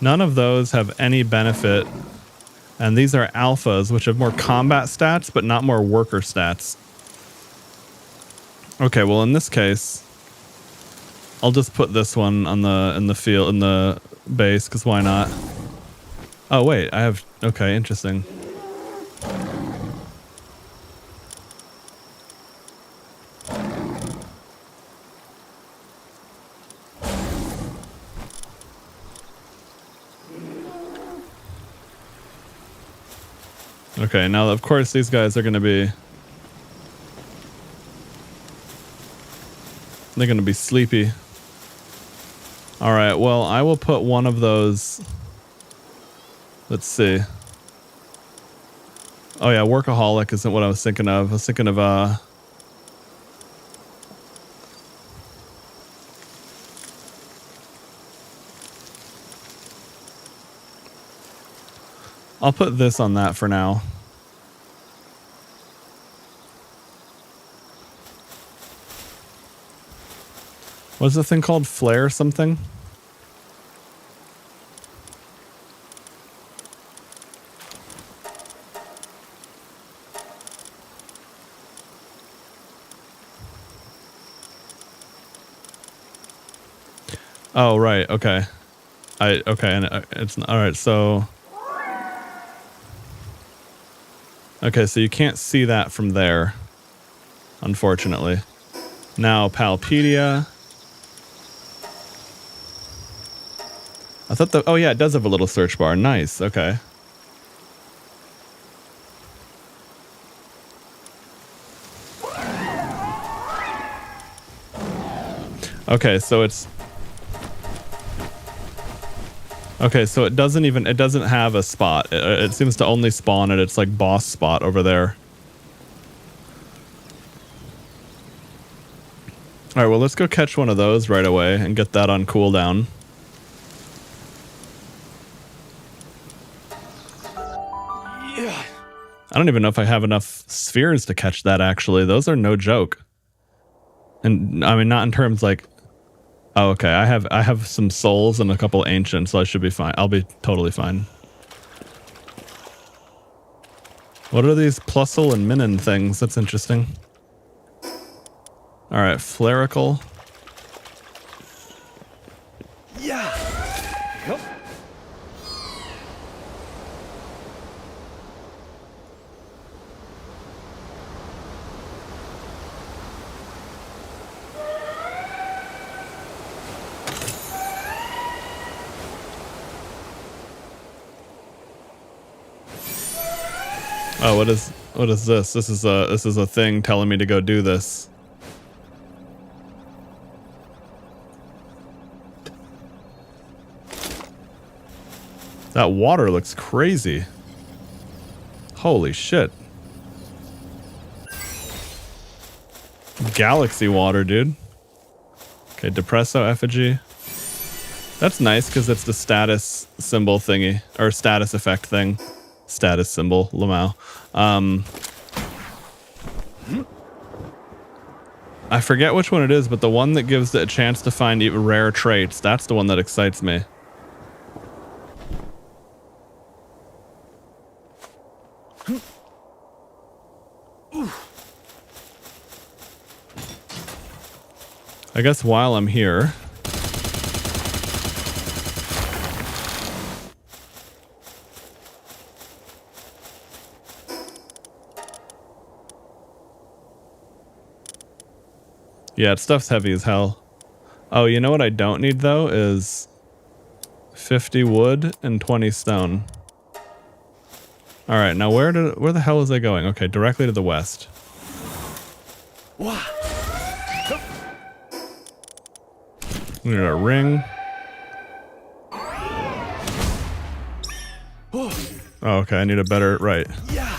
None of those have any benefit. And these are alphas, which have more combat stats, but not more worker stats. Okay, well in this case, I'll just put this one on in the base, because why not? Oh wait, I have... Okay, interesting. Okay, now of course these guys are gonna be... They're gonna be sleepy. Alright, well, I will put one of those... Let's see. Oh yeah, workaholic isn't what I was thinking of. I was thinking of, I'll put this on that for now. What's the thing called? Flare something? Oh, right. Okay. Okay. And it's all right. So, okay. So you can't see that from there, unfortunately. Now, Palpedia. I thought oh yeah, it does have a little search bar. Nice. Okay. Okay, so it's... Okay, so it doesn't have a spot. It seems to only spawn at its like boss spot over there. All right, well, let's go catch one of those right away and get that on cooldown. Yeah. I don't even know if I have enough spheres to catch that, actually. Those are no joke. And I mean, not in terms like... Oh, okay. I have some souls and a couple ancients, so I should be fine. I'll be totally fine. What are these Plusle and Minin things? That's interesting. All right, Flarical. Yeah. Yep. Oh, what is this? This is a thing telling me to go do this. That water looks crazy. Holy shit. Galaxy water, dude. Okay, Depresso effigy. That's nice because it's the status symbol thingy, or status effect thing. Status symbol, Lamau. I forget which one it is, but the one that gives it a chance to find even rare traits, that's the one that excites me. I guess while I'm here... Yeah, stuff's heavy as hell. Oh, you know what I don't need, though, is 50 wood and 20 stone. All right, now where the hell is I going? Okay, directly to the west. We need a ring. Oh, okay, I need a better... Right. Yeah.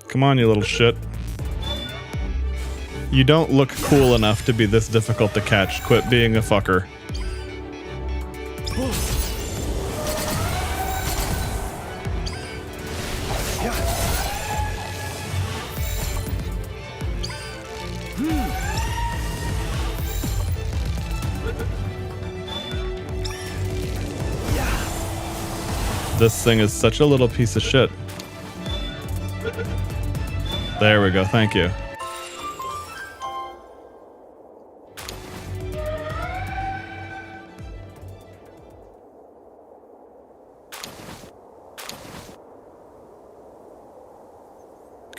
Come on, you little shit. You don't look cool enough to be this difficult to catch. Quit being a fucker. This thing is such a little piece of shit. There we go, thank you.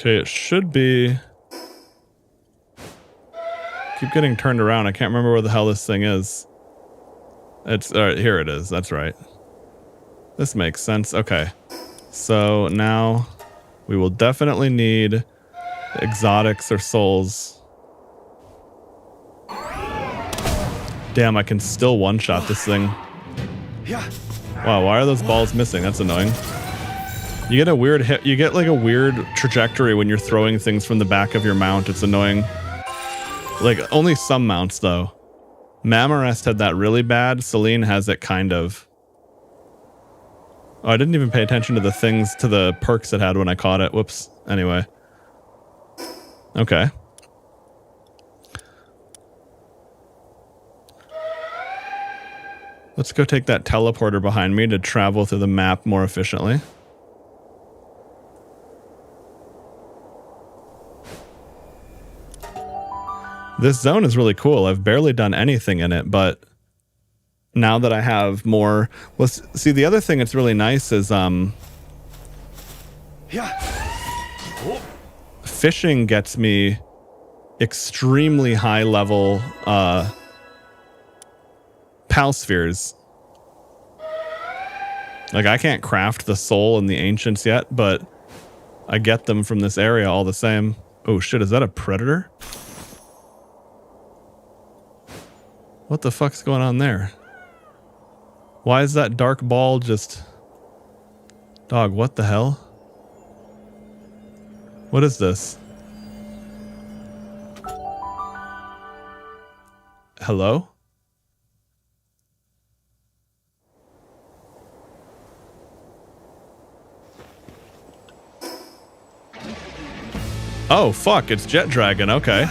Okay, it should be... Keep getting turned around. I can't remember where the hell this thing is. It's... Alright, here it is. That's right. This makes sense. Okay. So now we will definitely need exotics or souls. Damn, I can still one-shot this thing. Wow, why are those balls missing? That's annoying. You get a weird hit. You get like a weird trajectory when you're throwing things from the back of your mount. It's annoying. Like, only some mounts, though. Mamarest had that really bad. Celine has it kind of. Oh, I didn't even pay attention to the things, to the perks it had when I caught it. Whoops. Anyway. Okay. Let's go take that teleporter behind me to travel through the map more efficiently. This zone is really cool. I've barely done anything in it, but now that I have more... Well, see, the other thing that's really nice is fishing gets me extremely high level Pal spheres. Like, I can't craft the soul and the ancients yet, but I get them from this area all the same. Oh shit, is that a predator? What the fuck's going on there? Why is that dark ball just... Dog, what the hell? What is this? Hello? Oh, fuck, it's Jet Dragon, okay.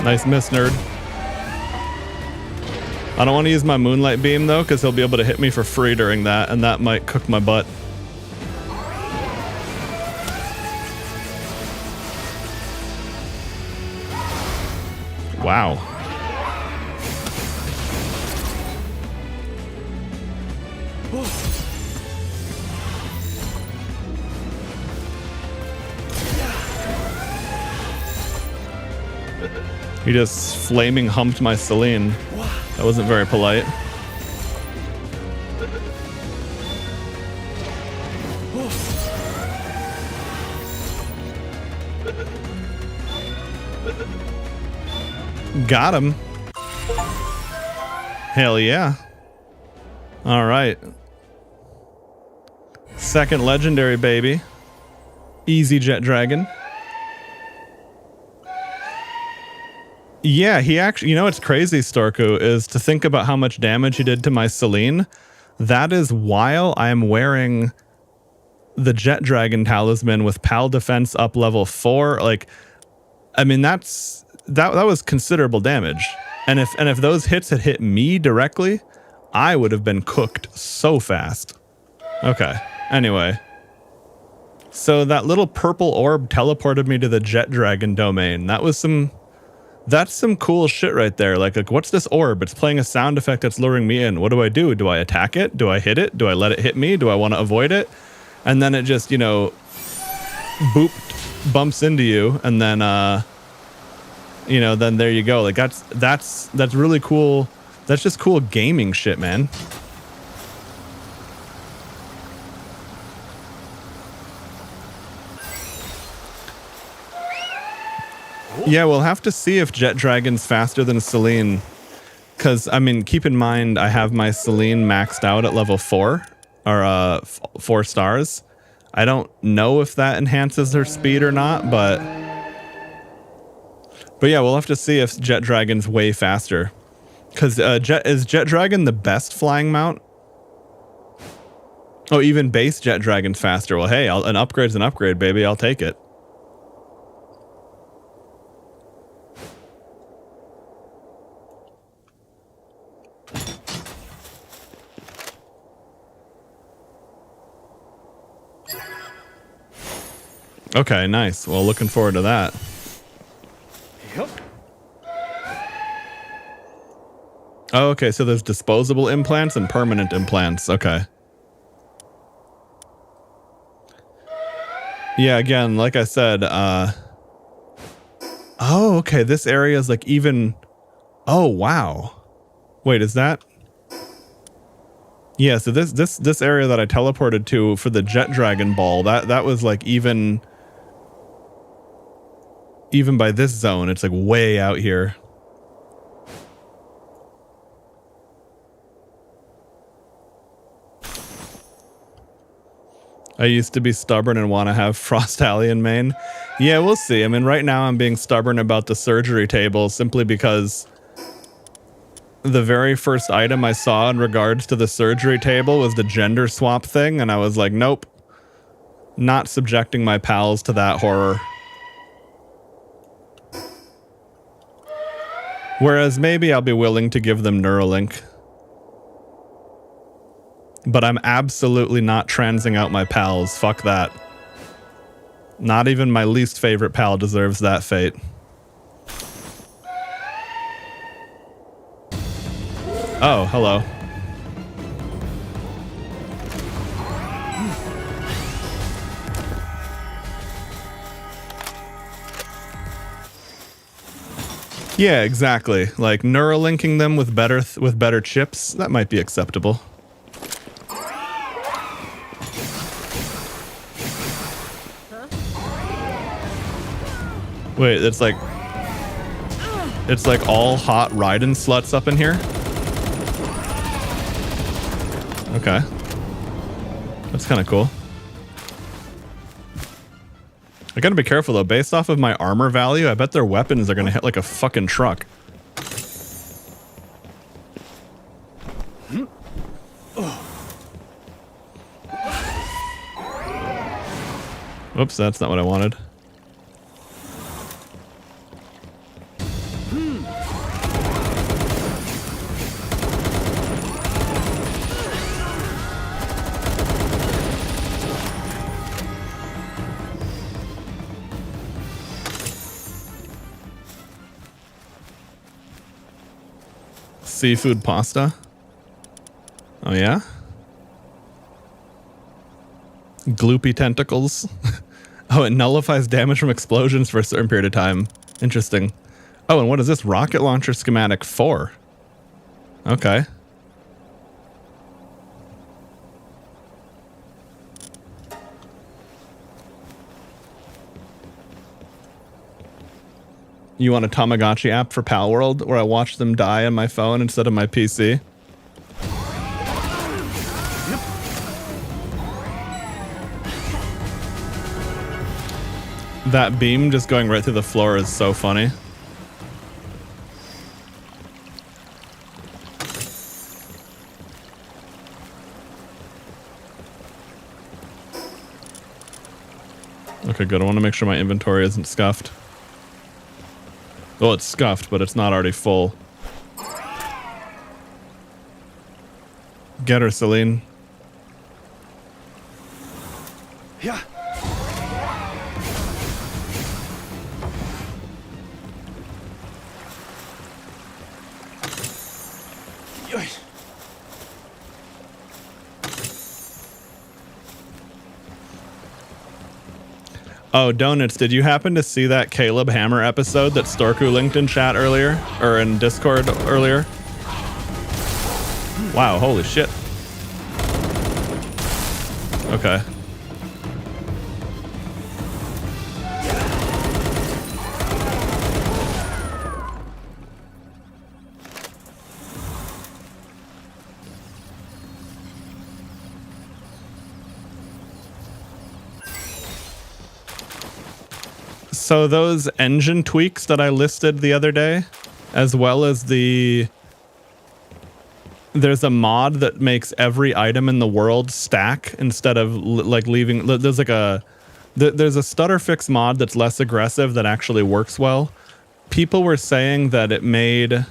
Nice miss, nerd. I don't want to use my moonlight beam, though, because he'll be able to hit me for free during that, and that might cook my butt. Wow. He just flaming humped my Celine. That wasn't very polite. Got him. Hell yeah. All right. Second legendary, baby. Easy Jet Dragon. Yeah, he actually, you know what's crazy, Storku, is to think about how much damage he did to my Celine. That is while I am wearing the Jet Dragon talisman with PAL defense up level 4. Like, I mean, that was considerable damage. And if those hits had hit me directly, I would have been cooked so fast. Okay, anyway. So that little purple orb teleported me to the Jet Dragon domain. That was some... That's some cool shit right there. Like, what's this orb? It's playing a sound effect that's luring me in. What do? Do I attack it? Do I hit it? Do I let it hit me? Do I want to avoid it? And then it just, you know, bumps into you, and then, you know, then there you go. Like, that's really cool. That's just cool gaming shit, man. Yeah, we'll have to see if Jet Dragon's faster than Celine. Because, I mean, keep in mind, I have my Celine maxed out at level 4. Or, 4 stars. I don't know if that enhances her speed or not, but... But yeah, we'll have to see if Jet Dragon's way faster. Because, is Jet Dragon the best flying mount? Oh, even base jet dragon's faster. Well, hey, an upgrade's an upgrade, baby. I'll take it. Okay, nice. Well, looking forward to that. Yep. Oh, okay. So there's disposable implants and permanent implants. Okay. Yeah, again, like I said, oh, okay. This area is like even. Oh, wow. Wait, is that? Yeah, so this area that I teleported to for the Jet Dragon Ball, that was like even by this zone, it's like way out here. I used to be stubborn and want to have Frost Alien main. Yeah, we'll see. I mean, right now I'm being stubborn about the surgery table simply because the very first item I saw in regards to the surgery table was the gender swap thing, and I was like, nope. Not subjecting my pals to that horror. Whereas maybe I'll be willing to give them Neuralink. But I'm absolutely not transing out my pals. Fuck that. Not even my least favorite pal deserves that fate. Oh, hello. Yeah, exactly. Like Neuralinking them with better chips, that might be acceptable. Wait, it's like all hot Raiden sluts up in here? Okay. That's kind of cool. I gotta be careful though. Based off of my armor value, I bet their weapons are gonna hit like a fucking truck. Oops, that's not what I wanted. Seafood pasta? Oh yeah? Gloopy tentacles? Oh, it nullifies damage from explosions for a certain period of time. Interesting. Oh, and what is this? Rocket launcher schematic 4. Okay. You want a Tamagotchi app for Palworld where I watch them die on my phone instead of my PC? That beam just going right through the floor is so funny. Okay, good. I want to make sure my inventory isn't scuffed. Well, it's scuffed, but it's not already full. Get her, Celine. Yeah. Oh, Donuts, did you happen to see that Caleb Hammer episode that Storku linked in chat earlier? Or in Discord earlier? Wow, holy shit. Okay. So those engine tweaks that I listed the other day, as well as the there's a mod that makes every item in the world stack instead of like leaving. There's like there's a stutter fix mod that's less aggressive that actually works well. People were saying that it made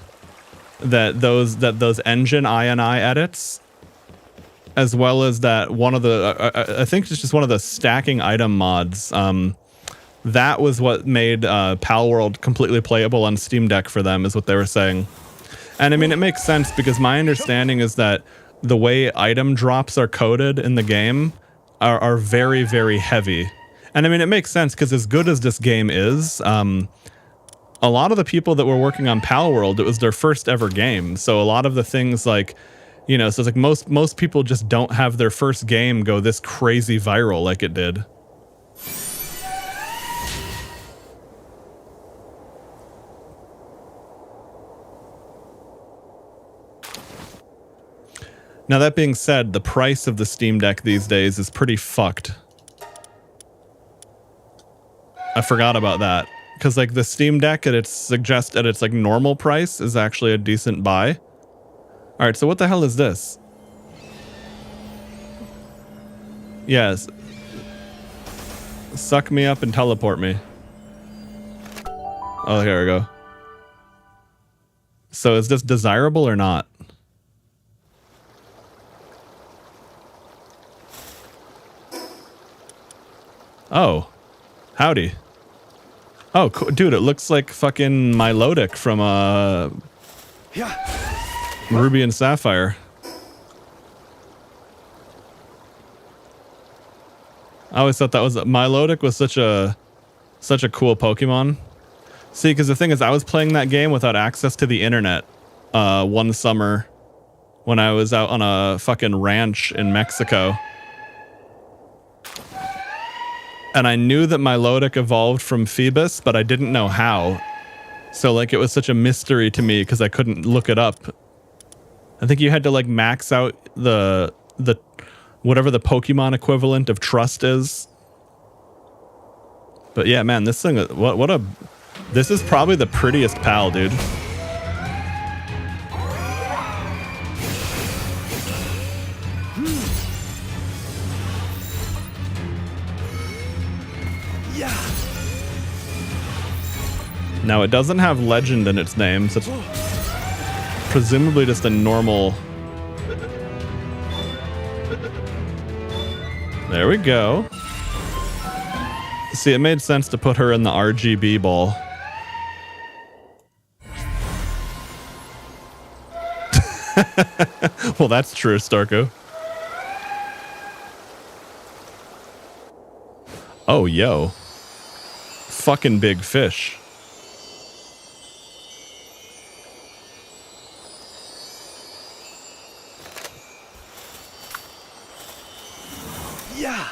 those engine INI edits, as well as that one of the I think it's just one of the stacking item mods. That was what made Palworld completely playable on Steam Deck for them, is what they were saying. And I mean, it makes sense because my understanding is that the way item drops are coded in the game are very, very heavy. And I mean, it makes sense because as good as this game is, a lot of the people that were working on Palworld, it was their first ever game. So a lot of the things like, you know, so it's like most people just don't have their first game go this crazy viral like it did. Now, that being said, the price of the Steam Deck these days is pretty fucked. I forgot about that. Because, like, the Steam Deck at its like normal price is actually a decent buy. Alright, so what the hell is this? Yes. Suck me up and teleport me. Oh, here we go. So is this desirable or not? Oh, howdy. Oh, cool. Dude, it looks like fucking Milotic from Ruby and Sapphire. I always thought that was Milotic was such a cool Pokemon. See, because the thing is, I was playing that game without access to the internet one summer when I was out on a fucking ranch in Mexico. And I knew that Milotic evolved from Phoebus, but I didn't know how. So, like, it was such a mystery to me because I couldn't look it up. I think you had to, like, max out the whatever the Pokemon equivalent of trust is. But yeah, man, this thing, this is probably the prettiest pal, dude. Now, it doesn't have legend in its name, so it's presumably just a normal... There we go. See, it made sense to put her in the RGB ball. Well, that's true, Starko. Oh, yo. Fucking big fish. Yeah.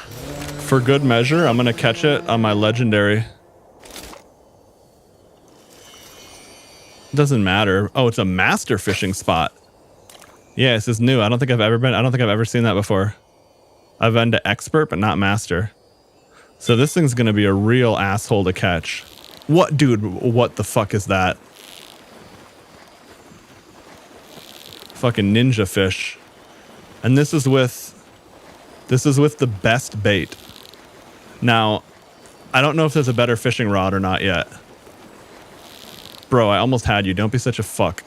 For good measure, I'm gonna catch it on my legendary. Doesn't matter. Oh, it's a master fishing spot. Yeah, this is new. I don't think I've ever seen that before. I've been to expert, but not master. So this thing's gonna be a real asshole to catch. What, dude? What the fuck is that? Fucking ninja fish. And this is with the best bait. Now, I don't know if there's a better fishing rod or not yet. Bro, I almost had you. Don't be such a fuck.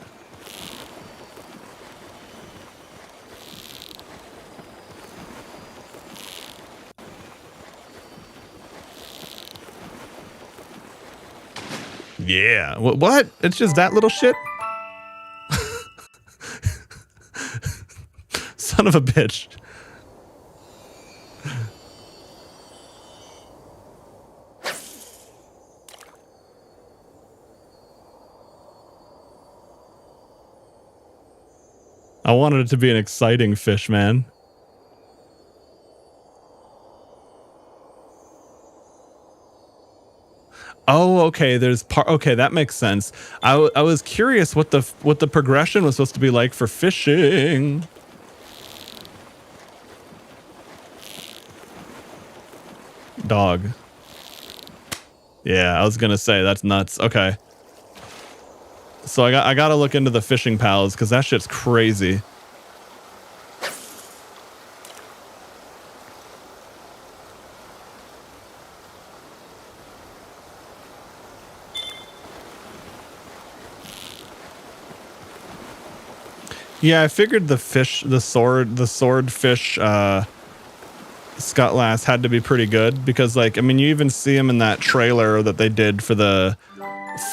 Yeah. What? It's just that little shit? Son of a bitch. I wanted it to be an exciting fish, man. Oh, okay. Okay, that makes sense. I was curious what the progression was supposed to be like for fishing. Dog. Yeah, I was gonna say that's nuts. Okay. So I gotta look into the fishing pals because that shit's crazy. Yeah, I figured the swordfish Scuttlass had to be pretty good because, like, I mean, you even see him in that trailer that they did for the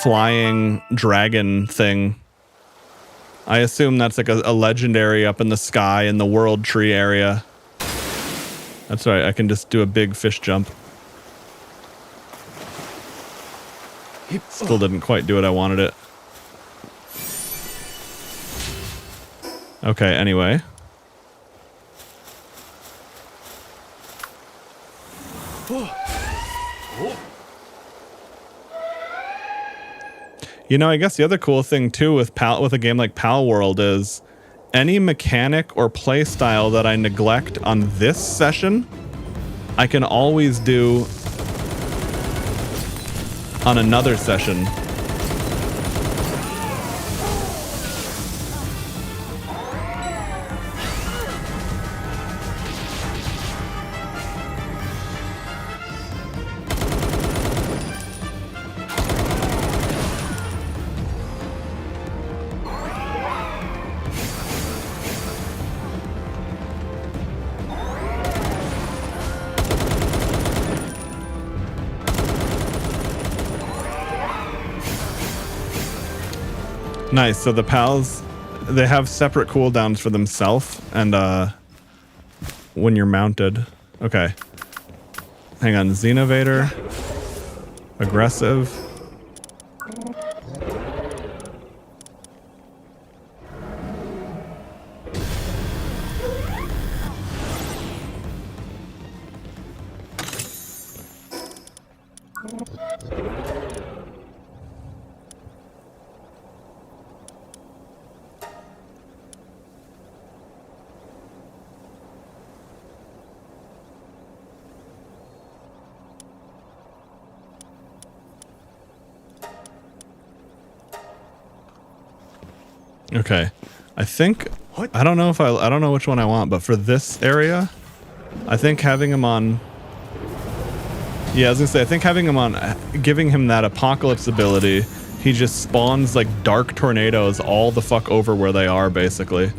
flying dragon thing. I assume that's like a legendary up in the sky in the world tree area. That's right, I can just do a big fish jump. Still didn't quite do what I wanted it. Okay, anyway. You know, I guess the other cool thing too with a game like Palworld is any mechanic or play style that I neglect on this session, I can always do on another session. Nice. So the pals, they have separate cooldowns for themselves and when you're mounted. Okay. Hang on. Xenovator. Aggressive. Okay, I think, I don't know which one I want, but for this area, I think having him on, yeah, I was gonna say, I think having him on, giving him that apocalypse ability, he just spawns like dark tornadoes all the fuck over where they are, basically.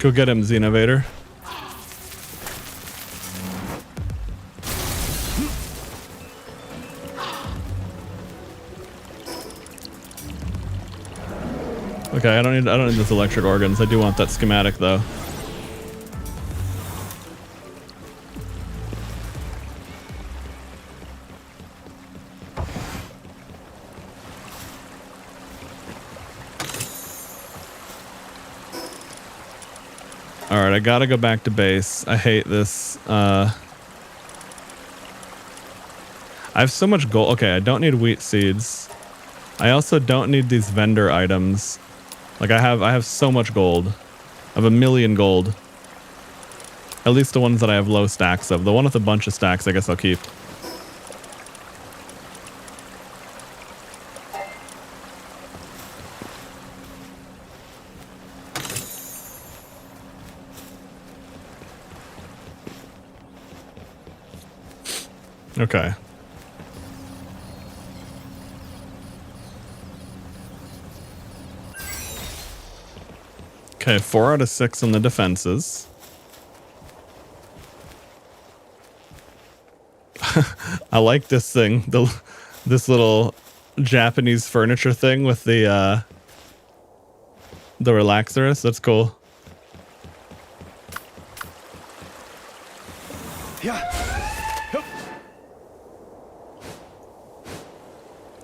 Go get him, Xenovator. Okay, I don't need those electric organs. I do want that schematic though. Alright, I gotta go back to base. I hate this. I have so much gold. Okay, I don't need wheat seeds. I also don't need these vendor items. Like I have so much gold. I have 1,000,000 gold. At least the ones that I have low stacks of. The one with a bunch of stacks, I guess I'll keep. Okay. Okay, 4 out of 6 on the defenses. I like this thing, this little Japanese furniture thing with the relaxers. That's cool. Yeah.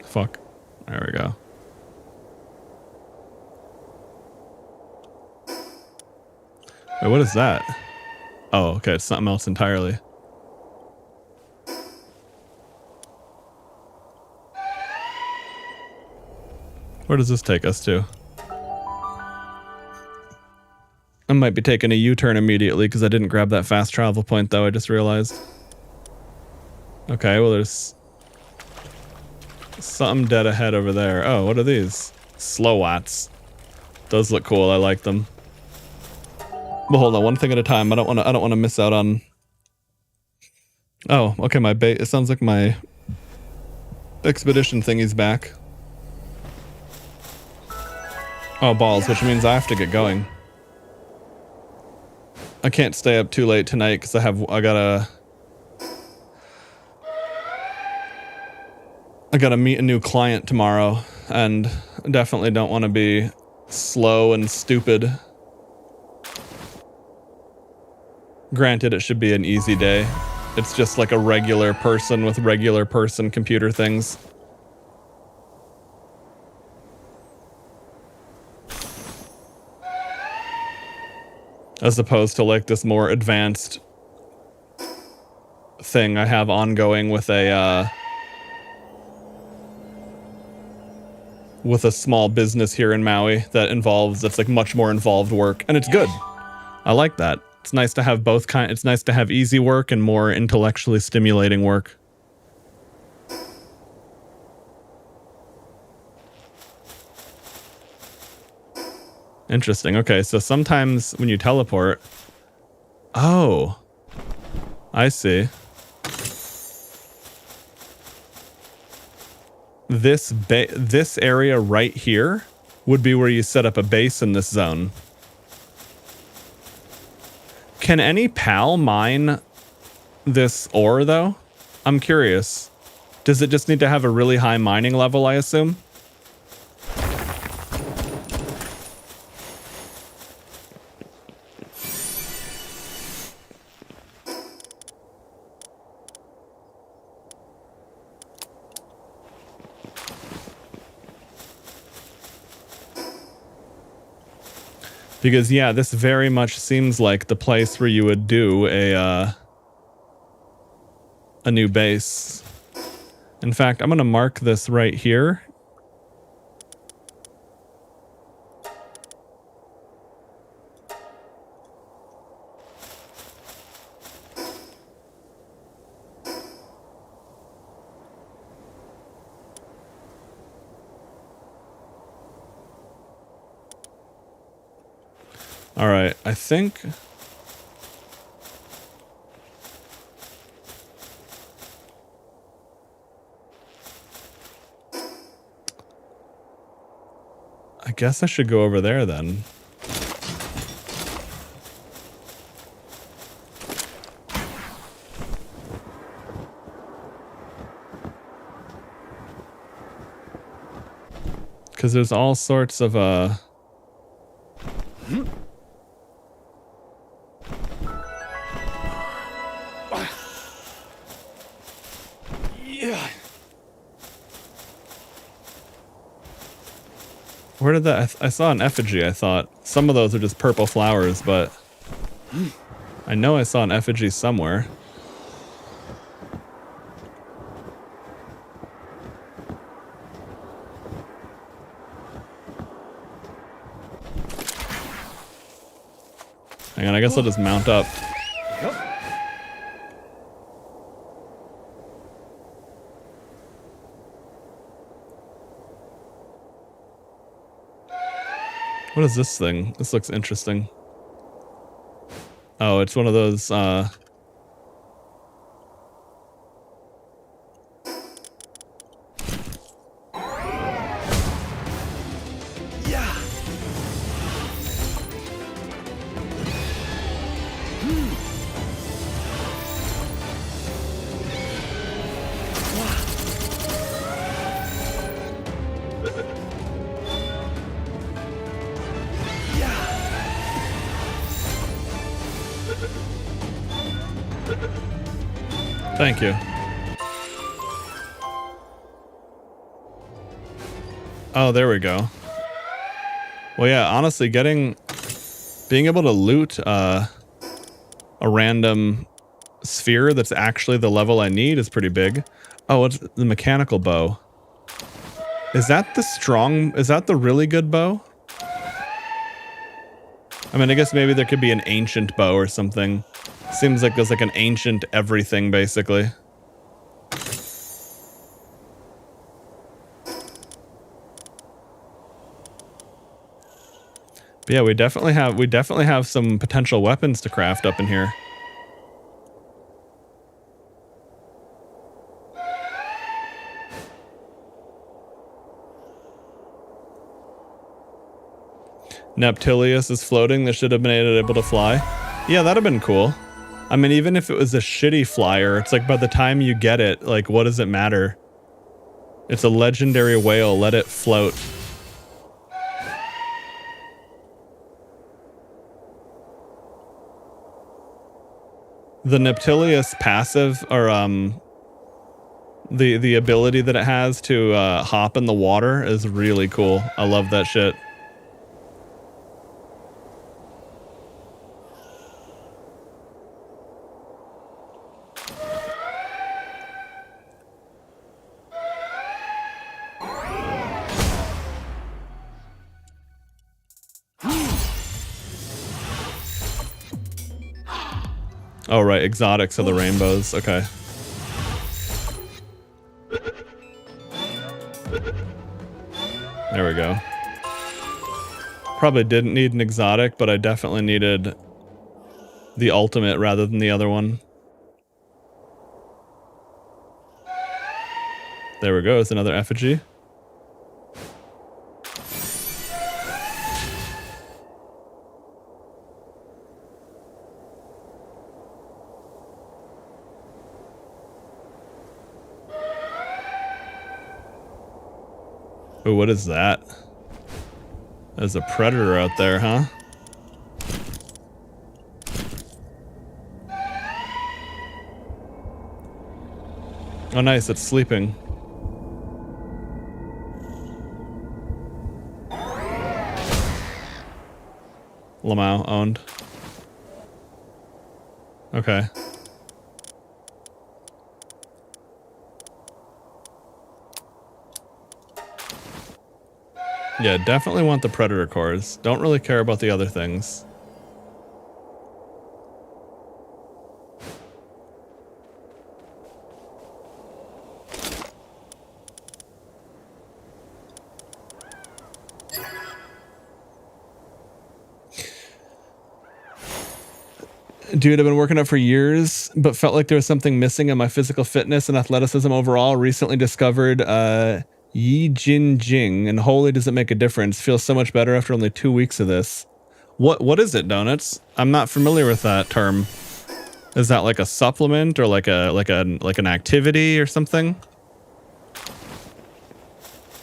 Fuck. There we go. Wait, what is that? Oh, okay, it's something else entirely. Where does this take us to? I might be taking a U-turn immediately because I didn't grab that fast travel point though, I just realized. Okay, well there's something dead ahead over there. Oh, what are these? Slowats. Those look cool. I like them. But hold on, one thing at a time. I don't want to miss out on. Oh, okay. My bait. It sounds like my expedition thingy's back. Oh, balls, which means I have to get going. I can't stay up too late tonight because I gotta meet a new client tomorrow, and definitely don't want to be slow and stupid. Granted, it should be an easy day. It's just like a regular person with regular person computer things. As opposed to like this more advanced thing I have ongoing with a small business here in Maui that's like much more involved work, and it's good. I like that. It's nice to have both kind. It's nice to have easy work and more intellectually stimulating work. Interesting. Okay, so sometimes when you teleport, oh, I see. This area right here would be where you set up a base in this zone. Can any PAL mine this ore, though? I'm curious. Does it just need to have a really high mining level, I assume? Because, yeah, this very much seems like the place where you would do a new base. In fact, I'm going to mark this right here. All right, I think... I guess I should go over there then. Because there's all sorts of, Yeah. Where did that... I saw an effigy, I thought. Some of those are just purple flowers, but... I know I saw an effigy somewhere. Hang on, I guess I'll just mount up. Yep. What is this thing? This looks interesting. Oh, it's one of those, Yeah. Thank you. Oh, there we go. Well, yeah, honestly, being able to loot a random sphere that's actually the level I need is pretty big. Oh, it's the mechanical bow. Is that the really good bow? I mean, I guess maybe there could be an ancient bow or something. Seems like there's like an ancient everything, basically. But yeah, we definitely have some potential weapons to craft up in here. Neptilius is floating. They should have been able to fly. Yeah, that'd have been cool. I mean, even if it was a shitty flyer, it's like by the time you get it, like, what does it matter? It's a legendary whale. Let it float. The Neptilius passive, or the ability that it has to hop in the water is really cool. I love that shit. Oh, right. Exotics are the rainbows. Okay. There we go. Probably didn't need an exotic, but I definitely needed the ultimate rather than the other one. There we go. It's another effigy. Oh, what is that? There's a predator out there, huh? Oh, nice. It's sleeping. Lamau owned. Okay. Yeah, definitely want the predator cores. Don't really care about the other things. Dude, I've been working out for years, but felt like there was something missing in my physical fitness and athleticism overall. Recently discovered Yi Jin Jing, and holy does it make a difference. Feels so much better after only 2 weeks of this. What is it, Donuts? I'm not familiar with that term. Is that like a supplement or like an activity or something?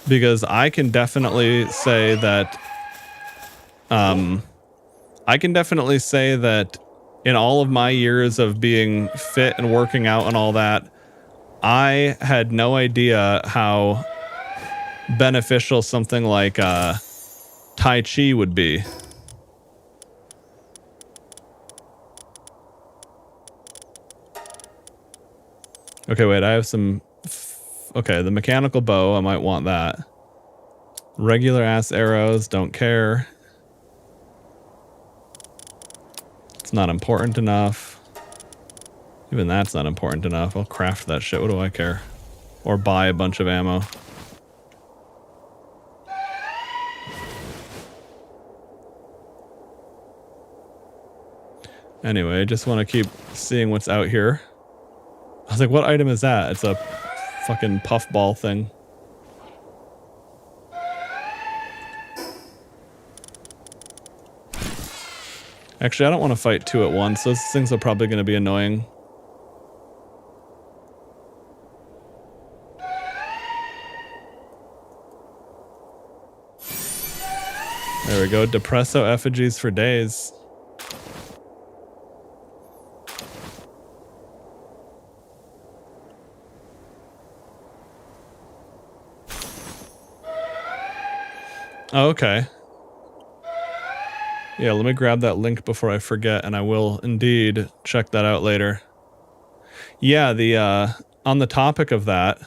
Because I can definitely say that in all of my years of being fit and working out and all that, I had no idea how beneficial something like Tai Chi would be. Okay, wait, I have some... Okay, the mechanical bow, I might want that. Regular ass arrows, don't care. It's not important enough. Even that's not important enough. I'll craft that shit, what do I care? Or buy a bunch of ammo. Anyway, just want to keep seeing what's out here. I was like, what item is that? It's a fucking puffball thing. Actually, I don't want to fight two at once. Those things are probably going to be annoying. There we go. Depresso effigies for days. Oh, okay. Yeah, let me grab that link before I forget, and I will indeed check that out later. Yeah, the on the topic of that,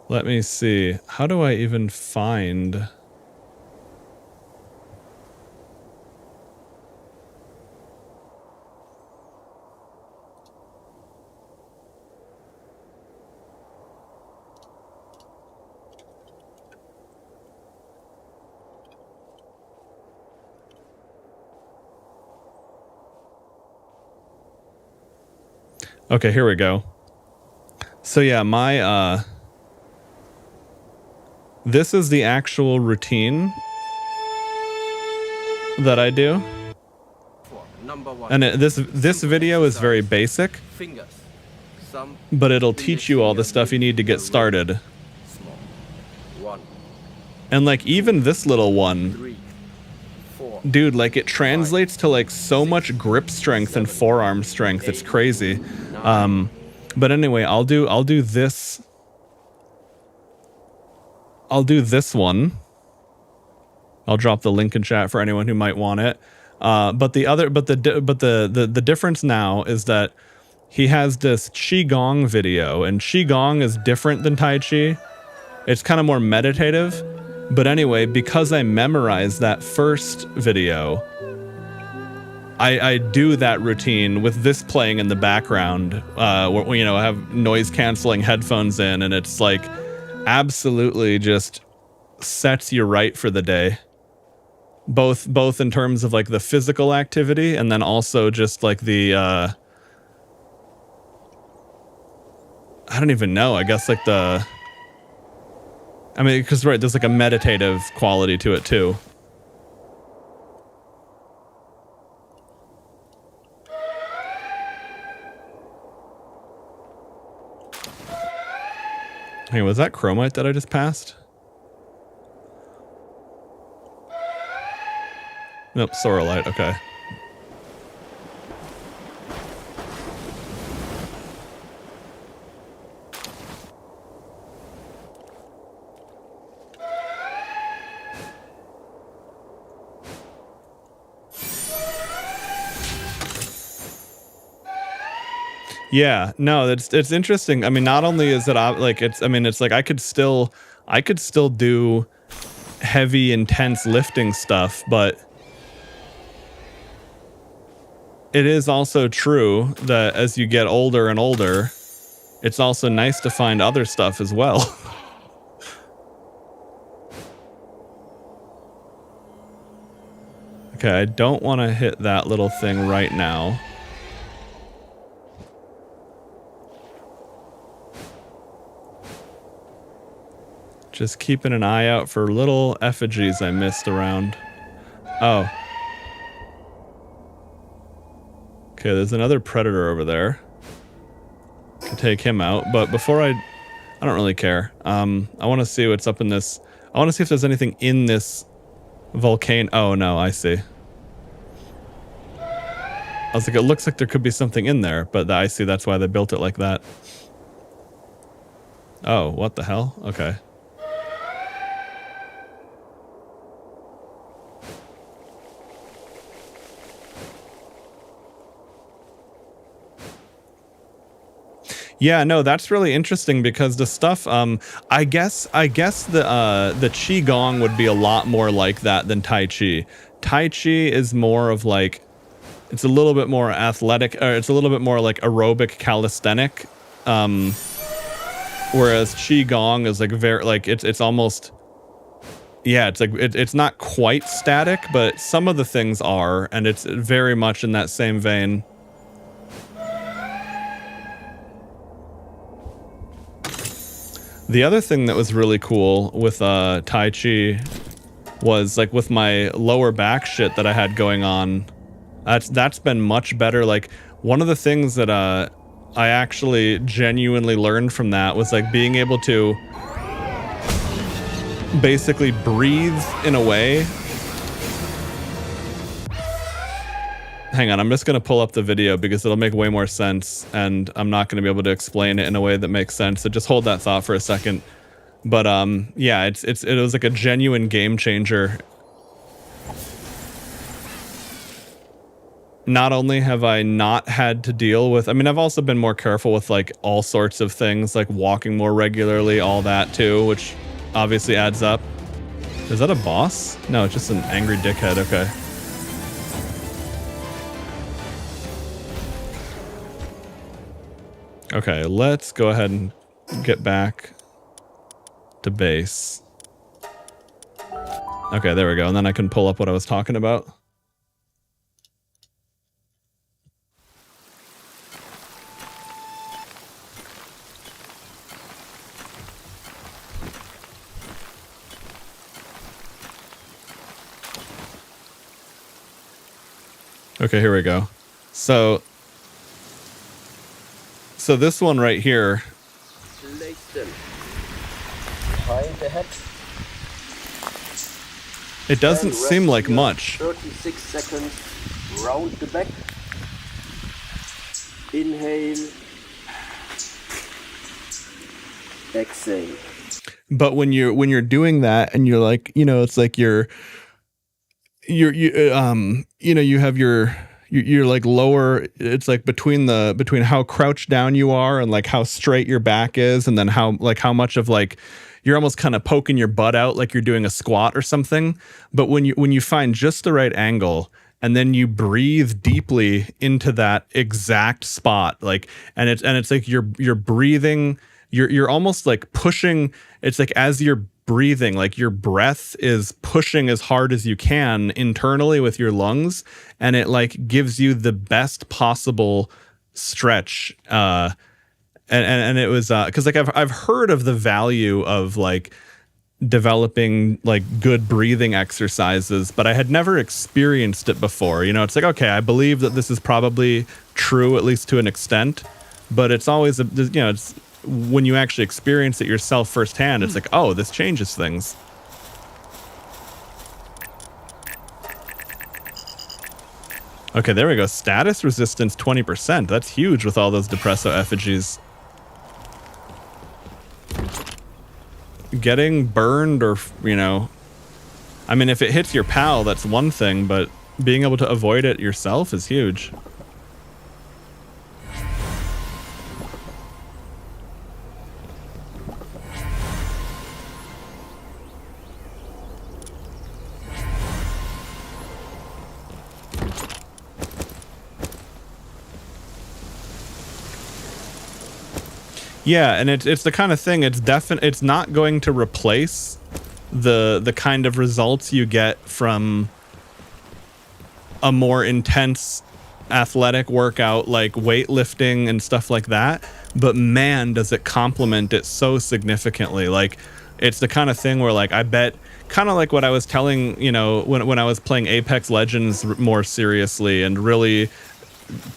let me see. How do I even find... Okay, here we go. So yeah, my this is the actual routine that I do. And this video is very basic, but it'll teach you all the stuff you need to get started. And like even this little one, dude, like it translates to like so much grip strength and forearm strength. It's crazy. But anyway, I'll do this. I'll do this one. I'll drop the link in chat for anyone who might want it. But the difference now is that he has this Qigong video, and Qigong is different than Tai Chi. It's kind of more meditative. But anyway, because I memorized that first video, I do that routine with this playing in the background, where, you know, I have noise canceling headphones in, and it's like absolutely just sets you right for the day. Both in terms of like the physical activity, and then also just like the I don't even know, I guess like the, I mean, because right, there's like a meditative quality to it too. Hey, was that chromite that I just passed? Nope, sorrelite, okay. Yeah, no, it's interesting. I mean, not only is it like it's, I mean, it's like I could still do heavy, intense lifting stuff, but it is also true that as you get older and older, it's also nice to find other stuff as well. Okay, I don't want to hit that little thing right now. Just keeping an eye out for little effigies I missed around. Oh. Okay, there's another predator over there. Can take him out, but before I don't really care. I want to see what's up in this. I want to see if there's anything in this volcano. Oh no, I see. I was like, it looks like there could be something in there, but I see that's why they built it like that. Oh, what the hell? Okay. Yeah, no, that's really interesting because the stuff, I guess the Qigong would be a lot more like that than Tai Chi. Tai Chi is more of like, it's a little bit more athletic, or it's a little bit more like aerobic calisthenic. Whereas Qigong is like very, like it's almost, yeah, it's like, it's not quite static, but some of the things are, and it's very much in that same vein. The other thing that was really cool with Tai Chi was like with my lower back shit that I had going on. That's been much better. Like one of the things that I actually genuinely learned from that was like being able to basically breathe in a way. Hang on, I'm just going to pull up the video because it'll make way more sense, and I'm not going to be able to explain it in a way that makes sense. So just hold that thought for a second. But yeah, it was like a genuine game changer. Not only have I not had to deal with, I mean, I've also been more careful with like all sorts of things, like walking more regularly, all that too, which obviously adds up. Is that a boss? No, it's just an angry dickhead. Okay. Okay, let's go ahead and get back to base. Okay, there we go. And then I can pull up what I was talking about. Okay, here we go. So this one right here. Place them behind the hex. It doesn't And seem rest like here much. 36 seconds. Round the back. Inhale. Exhale. But when you're doing that and you're like, you know, it's like you know, you have you're like lower, it's like between how crouched down you are and like how straight your back is, and then how much of like you're almost kind of poking your butt out like you're doing a squat or something. But when you find just the right angle and then you breathe deeply into that exact spot, like, and it's like you're breathing, you're almost like pushing. It's like as you're breathing, like your breath is pushing as hard as you can internally with your lungs, and it like gives you the best possible stretch. And it was because like I've heard of the value of like developing like good breathing exercises, but I had never experienced it before. You know, it's like, okay, I believe that this is probably true at least to an extent, but it's always it's when you actually experience it yourself firsthand, it's like, oh, this changes things. Okay, there we go. Status resistance 20%. That's huge with all those Depresso effigies. Getting burned, or, you know, I mean, if it hits your pal, that's one thing, but being able to avoid it yourself is huge. Yeah, and it's the kind of thing, it's not going to replace the kind of results you get from a more intense athletic workout like weightlifting and stuff like that, but man, does it complement it so significantly. Like, it's the kind of thing where, like, I bet, kind of like what I was telling, you know, when I was playing Apex Legends more seriously and really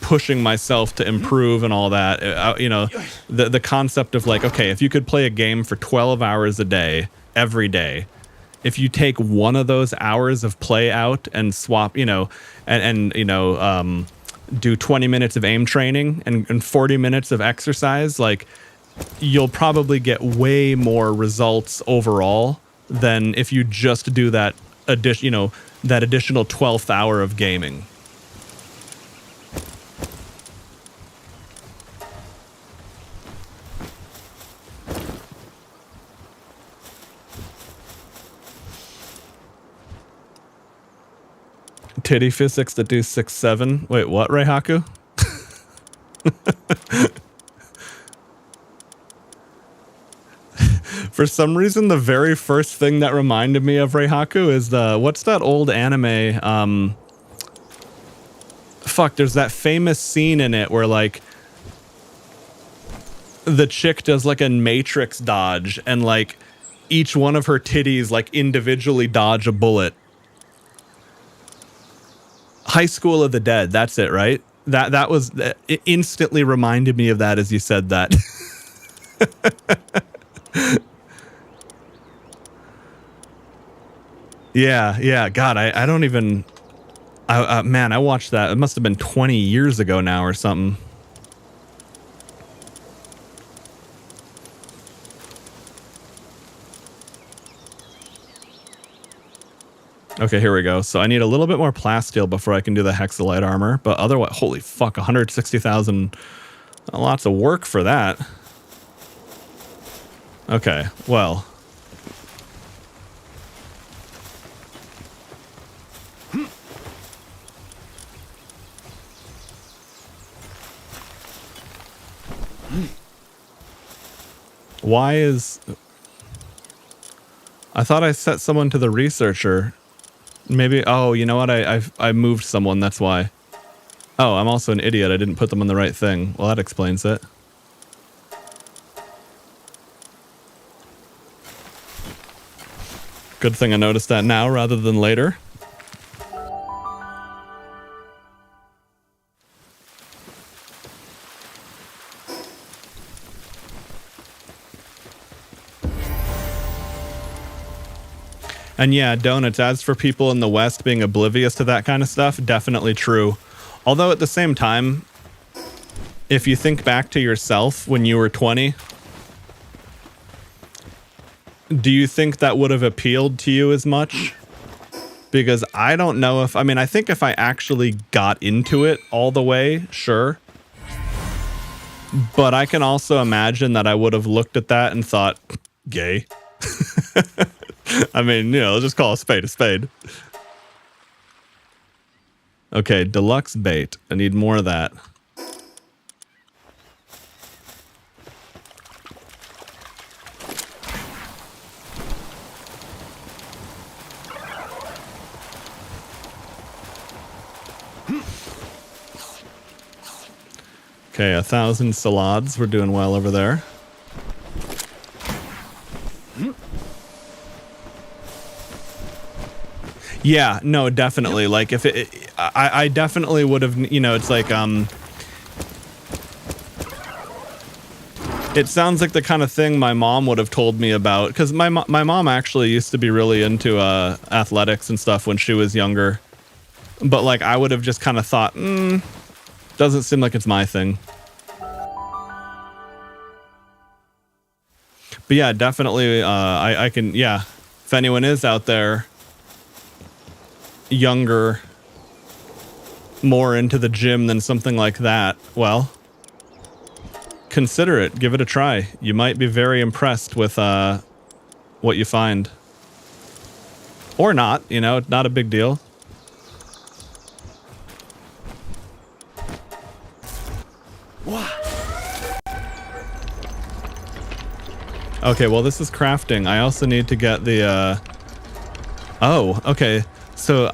pushing myself to improve and all that, you know, the concept of like, okay, if you could play a game for 12 hours a day every day, if you take one of those hours of play out and swap, you know, and you know, do 20 minutes of aim training and 40 minutes of exercise, like, you'll probably get way more results overall than if you just do that additional 12th hour of gaming. Titty physics that do 6-7. Wait, what, Reihaku? For some reason, the very first thing that reminded me of Reihaku is what's that old anime? Fuck, there's that famous scene in it where, like, the chick does like a matrix dodge and like each one of her titties like individually dodge a bullet. High School of the Dead, that's it, right? That was, it instantly reminded me of that as you said that. Yeah, God, I don't even, man, I watched that, it must have been 20 years ago now or something. Okay, here we go. So I need a little bit more plasteel before I can do the hexalite armor, but otherwise, holy fuck, 160,000, lots of work for that. Okay, well. Why is... I thought I set someone to the researcher. Maybe, oh, you know what? I moved someone, that's why. Oh, I'm also an idiot. I didn't put them on the right thing. Well, that explains it. Good thing I noticed that now rather than later. And yeah, donuts, as for people in the West being oblivious to that kind of stuff, definitely true. Although at the same time, if you think back to yourself when you were 20, do you think that would have appealed to you as much? Because I don't know if, I mean, I think if I actually got into it all the way, sure. But I can also imagine that I would have looked at that and thought, gay. I mean, you know, let's just call a spade a spade. Okay, deluxe bait. I need more of that. Okay, 1,000 salads. We're doing well over there. Yeah, no, definitely. Like if I definitely would have, you know, it's like, it sounds like the kind of thing my mom would have told me about, because my mom actually used to be really into athletics and stuff when she was younger. But like I would have just kind of thought, doesn't seem like it's my thing. But yeah, definitely, I can, yeah. If anyone is out there, younger, more into the gym than something like that, well, consider it. Give it a try. You might be very impressed with what you find. Or not, you know, not a big deal. Okay, well, this is crafting. I also need to get the, oh, okay. So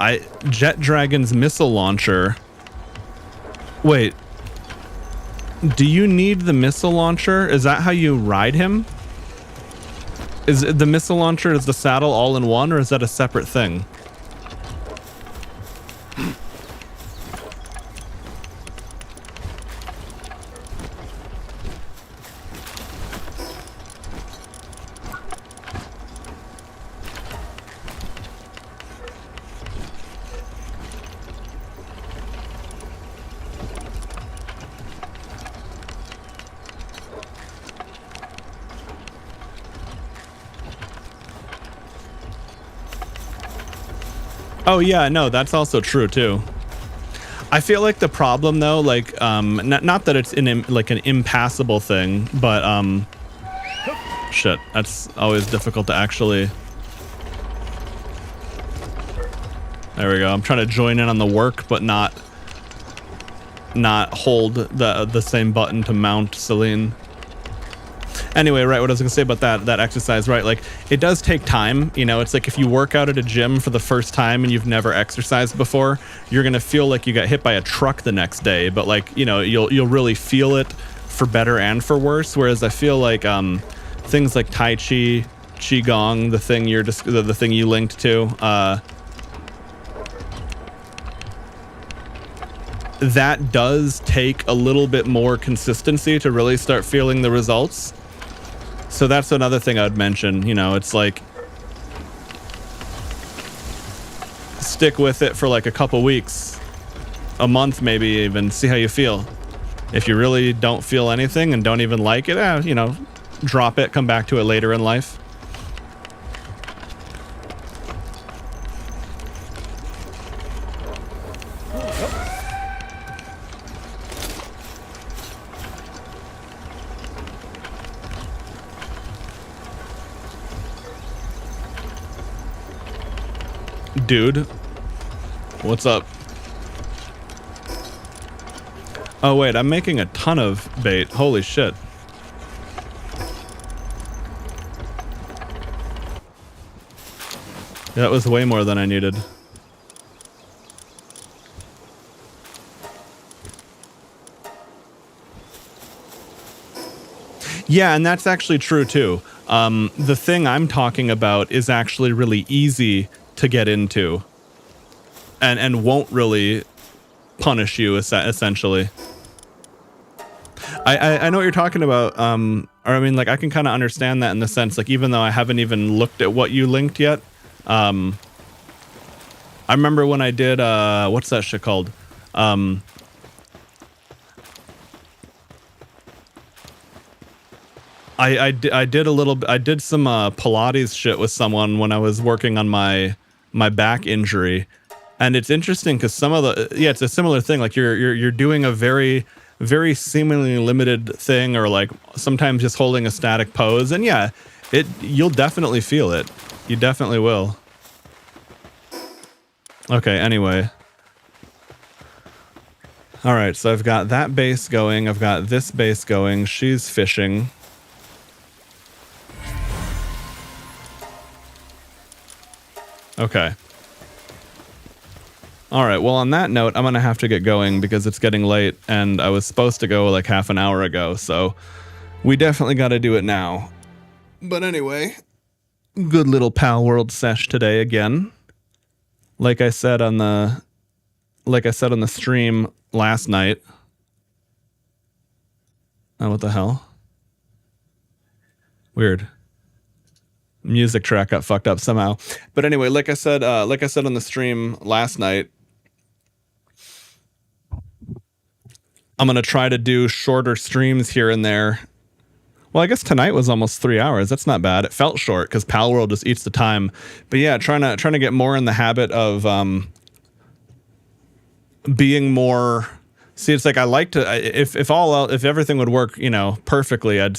Jet Dragon's missile launcher. Wait. Do you need the missile launcher? Is that how you ride him? Is the missile launcher, is the saddle all in one, or is that a separate thing? Oh yeah, no, that's also true too. I feel like the problem though, like, not that it's like an impassable thing, but shit, that's always difficult to actually. There we go. I'm trying to join in on the work, but not hold the same button to mount Celine. Anyway, right, what I was gonna say about that exercise, right, like, it does take time, you know. It's like if you work out at a gym for the first time and you've never exercised before, you're gonna feel like you got hit by a truck the next day, but like, you know, you'll really feel it for better and for worse. Whereas I feel like things like Tai Chi, Qigong, the thing the thing you linked to, that does take a little bit more consistency to really start feeling the results. So that's another thing I'd mention, you know, it's like stick with it for like a couple weeks, a month maybe even, see how you feel. If you really don't feel anything and don't even like it, you know, drop it, come back to it later in life. Dude, what's up? Oh wait, I'm making a ton of bait. Holy shit. That was way more than I needed. Yeah, and that's actually true too. The thing I'm talking about is actually really easy to get into and won't really punish you essentially. I know what you're talking about, or I mean, like, I can kind of understand that in the sense, like, even though I haven't even looked at what you linked yet, I remember when I did, what's that shit called? I did some Pilates shit with someone when I was working on my back injury, and it's interesting because some of the it's a similar thing. Like you're doing a very seemingly limited thing, or like sometimes just holding a static pose, and yeah, you'll definitely feel it. You definitely will. Okay, anyway. All right, so I've got that base going. I've got this base going. She's fishing. Okay. All right, well, on that note, I'm going to have to get going because it's getting late, and I was supposed to go like half an hour ago, so we definitely got to do it now. But anyway, good little Palworld sesh today again. Like I said on the stream last night. Oh, what the hell? Weird. Music track got fucked up somehow. But anyway, like I said on the stream last night, I'm gonna try to do shorter streams here and there. Well, I guess tonight was almost 3 hours. That's not bad. It felt short because Palworld just eats the time. But yeah, trying to get more in the habit of being more. See, it's like I like to. If everything would work, perfectly, I'd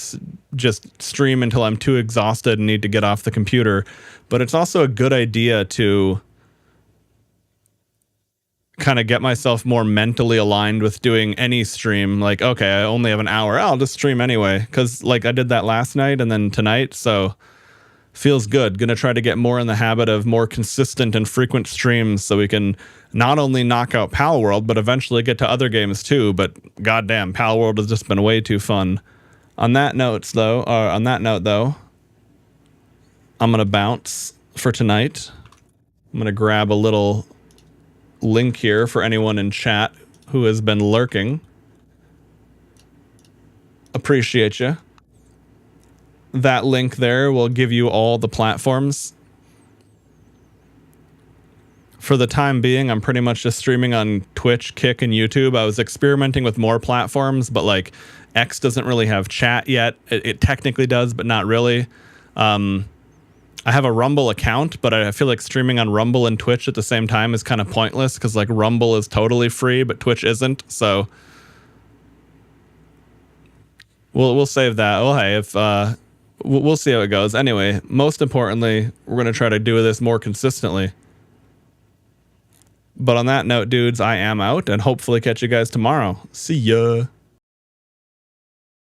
just stream until I'm too exhausted and need to get off the computer. But it's also a good idea to kind of get myself more mentally aligned with doing any stream. Like, okay, I only have an hour. I'll just stream anyway. Because like I did that last night and then tonight. So feels good. Gonna try to get more in the habit of more consistent and frequent streams so we can not only knock out Palworld, but eventually get to other games too. But goddamn, Palworld has just been way too fun. On that note, though, I'm gonna bounce for tonight. I'm gonna grab a little link here for anyone in chat who has been lurking. Appreciate you. That link there will give you all the platforms. For the time being, I'm pretty much just streaming on Twitch, Kick, and YouTube. I was experimenting with more platforms, but like X doesn't really have chat yet. It technically does, but not really. I have a Rumble account, but I feel like streaming on Rumble and Twitch at the same time is kind of pointless because like Rumble is totally free, but Twitch isn't. So we'll save that. Well, hey, if we'll see how it goes. Anyway, most importantly, we're gonna try to do this more consistently. But on that note, dudes, I am out and hopefully catch you guys tomorrow. See ya.